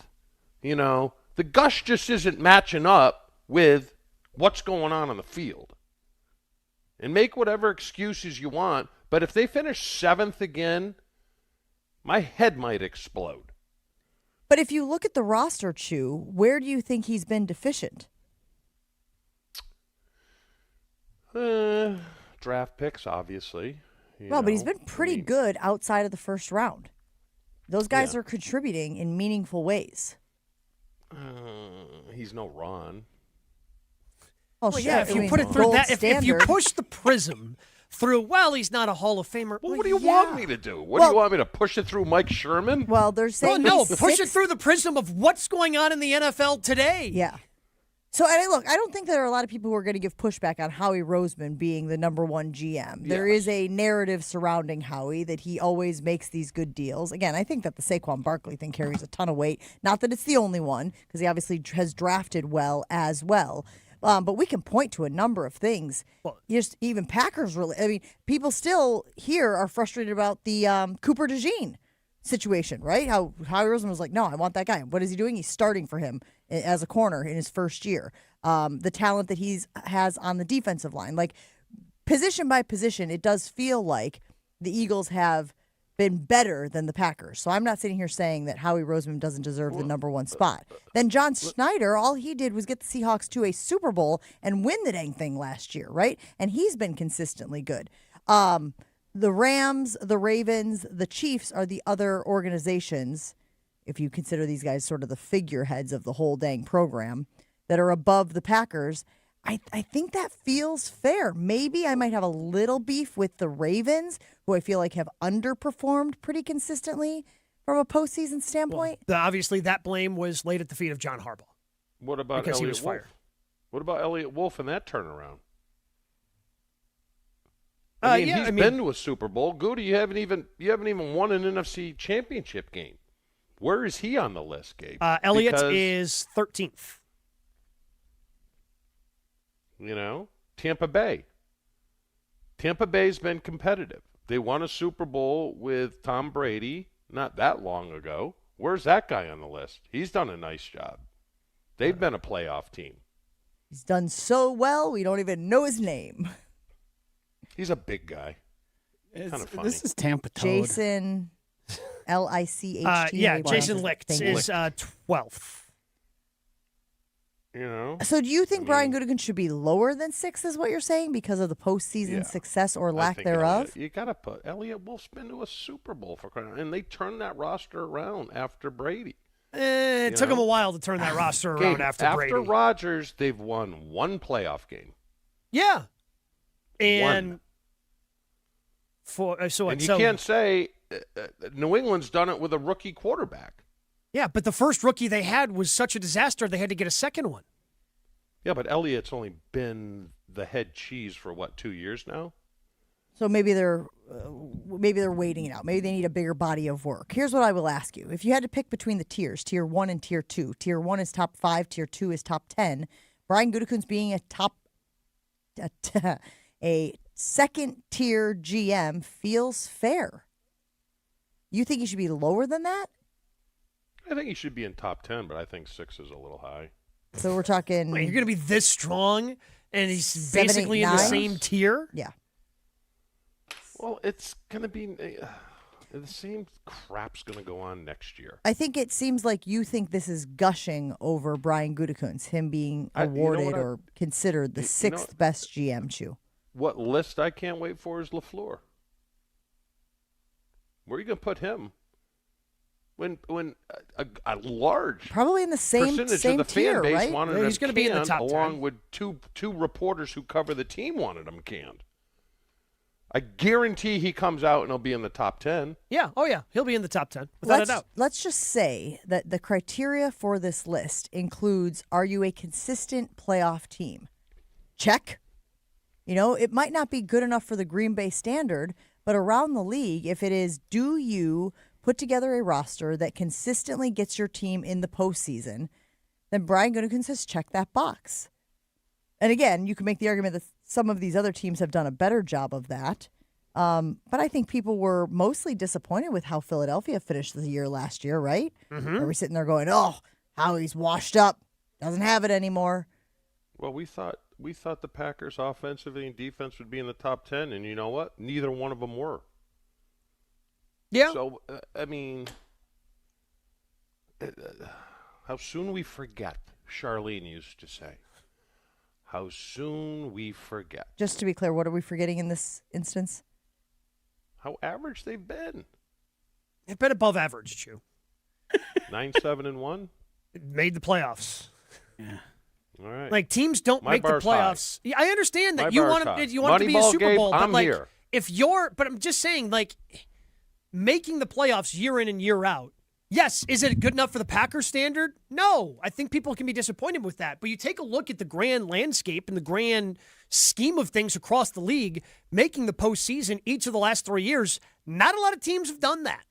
You know, the gush just isn't matching up with what's going on the field. And make whatever excuses you want, but if they finish 7th again, my head might explode. But if you look at the roster, Chew, where do you think he's been deficient? Draft picks, obviously. But he's been pretty good outside of the first round. Those guys are contributing in meaningful ways. He's no Ron. Well, yeah, if you put it through that, if you push the prism through, well, he's not a Hall of Famer. Well, what do you want me to do? What do you want me to push it through Mike Sherman? Well, they're saying push it through the prism of what's going on in the NFL today. Yeah. So, and look, I don't think there are a lot of people who are going to give pushback on Howie Roseman being the number one GM. There is a narrative surrounding Howie that he always makes these good deals. Again, I think that the Saquon Barkley thing carries a ton of weight. Not that it's the only one, because he obviously has drafted well as well. But we can point to a number of things. Just even Packers, people still here are frustrated about the Cooper DeJean situation, right? How Howie Roseman was like, no, I want that guy. What is he doing? He's starting for him as a corner in his first year. The talent that has on the defensive line. Like, position by position, it does feel like the Eagles have been better than the Packers. So I'm not sitting here saying that Howie Roseman doesn't deserve the number one spot. Then John Schneider, all he did was get the Seahawks to a Super Bowl and win the dang thing last year, right? And he's been consistently good. The Rams, the Ravens, the Chiefs are the other organizations, if you consider these guys sort of the figureheads of the whole dang program, that are above the Packers. I think that feels fair. Maybe I might have a little beef with the Ravens, who I feel like have underperformed pretty consistently from a postseason standpoint. Well, obviously, that blame was laid at the feet of John Harbaugh. What about because Elliott he was Wolf? fired. What about Elliott Wolf and that turnaround? He's been to a Super Bowl. Goody, you haven't even won an NFC championship game. Where is he on the list, Gabe? Elliott is 13th. Tampa Bay. Tampa Bay's been competitive. They won a Super Bowl with Tom Brady not that long ago. Where's that guy on the list? He's done a nice job. They've been a playoff team. He's done so well, we don't even know his name. He's a big guy. Kind of funny. This is Tampa Toad. Jason, Licht. Jason Licht is 12th. So do you think Brian Gutekunst should be lower than 6 is what you're saying because of the postseason success or lack thereof? You got to put Elliott Wolf's been to a Super Bowl for crying out, and they turned that roster around after Brady. It took them a while to turn that roster around after Brady. After Rodgers, they've won one playoff game. Yeah. And you can't say New England's done it with a rookie quarterback. Yeah, but the first rookie they had was such a disaster, they had to get a second one. Yeah, but Elliott's only been the head cheese for, 2 years now? So maybe they're waiting it out. Maybe they need a bigger body of work. Here's what I will ask you. If you had to pick between the tiers, Tier 1 and Tier 2, Tier 1 is top 5, Tier 2 is top 10, Brian Gutekunst being a second-tier GM feels fair. You think he should be lower than that? I think he should be in top 10, but I think 6 is a little high. So we're talking... Wait, you're going to be this strong, and he's 7, basically 8, 9? in the same tier? Yeah. Well, it's going to be... the same crap's going to go on next year. I think it seems like you think this is gushing over Brian Gutekunst, him being awarded or considered the 6th best GM, Chew. What list I can't wait for is LaFleur. Where are you going to put him? When a large probably in the same percentage same of the tier, fan base right? wanted him he's going to be in the top 10. Along with two reporters who cover the team wanted him canned. I guarantee he comes out and he'll be in the top 10. Yeah. Oh, yeah. He'll be in the top 10, without a doubt. Let's just say that the criteria for this list includes, are you a consistent playoff team? Check. It might not be good enough for the Green Bay standard, but around the league, if it is, do you put together a roster that consistently gets your team in the postseason, then Brian Gutekunst has checked that box. And again, you can make the argument that some of these other teams have done a better job of that. But I think people were mostly disappointed with how Philadelphia finished the year last year, right? Mm-hmm. Are we sitting there going, how he's washed up, doesn't have it anymore? Well, we thought the Packers offensively and defense would be in the top 10, and you know what? Neither one of them were. Yeah. So, how soon we forget, Charlene used to say. How soon we forget. Just to be clear, what are we forgetting in this instance? How average they've been. They've been above average, Chew. 9-7-1? It made the playoffs. Yeah. All right. Like teams don't My make the bar's playoffs. Yeah, I understand that My you bar's want high. to be a Super Moneyball, Bowl, Gabe, but I'm like here. but I'm just saying, like making the playoffs year in and year out. Yes, is it good enough for the Packers standard? No, I think people can be disappointed with that. But you take a look at the grand landscape and the grand scheme of things across the league, making the postseason each of the last 3 years. Not a lot of teams have done that.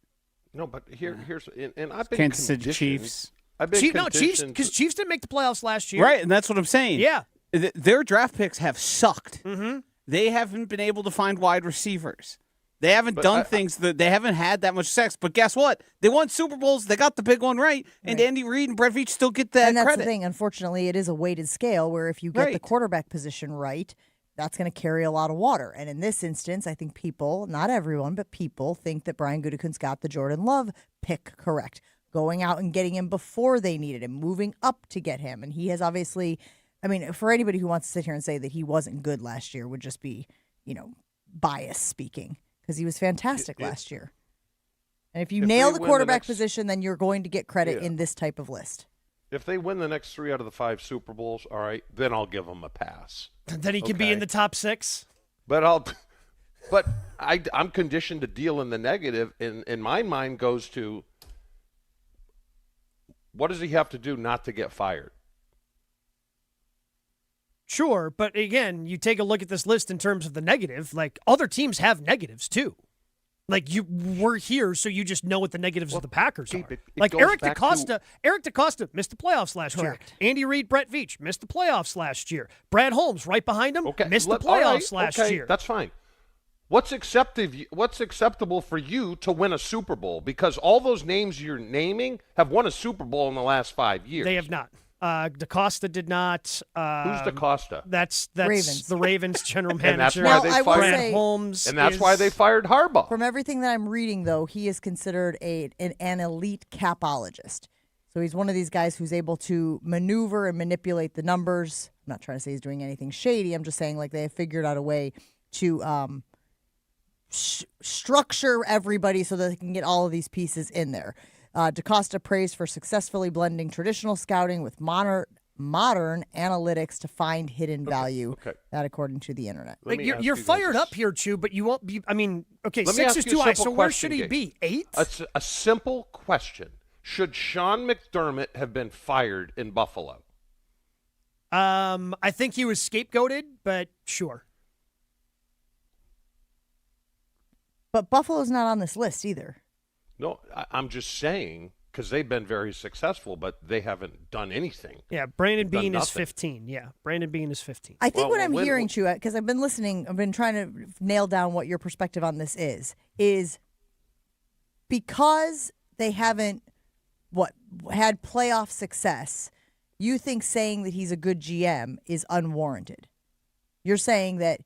No, but here's and I've been Kansas City conditioned. Chiefs. I've been Chiefs, conditioned. because Chiefs didn't make the playoffs last year. Right, and that's what I'm saying. Yeah. Their draft picks have sucked. Mm-hmm. They haven't been able to find wide receivers. They haven't done things that they haven't had that much sex. But guess what? They won Super Bowls. They got the big one right. And Andy Reid and Brett Veach still get that And that's credit. the thing. Unfortunately, it is a weighted scale where if you get the quarterback position right, that's going to carry a lot of water. And in this instance, I think people, not everyone, but people think that Brian Gutekunst got the Jordan Love pick correct. Going out and getting him before they needed him, moving up to get him. And he has obviously, I mean, for anybody who wants to sit here and say that he wasn't good last year would just be, bias speaking. Because he was fantastic last year. And if you nail the quarterback position, then you're going to get credit in this type of list. If they win the next 3 out of the 5 Super Bowls, all right, then I'll give them a pass. Then he can be in the top 6. But I'm conditioned to deal in the negative, and my mind goes to, what does he have to do not to get fired? Sure, but again, you take a look at this list in terms of the negative. Like other teams have negatives too. Like we're here, so you just know what the negatives of the Packers are. Like Eric DeCosta missed the playoffs last year. Andy Reid, Brett Veach missed the playoffs last year. Brad Holmes right behind him missed the playoffs last year. That's fine. What's acceptable for you to win a Super Bowl? Because all those names you're naming have won a Super Bowl in the last 5 years. They have not. DeCosta did not. Who's DeCosta? That's Ravens. The Ravens general manager. And that's why they fired Brad Holmes. And that's why they fired Harbaugh. From everything that I'm reading, though, he is considered an elite capologist. So he's one of these guys who's able to maneuver and manipulate the numbers. I'm not trying to say he's doing anything shady. I'm just saying like they have figured out a way to structure everybody so that they can get all of these pieces in there. DeCosta praised for successfully blending traditional scouting with modern analytics to find hidden value. That, according to the internet. Like you're fired up here, Chew, but you won't be. I mean, okay, 6 is too high. So where should he be? 8? A simple question: should Sean McDermott have been fired in Buffalo? I think he was scapegoated, but sure. But Buffalo's not on this list either. No, I'm just saying because they've been very successful, but they haven't done anything. Yeah, Brandon Beane is 15. Yeah, Brandon Beane is 15. I think what I'm hearing, Chew, because I've been listening, I've been trying to nail down what your perspective on this is because they haven't had playoff success, you think saying that he's a good GM is unwarranted. You're saying that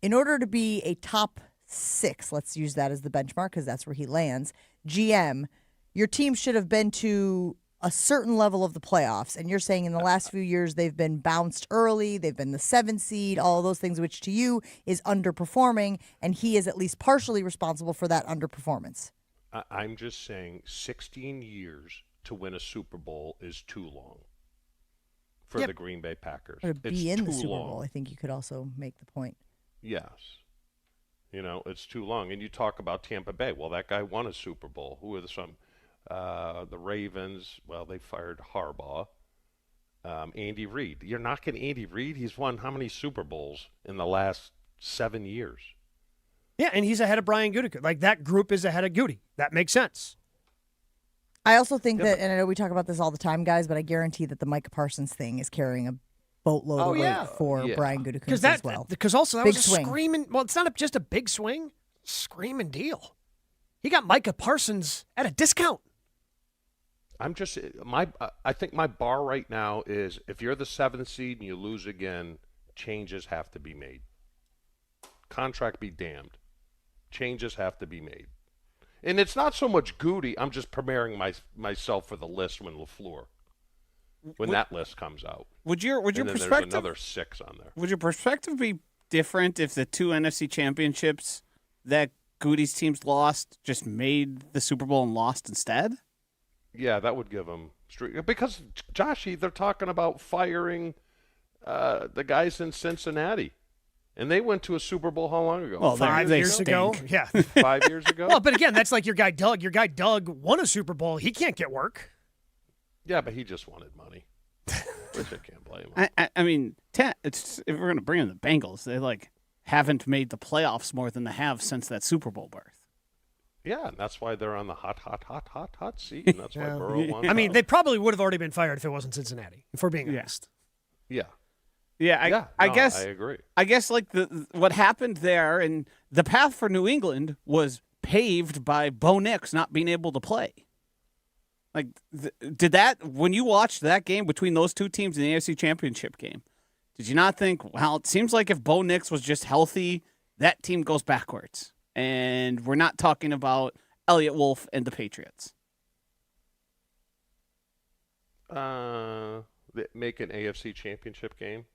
in order to be a top 6, let's use that as the benchmark because that's where he lands, GM, your team should have been to a certain level of the playoffs. And you're saying in the last few years they've been bounced early, they've been the 7th seed, all of those things, which to you is underperforming, and he is at least partially responsible for that underperformance. I'm just saying 16 years to win a Super Bowl is too long for the Green Bay Packers. Or to be in the Super Bowl, I think you could also make the point. Yes. It's too long. And you talk about Tampa Bay. Well, that guy won a Super Bowl. Who are some? The Ravens. Well, they fired Harbaugh. Andy Reid. You're knocking Andy Reid? He's won how many Super Bowls in the last 7 years? Yeah, and he's ahead of Brian Gutekunst. Like, that group is ahead of Goody. That makes sense. I also think that, and I know we talk about this all the time, guys, but I guarantee that the Micah Parsons thing is carrying a boatload of weight for Brian Gutekunst as well. Because also that big was a swing. Screaming. Well, it's not just a big swing. Screaming deal. He got Micah Parsons at a discount. I think my bar right now is if you're the 7th seed and you lose again, changes have to be made. Contract be damned. Changes have to be made. And it's not so much Goody. I'm just preparing myself for the list when that list comes out. Would your perspective? There's another 6 on there. Would your perspective be different if the 2 NFC championships that Goody's teams lost just made the Super Bowl and lost instead? Yeah, that would give them because Joshy, they're talking about firing the guys in Cincinnati. And they went to a Super Bowl how long ago? Well, 5 years ago. Yeah. 5 years ago? Well, but again, that's like your guy Doug. Your guy Doug won a Super Bowl. He can't get work. Yeah, but he just wanted money. Which I can't blame him. I mean, if we're going to bring in the Bengals, they haven't made the playoffs more than they have since that Super Bowl berth. Yeah, and that's why they're on the hot seat, and that's why Burrow won. I mean, they probably would have already been fired if it wasn't Cincinnati, if we're being honest. Yeah. I guess I agree. I guess what happened there, and the path for New England was paved by Bo Nix not being able to play. Did that, when you watched that game between those two teams in the AFC Championship game, did you not think, well, it seems like if Bo Nix was just healthy, that team goes backwards? And we're not talking about Elliott Wolf and the Patriots. Make an AFC Championship game?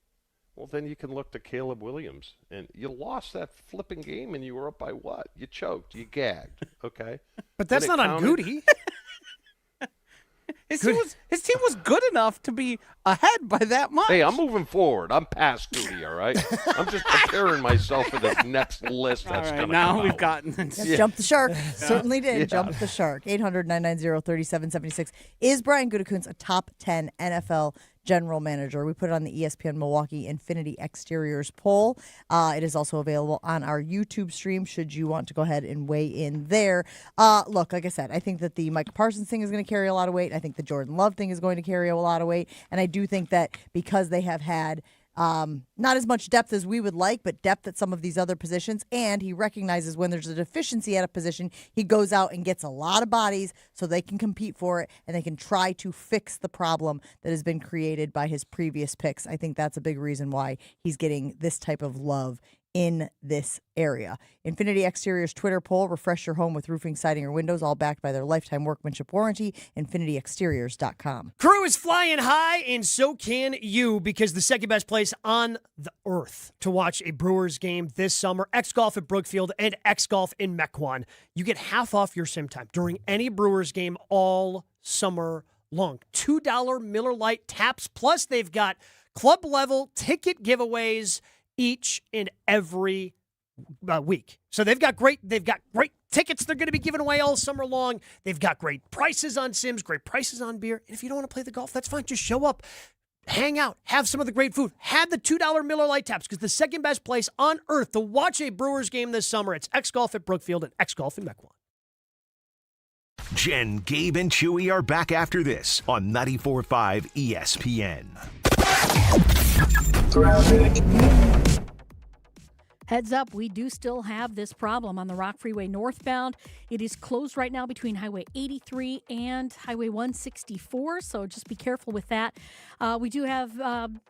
Well, then you can look to Caleb Williams. And you lost that flipping game, and you were up by what? You choked. You gagged. Okay? But that's not on Goody. His team was good enough to be ahead by that much. Hey, I'm moving forward. I'm past Goody, all right? I'm just preparing myself for the next list that's going to come now we've out. gotten Jump the shark. Certainly did. Jump the shark. 800-990-3776. Is Brian Gutekunst a top 10 NFL general manager? We put it on the ESPN Milwaukee Infinity Exteriors poll. It is also available on our YouTube stream should you want to go ahead and weigh in there. Look, like I said, I think that the Micah Parsons thing is going to carry a lot of weight. I think the Jordan Love thing is going to carry a lot of weight. And I do think that because they have had not as much depth as we would like, but depth at some of these other positions. And he recognizes when there's a deficiency at a position, he goes out and gets a lot of bodies so they can compete for it and they can try to fix the problem that has been created by his previous picks. I think that's a big reason why he's getting this type of love in this area. Infinity Exteriors Twitter poll: refresh your home with roofing, siding, or windows, all backed by their lifetime workmanship warranty. InfinityExteriors.com. Crew is flying high, and so can you, because the second best place on the earth to watch a Brewers game this summer, X Golf at Brookfield and X Golf in Mequon. You get half off your sim time during any Brewers game all summer long. $2 Miller Lite taps, plus they've got club level ticket giveaways each and every week. So they've got great tickets they're going to be giving away all summer long. They've got great prices on sims, great prices on beer. And if you don't want to play the golf, that's fine. Just show up, hang out, have some of the great food, have the $2 Miller Lite taps, because the second best place on earth to watch a Brewers game this summer, it's X Golf at Brookfield and X Golf in Mequon. Jen, Gabe, and Chewy are back after this on 94.5 ESPN. Heads up, we do still have this problem on the Rock Freeway northbound. It is closed right now between Highway 83 and Highway 164, so just be careful with that. We do have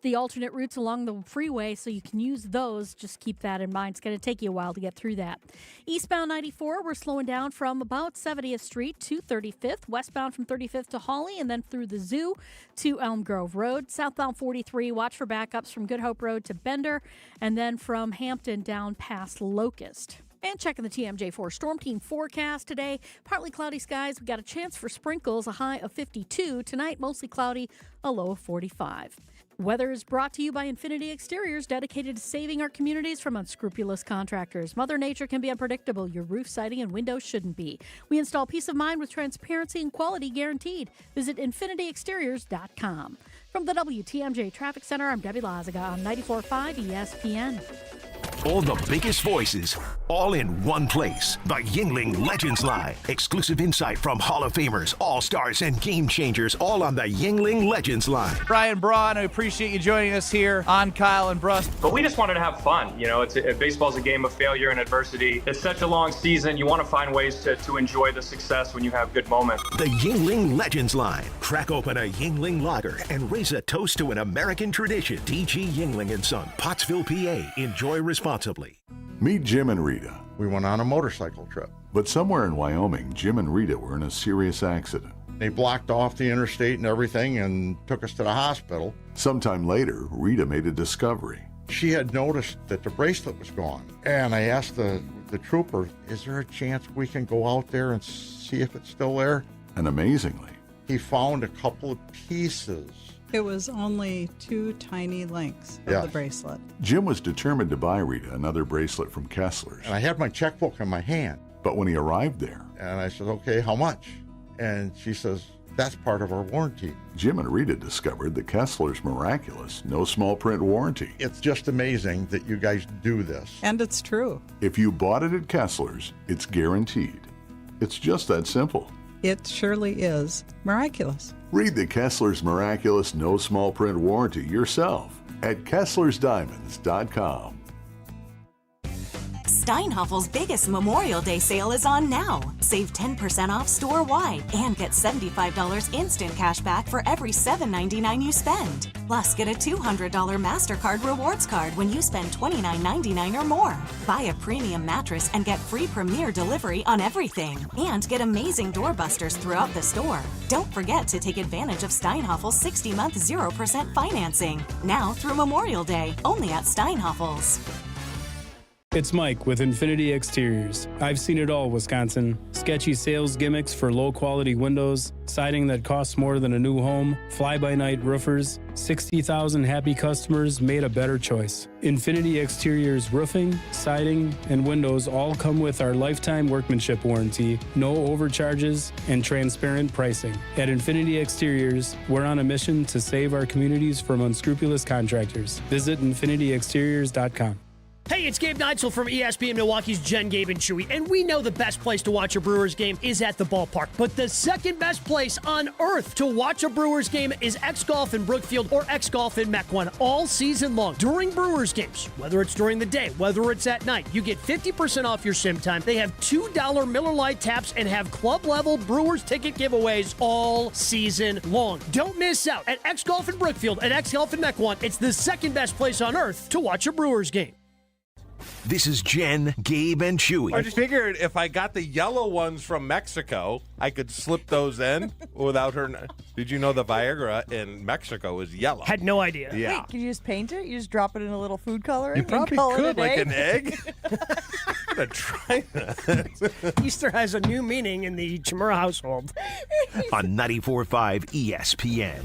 the alternate routes along the freeway, so you can use those. Just keep that in mind. It's going to take you a while to get through that. Eastbound 94, we're slowing down from about 70th Street to 35th. Westbound from 35th to Hawley, and then through the Zoo to Elm Grove Road. Southbound 43, watch for backups from Good Hope Road to Bender, and then from Hampton down past Locust. And checking the TMJ4 Storm Team forecast today. Partly cloudy skies. We got a chance for sprinkles, a high of 52. Tonight, mostly cloudy, a low of 45. Weather is brought to you by Infinity Exteriors, dedicated to saving our communities from unscrupulous contractors. Mother Nature can be unpredictable. Your roof, siding, and windows shouldn't be. We install peace of mind with transparency and quality guaranteed. Visit InfinityExteriors.com. From the WTMJ Traffic Center, I'm Debbie Lazaga on 94.5 ESPN. All the biggest voices, all in one place. The Yingling Legends Line. Exclusive insight from Hall of Famers, All-Stars, and Game Changers, all on the Yingling Legends Line. Brian Braun, I appreciate you joining us here on Kyle and Bruss. But we just wanted to have fun. You know, baseball's a game of failure and adversity. It's such a long season. You want to find ways to enjoy the success when you have good moments. The Yingling Legends Line. Crack open a Yingling lager and raise a toast to an American tradition. D.G. Yingling & Son, Pottsville, PA. Enjoy responsibly. Meet Jim and Rita. We went on a motorcycle trip. But somewhere in Wyoming, Jim and Rita were in a serious accident. They blocked off the interstate and everything and took us to the hospital. Sometime later, Rita made a discovery. She had noticed that the bracelet was gone. And I asked the trooper, is there a chance we can go out there and see if it's still there? And amazingly, he found a couple of pieces It was only 2 tiny links of the bracelet. Jim was determined to buy Rita another bracelet from Kessler's. And I had my checkbook in my hand. But when he arrived there, And I said, okay, how much? And she says, that's part of our warranty. Jim and Rita discovered the Kessler's miraculous no small print warranty. It's just amazing that you guys do this. And it's true. If you bought it at Kessler's, it's guaranteed. It's just that simple. It surely is miraculous. Read the Kessler's miraculous no small print warranty yourself at Kessler'sDiamonds.com. Steinhaffel's biggest Memorial Day sale is on now. Save 10% off store-wide and get $75 instant cash back for every $7.99 you spend. Plus, get a $200 MasterCard rewards card when you spend $29.99 or more. Buy a premium mattress and get free Premier delivery on everything. And get amazing doorbusters throughout the store. Don't forget to take advantage of Steinhaffel's 60-month 0% financing. Now through Memorial Day, only at Steinhaffel's. It's Mike with Infinity Exteriors. I've seen it all, Wisconsin. Sketchy sales gimmicks for low-quality windows, siding that costs more than a new home, fly-by-night roofers. 60,000 happy customers made a better choice. Infinity Exteriors roofing, siding, and windows all come with our lifetime workmanship warranty, no overcharges, and transparent pricing. At Infinity Exteriors, we're on a mission to save our communities from unscrupulous contractors. Visit infinityexteriors.com. Hey, it's Gabe Neitzel from ESPN Milwaukee's Jen, Gabe, and Chewy, and we know the best place to watch a Brewers game is at the ballpark, but the second best place on earth to watch a Brewers game is X-Golf in Brookfield or X-Golf in Mequon all season long. During Brewers games, whether it's during the day, whether it's at night, you get 50% off your sim time. They have $2 Miller Lite taps and have club-level Brewers ticket giveaways all season long. Don't miss out at X-Golf in Brookfield and X-Golf in Mequon. It's the second best place on earth to watch a Brewers game. This is Jen, Gabe, and Chewy. I just figured if I got the yellow ones from Mexico, I could slip those in without her. Did you know the Viagra in Mexico is yellow? Had no idea. Yeah. Wait, can you just paint it? You just drop it in a little food coloring? You probably and call could, it like an an egg. I'm going to try that. Easter has a new meaning in the Chimera household. On 94.5 ESPN.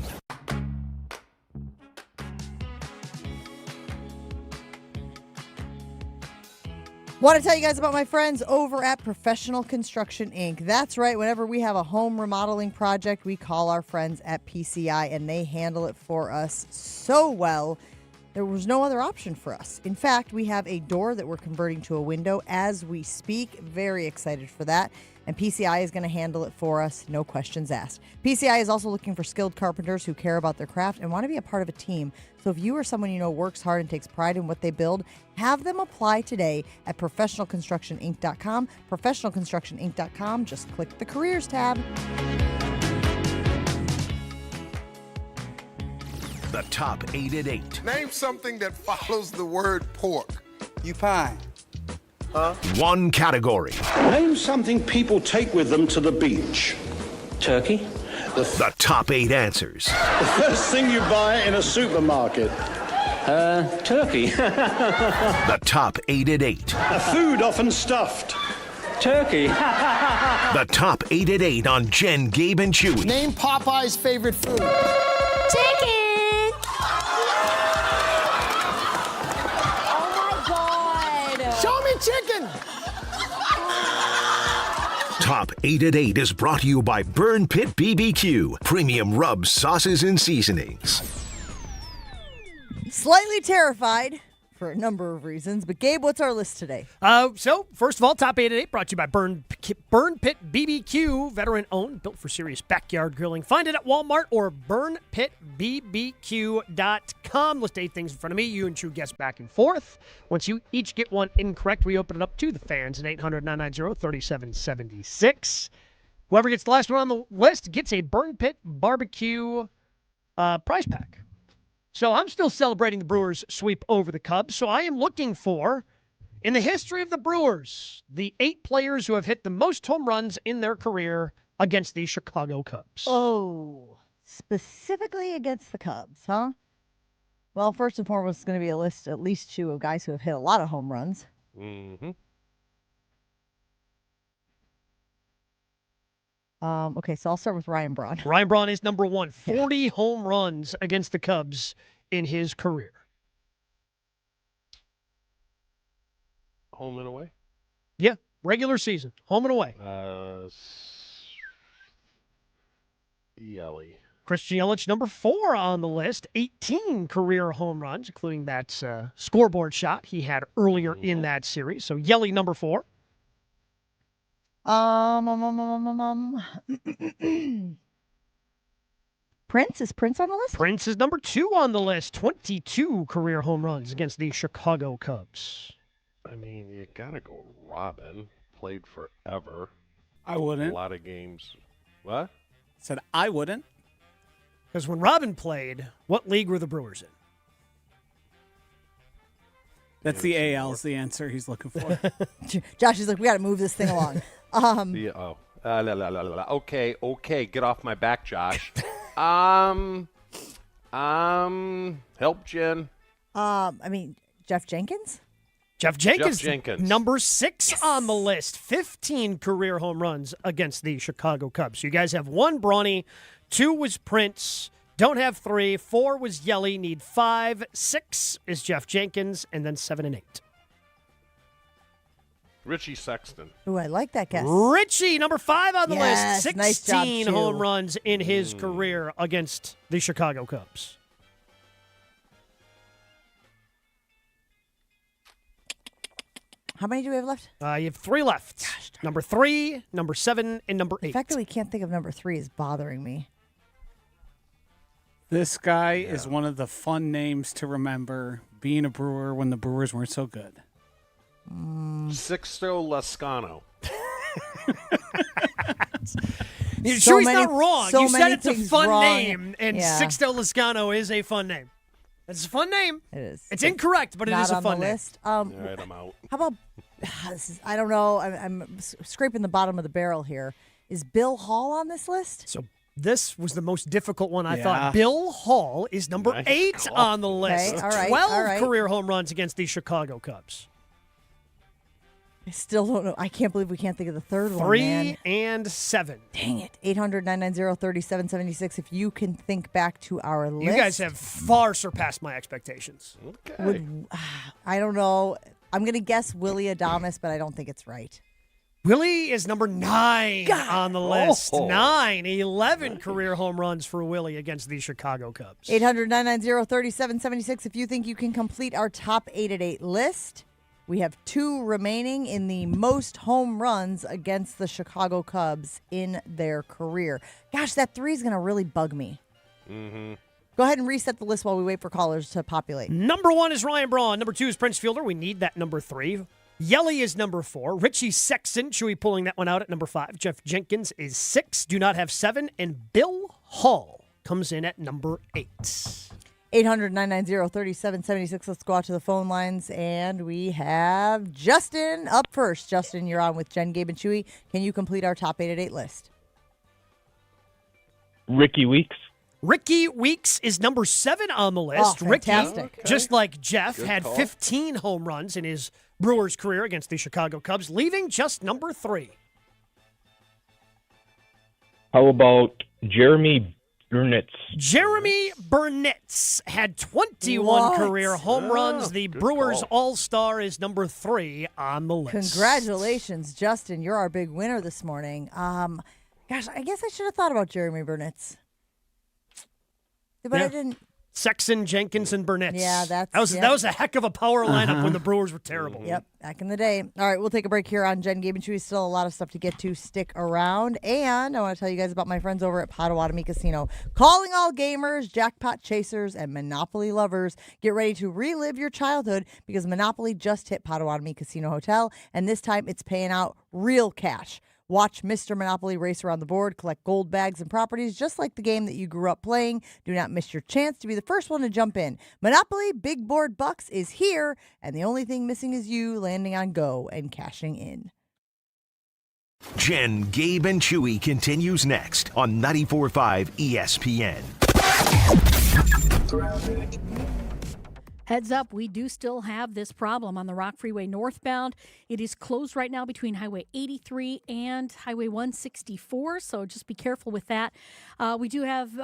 Want to tell you guys about my friends over at Professional Construction, Inc. That's right. Whenever we have a home remodeling project, we call our friends at PCI, and they handle it for us so well. There was no other option for us. In fact, we have a door that we're converting to a window as we speak. Very excited for that. And PCI is going to handle it for us, no questions asked. PCI is also looking for skilled carpenters who care about their craft and want to be a part of a team. So if you or someone you know works hard and takes pride in what they build, have them apply today at professionalconstructioninc.com. Professionalconstructioninc.com. Just click the careers tab. The top 8 at 8. Name something that follows the word pork. You pie. Huh? One category. Name something people take with them to the beach. Turkey. The top 8 answers. The first thing you buy in a supermarket. Turkey. The top 8 at 8. A food often stuffed. Turkey. The top 8 at 8 on Jen, Gabe, and Chewy. Name Popeye's favorite food. Chicken! Show me chicken! Top 8 at 8 is brought to you by Burn Pit BBQ. Premium rubs, sauces, and seasonings. Slightly terrified for a number of reasons. But, Gabe, what's our list today? So, first of all, top 8 at 8 brought to you by Burn Pit BBQ, veteran-owned, built for serious backyard grilling. Find it at Walmart or burnpitbbq.com. List 8 things in front of me. You and True guess back and forth. Once you each get one incorrect, we open it up to the fans at 800-990-3776. Whoever gets the last one on the list gets a Burn Pit Barbecue prize pack. So I'm still celebrating the Brewers' sweep over the Cubs. So I am looking for, in the history of the Brewers, the 8 players who have hit the most home runs in their career against the Chicago Cubs. Oh, specifically against the Cubs, huh? Well, first and foremost, it's going to be a list, at least 2 of guys who have hit a lot of home runs. Mm-hmm. Okay, so I'll start with Ryan Braun. Ryan Braun is number 1. 40 home runs against the Cubs in his career. Home and away? Yeah, regular season. Home and away. Yelich. Christian Yelich, number 4 on the list. 18 career home runs, including that scoreboard shot he had earlier in that series. So Yelich, number 4. Prince? Is Prince on the list? Prince is number 2 on the list. 22 career home runs against the Chicago Cubs. I mean, you got to go Robin. Played forever. I wouldn't. A lot of games. What? Said I wouldn't. Because when Robin played, what league were the Brewers in? That's the AL is the answer he's looking for. Josh is like, we got to move this thing along. Okay. Get off my back, Josh. Help Jen. Jeff Jenkins? Jeff Jenkins, number 6 on the list. 15 career home runs against the Chicago Cubs. So you guys have 1 Brawny, 2 was Prince, don't have 3, 4 was Yelich, need 5, 6 is Jeff Jenkins, and then 7 and 8. Richie Sexton. Ooh, I like that guess. Richie, number 5 on the list. 16 nice job, home runs in his career against the Chicago Cubs. How many do we have left? You have 3 left. Gosh, number 3, number 7, and number 8. The fact that we can't think of number 3 is bothering me. This guy is one of the fun names to remember being a Brewer when the Brewers weren't so good. Sixto Lascano. Chewy's not wrong. You said it's a fun name, and Sixto Lascano is a fun name. It's a fun name. It is. It's incorrect, but it is a fun name. List. All right, I'm out. How about I don't know. I'm scraping the bottom of the barrel here. Is Bill Hall on this list? So this was the most difficult one, I thought. Bill Hall is number 8 on the list. Okay, all right, 12 career home runs against the Chicago Cubs. I still don't know. I can't believe we can't think of the third one, 3 and 7. Dang it. 800-990-3776 if you can think back to our list. You guys have far surpassed my expectations. Okay. I don't know. I'm going to guess Willie Adames, but I don't think it's right. Willie is number 9 on the list. 11 career home runs for Willie against the Chicago Cubs. 800-990-3776 if you think you can complete our top 8 at 8 list. We have 2 remaining in the most home runs against the Chicago Cubs in their career. Gosh, that 3 is going to really bug me. Mm-hmm. Go ahead and reset the list while we wait for callers to populate. Number 1 is Ryan Braun. Number 2 is Prince Fielder. We need that number 3. Yelich is number 4. Richie Sexton, Chewy pulling that one out at number 5. Jeff Jenkins is 6. Do not have 7. And Bill Hall comes in at number 8. 800-990-3776. Let's go out to the phone lines. And we have Justin up first. Justin, you're on with Jen, Gabe, and Chewy. Can you complete our top 8 at 8 list? Ricky Weeks. Ricky Weeks is number 7 on the list. Oh, fantastic. Ricky, just like Jeff, had 15 home runs in his Brewers career against the Chicago Cubs, leaving just number 3. How about Jeremy Burnitz? Jeremy Burnitz had 21 career home runs. The Brewers All-Star is number 3 on the list. Congratulations, Justin. You're our big winner this morning. Gosh, I guess I should have thought about Jeremy Burnitz. But I didn't. Sexton, Jenkins, and Burnitz. Yeah, that was a heck of a power lineup when the Brewers were terrible. Yep, back in the day. All right, we'll take a break here on Jen, Gabe, and Chewy. Still a lot of stuff to get to. Stick around. And I want to tell you guys about my friends over at Potawatomi Casino. Calling all gamers, jackpot chasers, and Monopoly lovers. Get ready to relive your childhood because Monopoly just hit Potawatomi Casino Hotel, and this time it's paying out real cash. Watch Mr. Monopoly race around the board, collect gold bags and properties just like the game that you grew up playing. Do not miss your chance to be the first one to jump in. Monopoly Big Board Bucks is here, and the only thing missing is you landing on go and cashing in. Jen, Gabe, and Chewy continues next on 94.5 ESPN. Heads up, we do still have this problem on the Rock Freeway northbound. It is closed right now between Highway 83 and Highway 164, so just be careful with that. We do have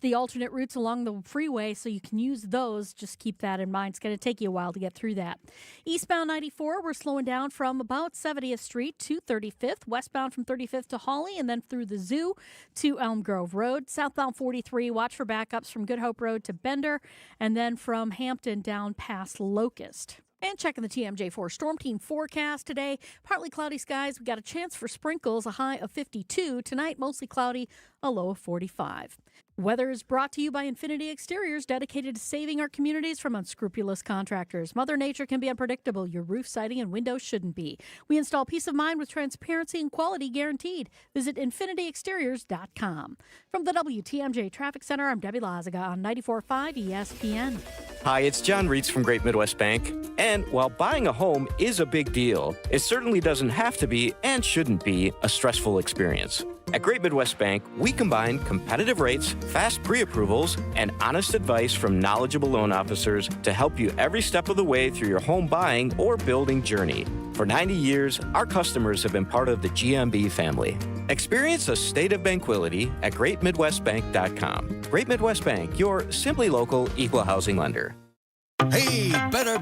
the alternate routes along the freeway, so you can use those. Just keep that in mind. It's going to take you a while to get through that. Eastbound 94, we're slowing down from about 70th Street to 35th, westbound from 35th to Hawley, and then through the Zoo to Elm Grove Road. Southbound 43, watch for backups from Good Hope Road to Bender, and then from Hampton down past Locust. And checking the TMJ4 Storm Team forecast today. Partly cloudy skies. We got a chance for sprinkles, a high of 52. Tonight, mostly cloudy, a low of 45. Weather is brought to you by Infinity Exteriors, dedicated to saving our communities from unscrupulous contractors. Mother Nature can be unpredictable. Your roof, siding, and windows shouldn't be. We install peace of mind with transparency and quality guaranteed. Visit infinityexteriors.com. From the WTMJ Traffic Center, I'm Debbie Lazaga on 94.5 ESPN. Hi, it's John Reitz from Great Midwest Bank. And while buying a home is a big deal, it certainly doesn't have to be and shouldn't be a stressful experience. At Great Midwest Bank, we combine competitive rates, fast pre-approvals, and honest advice from knowledgeable loan officers to help you every step of the way through your home buying or building journey. For 90 years, our customers have been part of the GMB family. Experience a state of tranquility at GreatMidwestBank.com. Great Midwest Bank, your simply local equal housing lender. Hey, better.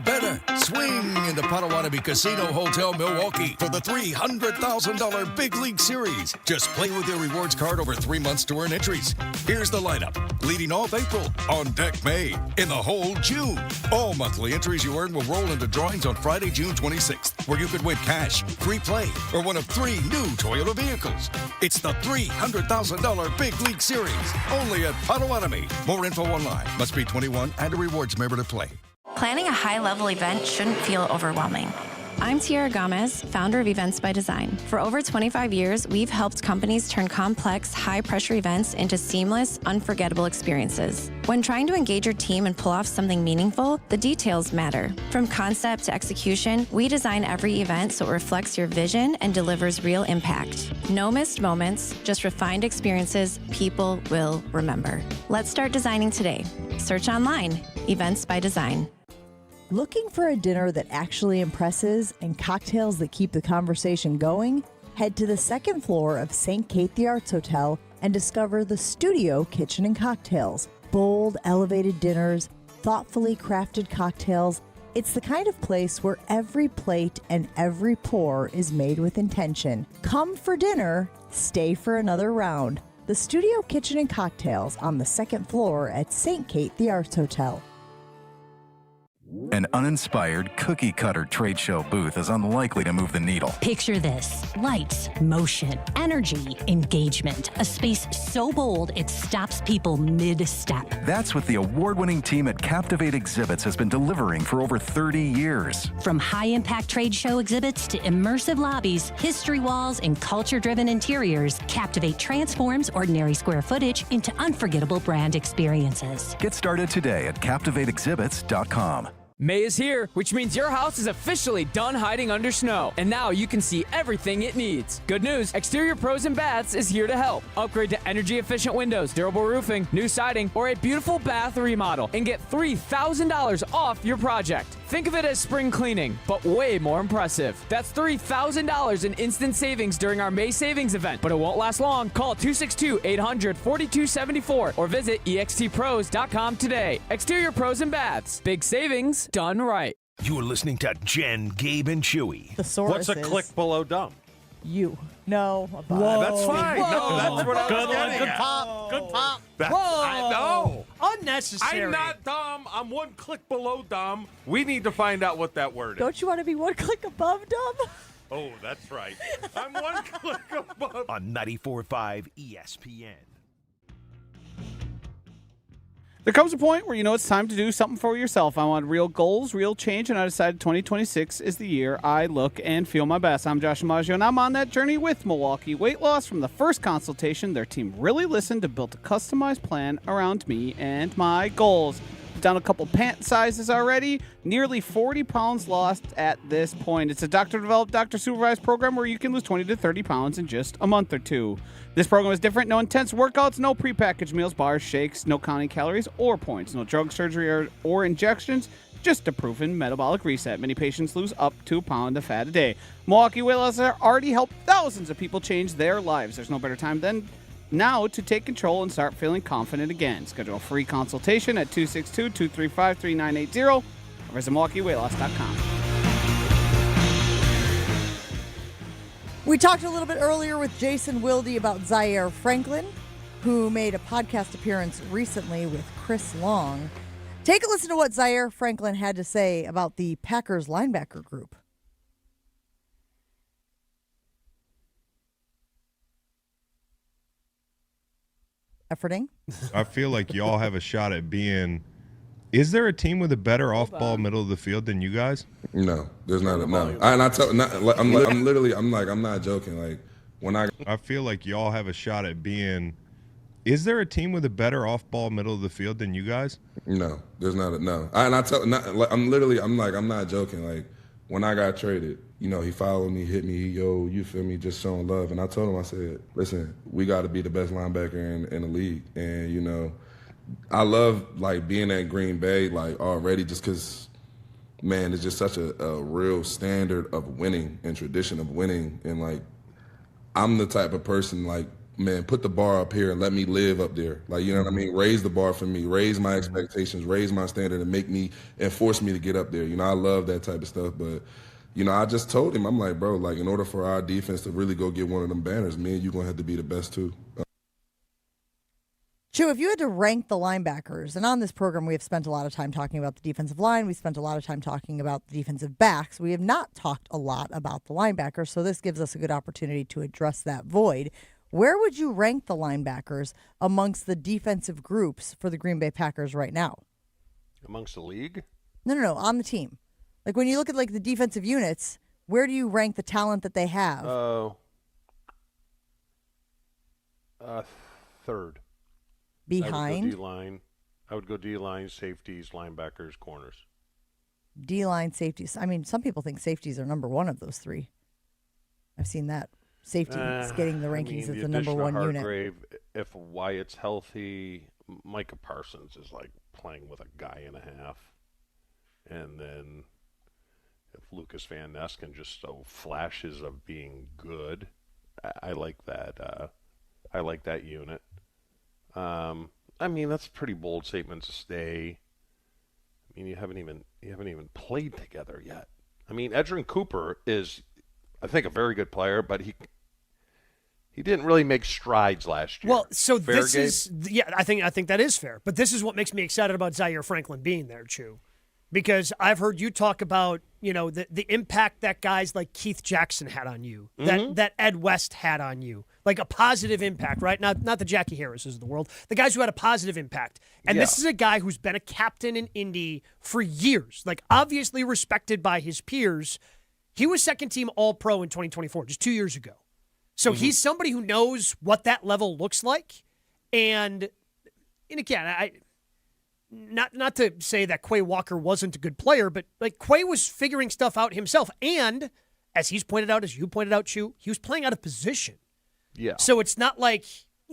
Swing into Potawatomi Casino Hotel Milwaukee for the $300,000 Big League Series. Just play with your rewards card over 3 months to earn entries. Here's the lineup. Leading off April, on deck May, in the hole June. All monthly entries you earn will roll into drawings on Friday, June 26th, where you could win cash, free play, or one of 3 new Toyota vehicles. It's the $300,000 Big League Series, only at Potawatomi. More info online. Must be 21 and a rewards member to play. Planning a high-level event shouldn't feel overwhelming. I'm Tiara Gomez, founder of Events by Design. For over 25 years, we've helped companies turn complex, high-pressure events into seamless, unforgettable experiences. When trying to engage your team and pull off something meaningful, the details matter. From concept to execution, we design every event so it reflects your vision and delivers real impact. No missed moments, just refined experiences people will remember. Let's start designing today. Search online, Events by Design. Looking for a dinner that actually impresses and cocktails that keep the conversation going? Head to the second floor of St. Kate the Arts Hotel and discover the Studio Kitchen and Cocktails. Bold, elevated dinners, thoughtfully crafted cocktails. It's the kind of place where every plate and every pour is made with intention. Come for dinner, stay for another round. The Studio Kitchen and Cocktails on the second floor at St. Kate the Arts Hotel. An uninspired, cookie-cutter trade show booth is unlikely to move the needle. Picture this. Lights, motion, energy, engagement. A space so bold it stops people mid-step. That's what the award-winning team at Captivate Exhibits has been delivering for over 30 years. From high-impact trade show exhibits to immersive lobbies, history walls, and culture-driven interiors, Captivate transforms ordinary square footage into unforgettable brand experiences. Get started today at CaptivateExhibits.com. May is here, which means your house is officially done hiding under snow, and now you can see everything it needs. Good news, Exterior Pros and Baths is here to help. Upgrade to energy-efficient windows, durable roofing, new siding, or a beautiful bath remodel, and get $3,000 off your project. Think of it as spring cleaning, but way more impressive. That's $3,000 in instant savings during our May savings event, but it won't last long. Call 262-800-4274 or visit extpros.com today. Exterior Pros and Baths. Big savings done right. You're listening to Jen, Gabe, and Chewy. What's a click below dumb? You. No. Whoa. That's fine. Whoa. No, that's what I was Good one. getting Good at. pop. Good pop. I know. Unnecessary. I'm not dumb. I'm one click below dumb. We need to find out what that word is. Don't you want to be one click above dumb? Oh, that's right. I'm one click above. On 94.5 ESPN. There comes a point where you know it's time to do something for yourself. I want real goals, real change, and I decided 2026 is the year I look and feel my best. I'm Josh Maggio, and I'm on that journey with Milwaukee. Weight loss from the first consultation, their team really listened to build a customized plan around me and my goals. To down a couple pant sizes already. Nearly 40 pounds lost at this point. It's a doctor-developed, doctor-supervised program where you can lose 20 to 30 pounds in just a month or two. This program is different. No intense workouts, no prepackaged meals, bars, shakes, no counting calories or points, no drug surgery or injections, just a proven metabolic reset. Many patients lose up to a pound of fat a day. Milwaukee weight loss has already helped thousands of people change their lives. There's no better time than now to take control and start feeling confident again. Schedule a free consultation at 262-235-3980 or visit MilwaukeeWeightLoss.com. We talked a little bit earlier with Jason Wilde about Zaire Franklin, who made a podcast appearance recently with Chris Long. Take a listen to what Zaire Franklin had to say about the Packers linebacker group. Efforting? I feel like y'all have a shot at being. Is there a team with a better off-ball middle of the field than you guys? No, there's not. No, I'm not joking. Like when I feel like y'all have a shot at being. Is there a team with a better off-ball middle of the field than you guys? No, there's not. No, I'm not joking. Like when I got traded, he followed me, hit me, you feel me, just showing love. And I told him, I said, listen, we got to be the best linebacker in the league. And I love like being at Green Bay like already just because, man, it's just such a real standard of winning and tradition of winning. And like I'm the type of person like, man, put the bar up here and let me live up there. Like, you know what I mean? Raise the bar for me, raise my expectations, raise my standard and force me to get up there. I love that type of stuff. But, I just told him, I'm like, bro, like in order for our defense to really go get one of them banners, me and you going to have to be the best too. Chew, if you had to rank the linebackers, and on this program we have spent a lot of time talking about the defensive line, we spent a lot of time talking about the defensive backs. We have not talked a lot about the linebackers, so this gives us a good opportunity to address that void. Where would you rank the linebackers amongst the defensive groups for the Green Bay Packers right now? Amongst the league? No, on the team. Like when you look at like the defensive units, where do you rank the talent that they have? Third. Behind? I would go D-line, safeties, linebackers, corners. D-line, safeties. I mean, some people think safeties are number one of those three. I've seen that. Safety is getting the rankings as the number one unit. If Wyatt's healthy, Micah Parsons is like playing with a guy and a half. And then if Lucas Van Ness can just show flashes of being good, I like that. I like that unit. I mean, that's a pretty bold statement to say. I mean, you haven't even played together yet. I mean, Edgerrin Cooper is, I think, a very good player, but he didn't really make strides last year. Well, so fair, this Gabe? is I think that is fair. But this is what makes me excited about Zaire Franklin being there, Chew. Because I've heard you talk about, the impact that guys like Keith Jackson had on you, that Ed West had on you. Like a positive impact, right? Not the Jackie Harrises of the world. The guys who had a positive impact. And This is a guy who's been a captain in Indy for years. Like obviously respected by his peers. He was second team All-Pro in 2024, just 2 years ago. So he's somebody who knows what that level looks like. And again, not to say that Quay Walker wasn't a good player, but like Quay was figuring stuff out himself. And as he's pointed out, as you pointed out, Chew, he was playing out of position. Yeah. So it's not like,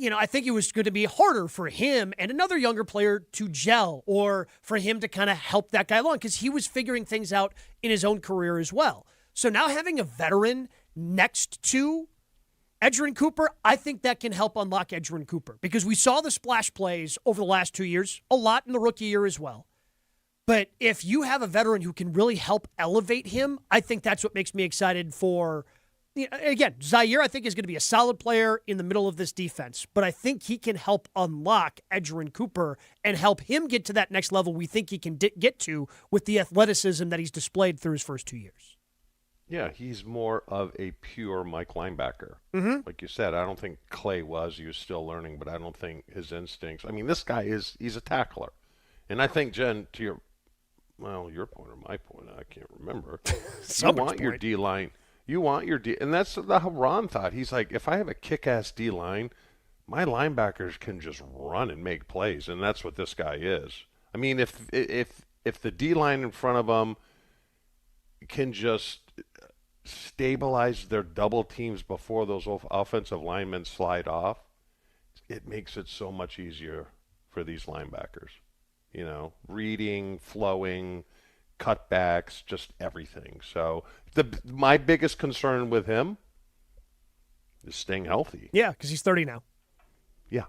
I think it was going to be harder for him and another younger player to gel or for him to kind of help that guy along because he was figuring things out in his own career as well. So now having a veteran next to Edgerrin Cooper, I think that can help unlock Edgerrin Cooper because we saw the splash plays over the last 2 years, a lot in the rookie year as well. But if you have a veteran who can really help elevate him, I think that's what makes me excited for. Again, Zaire, I think, is going to be a solid player in the middle of this defense, but I think he can help unlock Edgerrin Cooper and help him get to that next level we think he can get to with the athleticism that he's displayed through his first 2 years. Yeah, he's more of a pure Mike linebacker. Like you said, I don't think Clay was. He was still learning, but I don't think his instincts. I mean, this guy he's a tackler. And I think, Jen, to your point or my point, I can't remember. You want your D-line. You want your D, and that's how Ron thought. He's like, if I have a kick-ass D-line, my linebackers can just run and make plays, and that's what this guy is. I mean, if the D line in front of them can just stabilize their double teams before those offensive linemen slide off, it makes it so much easier for these linebackers. You know, reading, flowing, cutbacks, just everything. So my biggest concern with him is staying healthy. Yeah, because he's 30 now. Yeah.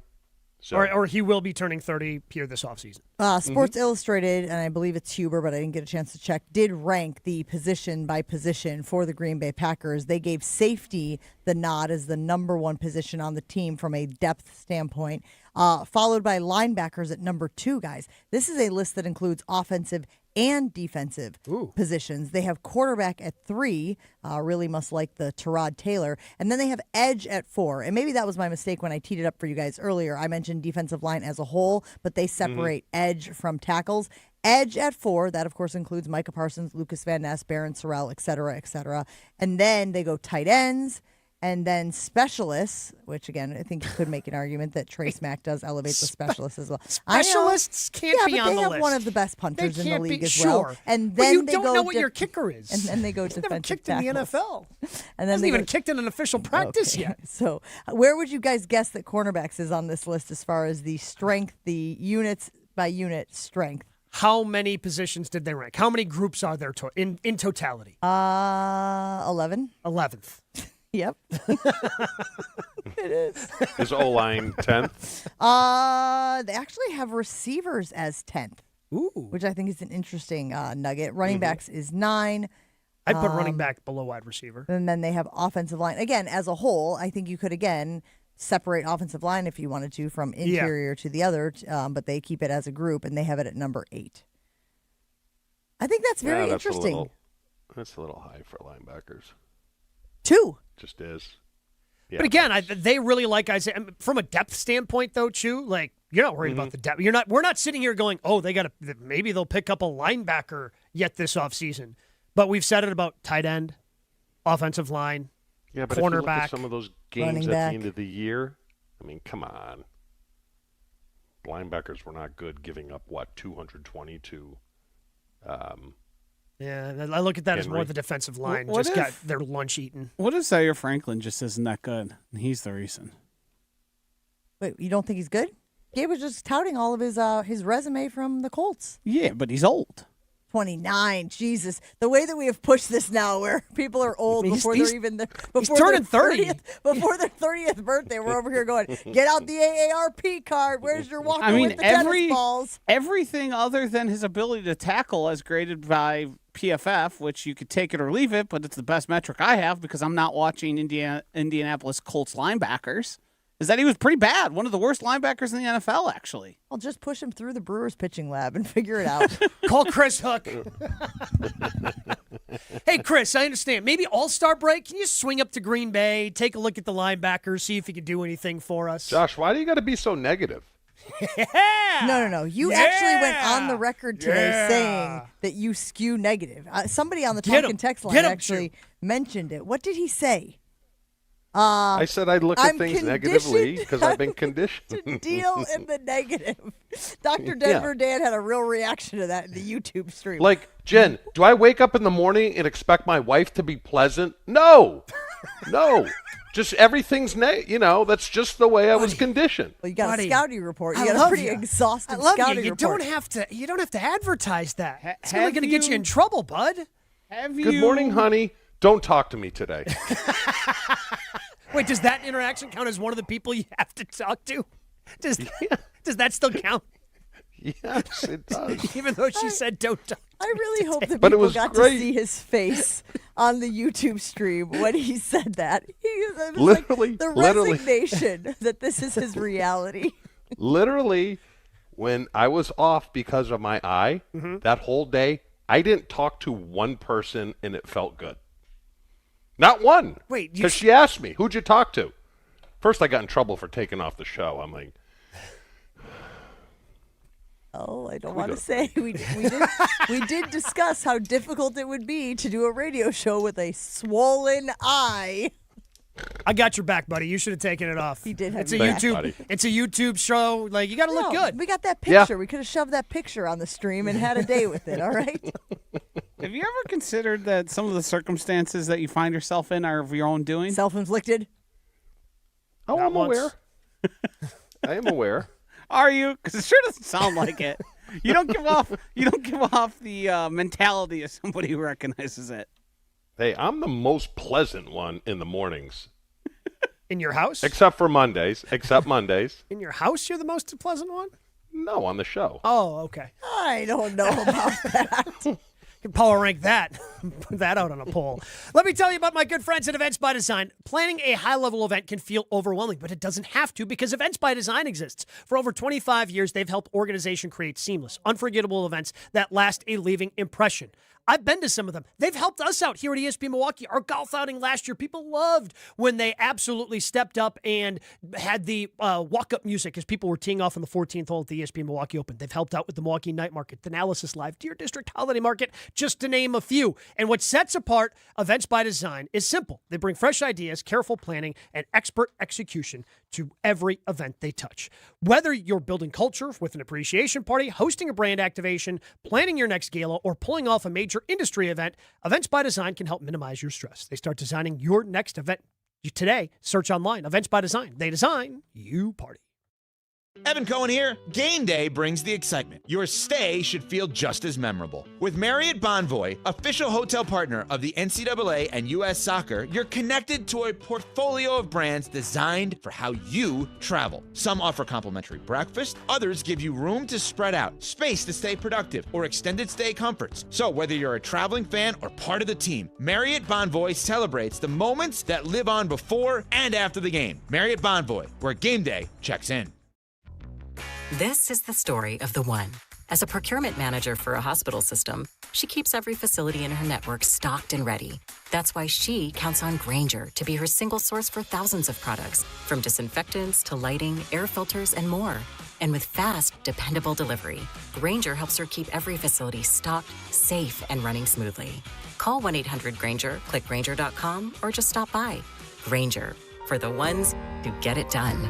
So. Or he will be turning 30 here this offseason. Sports Illustrated, and I believe it's Huber, but I didn't get a chance to check, did rank the position by position for the Green Bay Packers. They gave safety the nod as the number one position on the team from a depth standpoint, followed by linebackers at number 2, guys. This is a list that includes offensive and defensive positions. They have quarterback at 3, really must like the Tyrod Taylor, and then they have edge at 4. And maybe that was my mistake when I teed it up for you guys earlier. I mentioned defensive line as a whole, but they separate edge from tackles. Edge at 4, that of course includes Micah Parsons, Lucas Van Ness, Barron Sorrell, et cetera, et cetera. And then they go tight ends, and then specialists, which again, I think you could make an argument that Trace Mack does elevate the specialists as well. Specialists can't be on the list. They have one of the best punters in the league as well. Sure. And But then you they don't go know what your kicker is. And then they go He's never defensive kicked in the tackles. NFL. And then Hasn't they even go, kicked in an official practice yet. So where would you guys guess that cornerbacks is on this list as far as the strength, the units by unit strength? How many positions did they rank? How many groups are there in totality? 11. 11th. Yep. It is. Is O-line 10th? They actually have receivers as 10th. Which I think is an interesting nugget. Running backs is 9. I'd put running back below wide receiver. And then they have offensive line. Again, as a whole, I think you could, again, separate offensive line if you wanted to from interior to the other, but they keep it as a group, and they have it at number 8. I think that's very interesting. That's a little high for linebackers. 2. Just is. Yeah. But again, they really like Isaiah. From a depth standpoint, though, Chew, like you're not worried about the depth. We're not sitting here going, oh, maybe they'll pick up a linebacker yet this offseason. But we've said it about tight end, offensive line, yeah, but cornerback. If you look at some of those games at the end of the year, I mean, come on. Linebackers were not good, giving up 222. Yeah, I look at that as Henry. more the defensive line What got if- their lunch eaten. What if Zaire Franklin just isn't that good? And he's the reason. Wait, you don't think he's good? Gabe was just touting all of his resume from the Colts. Yeah, but he's old. 29. Jesus. The way that we have pushed this now where people are old before he's they're even there. he's turning 30. Before their 30th birthday, we're over here going, get out the AARP card. Where's your walking with the tennis balls? Everything other than his ability to tackle as graded by PFF, which you could take it or leave it, but it's the best metric I have because I'm not watching Indianapolis Colts linebackers, is that he was pretty bad. One of the worst linebackers in the NFL, actually. I'll just push him through the Brewers pitching lab and figure it out. Call Chris Hook. Hey, Chris, I understand. Maybe All-Star break. Can you swing up to Green Bay, take a look at the linebackers, see if you can do anything for us? Josh, why do you got to be so negative? No. You actually went on the record today saying that you skew negative. Somebody on the talk and text line actually mentioned it. What did he say? I said I look at things negatively because I've been conditioned to deal in the negative. Dr. Denver Dan had a real reaction to that in the YouTube stream. Like, Jen, do I wake up in the morning and expect my wife to be pleasant? No. Just everyth's that's just the way I was conditioned. Well, you got a scouting report. You I got a love pretty you. exhaustive I love scouting you. report. You don't have to advertise that. It's really going to get you in trouble, bud. Good morning, honey. Don't talk to me today. Wait, does that interaction count as one of the people you have to talk to? Does that still count? Yes, it does. Even though she said don't talk. I really hope that But it people was got great. to see his face on the YouTube stream when he said that. It was Literally. like the resignation that this is his reality. Literally, when I was off because of my eye, that whole day, I didn't talk to one person, and it felt good. Not one. Wait, because she asked me, who'd you talk to? First, I got in trouble for taking off the show. I'm like, oh, I don't want to say. We did discuss how difficult it would be to do a radio show with a swollen eye. I got your back, buddy. You should have taken it off. He did have it's a your back. YouTube. Buddy. It's a YouTube show. Like, you got to look good. We got that Yeah. picture. We could have shoved that picture on the stream and had a day with it, all right? Have you ever considered that some of the circumstances that you find yourself in are of your own doing? Self-inflicted? Oh, Not I'm once. aware. I am aware. Are you? Because it sure doesn't sound like it. You don't give off. You don't give off the mentality of somebody who recognizes it. Hey, I'm the most pleasant one in the mornings. In your house? Except for Mondays. Except Mondays. In your house, you're the most pleasant one? No, on the show. Oh, okay. I don't know about that. Can power rank that. Put that out on a poll. Let me tell you about my good friends at Events by Design. Planning a high-level event can feel overwhelming, but it doesn't have to because Events by Design exists. For over 25 years, they've helped organizations create seamless, unforgettable events that last a leaving impression. I've been to some of them. They've helped us out here at ESPN Milwaukee. Our golf outing last year, people loved when they absolutely stepped up and had the walk-up music as people were teeing off on the 14th hole at the ESPN Milwaukee Open. They've helped out with the Milwaukee Night Market, the Analysis Live, Deer District Holiday Market, just to name a few. And what sets apart Events by Design is simple. They bring fresh ideas, careful planning, and expert execution to every event they touch. Whether you're building culture with an appreciation party, hosting a brand activation, planning your next gala, or pulling off a major industry event, Events by Design can help minimize your stress. They start designing your next event today. Search online, Events by Design. They design, you party. Evan Cohen here. Game day brings the excitement. Your stay should feel just as memorable. With Marriott Bonvoy, official hotel partner of the NCAA and U.S. Soccer, you're connected to a portfolio of brands designed for how you travel. Some offer complimentary breakfast, others give you room to spread out, space to stay productive, or extended stay comforts. So whether you're a traveling fan or part of the team, Marriott Bonvoy celebrates the moments that live on before and after the game. Marriott Bonvoy, where game day checks in. This is the story of the one. As a procurement manager for a hospital system, she keeps every facility in her network stocked and ready. That's why she counts on Grainger to be her single source for thousands of products, from disinfectants to lighting, air filters, and more. And with fast, dependable delivery, Grainger helps her keep every facility stocked, safe, and running smoothly. Call 1-800-GRAINGER, click Grainger.com, or just stop by. Grainger, for the ones who get it done.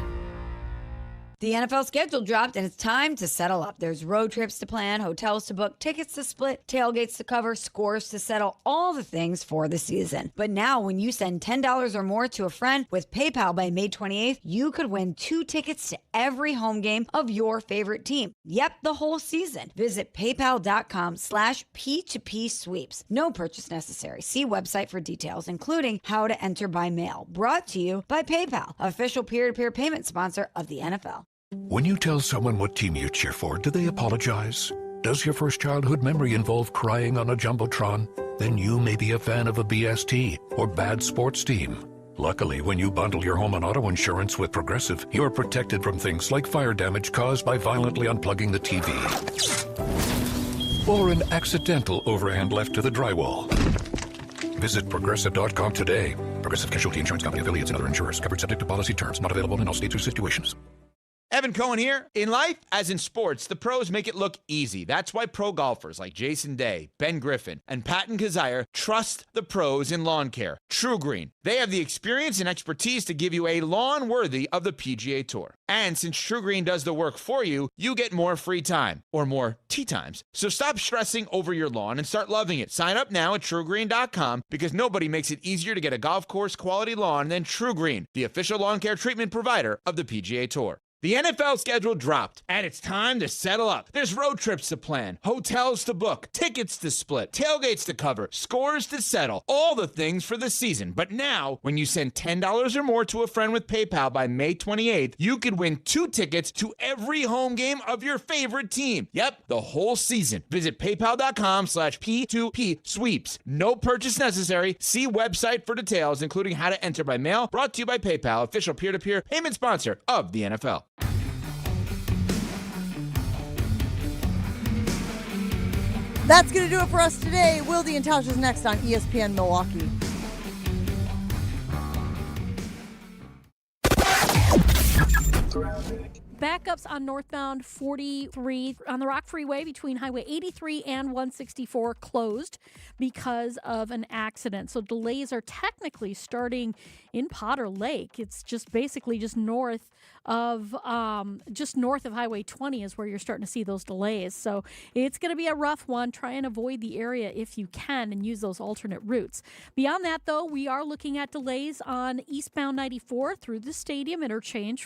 The NFL schedule dropped, and it's time to settle up. There's road trips to plan, hotels to book, tickets to split, tailgates to cover, scores to settle, all the things for the season. But now, when you send $10 or more to a friend with PayPal by May 28th, you could win 2 tickets to every home game of your favorite team. Yep, the whole season. Visit paypal.com/P2P sweeps. No purchase necessary. See website for details, including how to enter by mail. Brought to you by PayPal, official peer-to-peer payment sponsor of the NFL. When you tell someone what team you cheer for, do they apologize? Does your first childhood memory involve crying on a Jumbotron? Then you may be a fan of a BST or bad sports team. Luckily, when you bundle your home and auto insurance with Progressive, you're protected from things like fire damage caused by violently unplugging the TV. Or an accidental overhand left to the drywall. Visit Progressive.com today. Progressive Casualty Insurance Company, affiliates, and other insurers. Covered subject to policy terms. Not available in all states or situations. Evan Cohen here. In life, as in sports, the pros make it look easy. That's why pro golfers like Jason Day, Ben Griffin, and Patton Kazire trust the pros in lawn care. True Green. They have the experience and expertise to give you a lawn worthy of the PGA Tour. And since True Green does the work for you, you get more free time, or more tee times. So stop stressing over your lawn and start loving it. Sign up now at TrueGreen.com because nobody makes it easier to get a golf course quality lawn than True Green, the official lawn care treatment provider of the PGA Tour. The NFL schedule dropped, and it's time to settle up. There's road trips to plan, hotels to book, tickets to split, tailgates to cover, scores to settle, all the things for the season. But now, when you send $10 or more to a friend with PayPal by May 28th, you could win 2 tickets to every home game of your favorite team. Yep, the whole season. Visit paypal.com/P2P sweeps. No purchase necessary. See website for details, including how to enter by mail. Brought to you by PayPal, official peer-to-peer payment sponsor of the NFL. That's going to do it for us today. Wilde and Tausch is next on ESPN Milwaukee. Backups on northbound 43 on the Rock Freeway between Highway 83 and 164 closed because of an accident. So delays are technically starting in Potter Lake. It's just basically just north of Highway 20 is where you're starting to see those delays. So it's going to be a rough one. Try and avoid the area if you can and use those alternate routes. Beyond that, though, we are looking at delays on eastbound 94 through the stadium interchange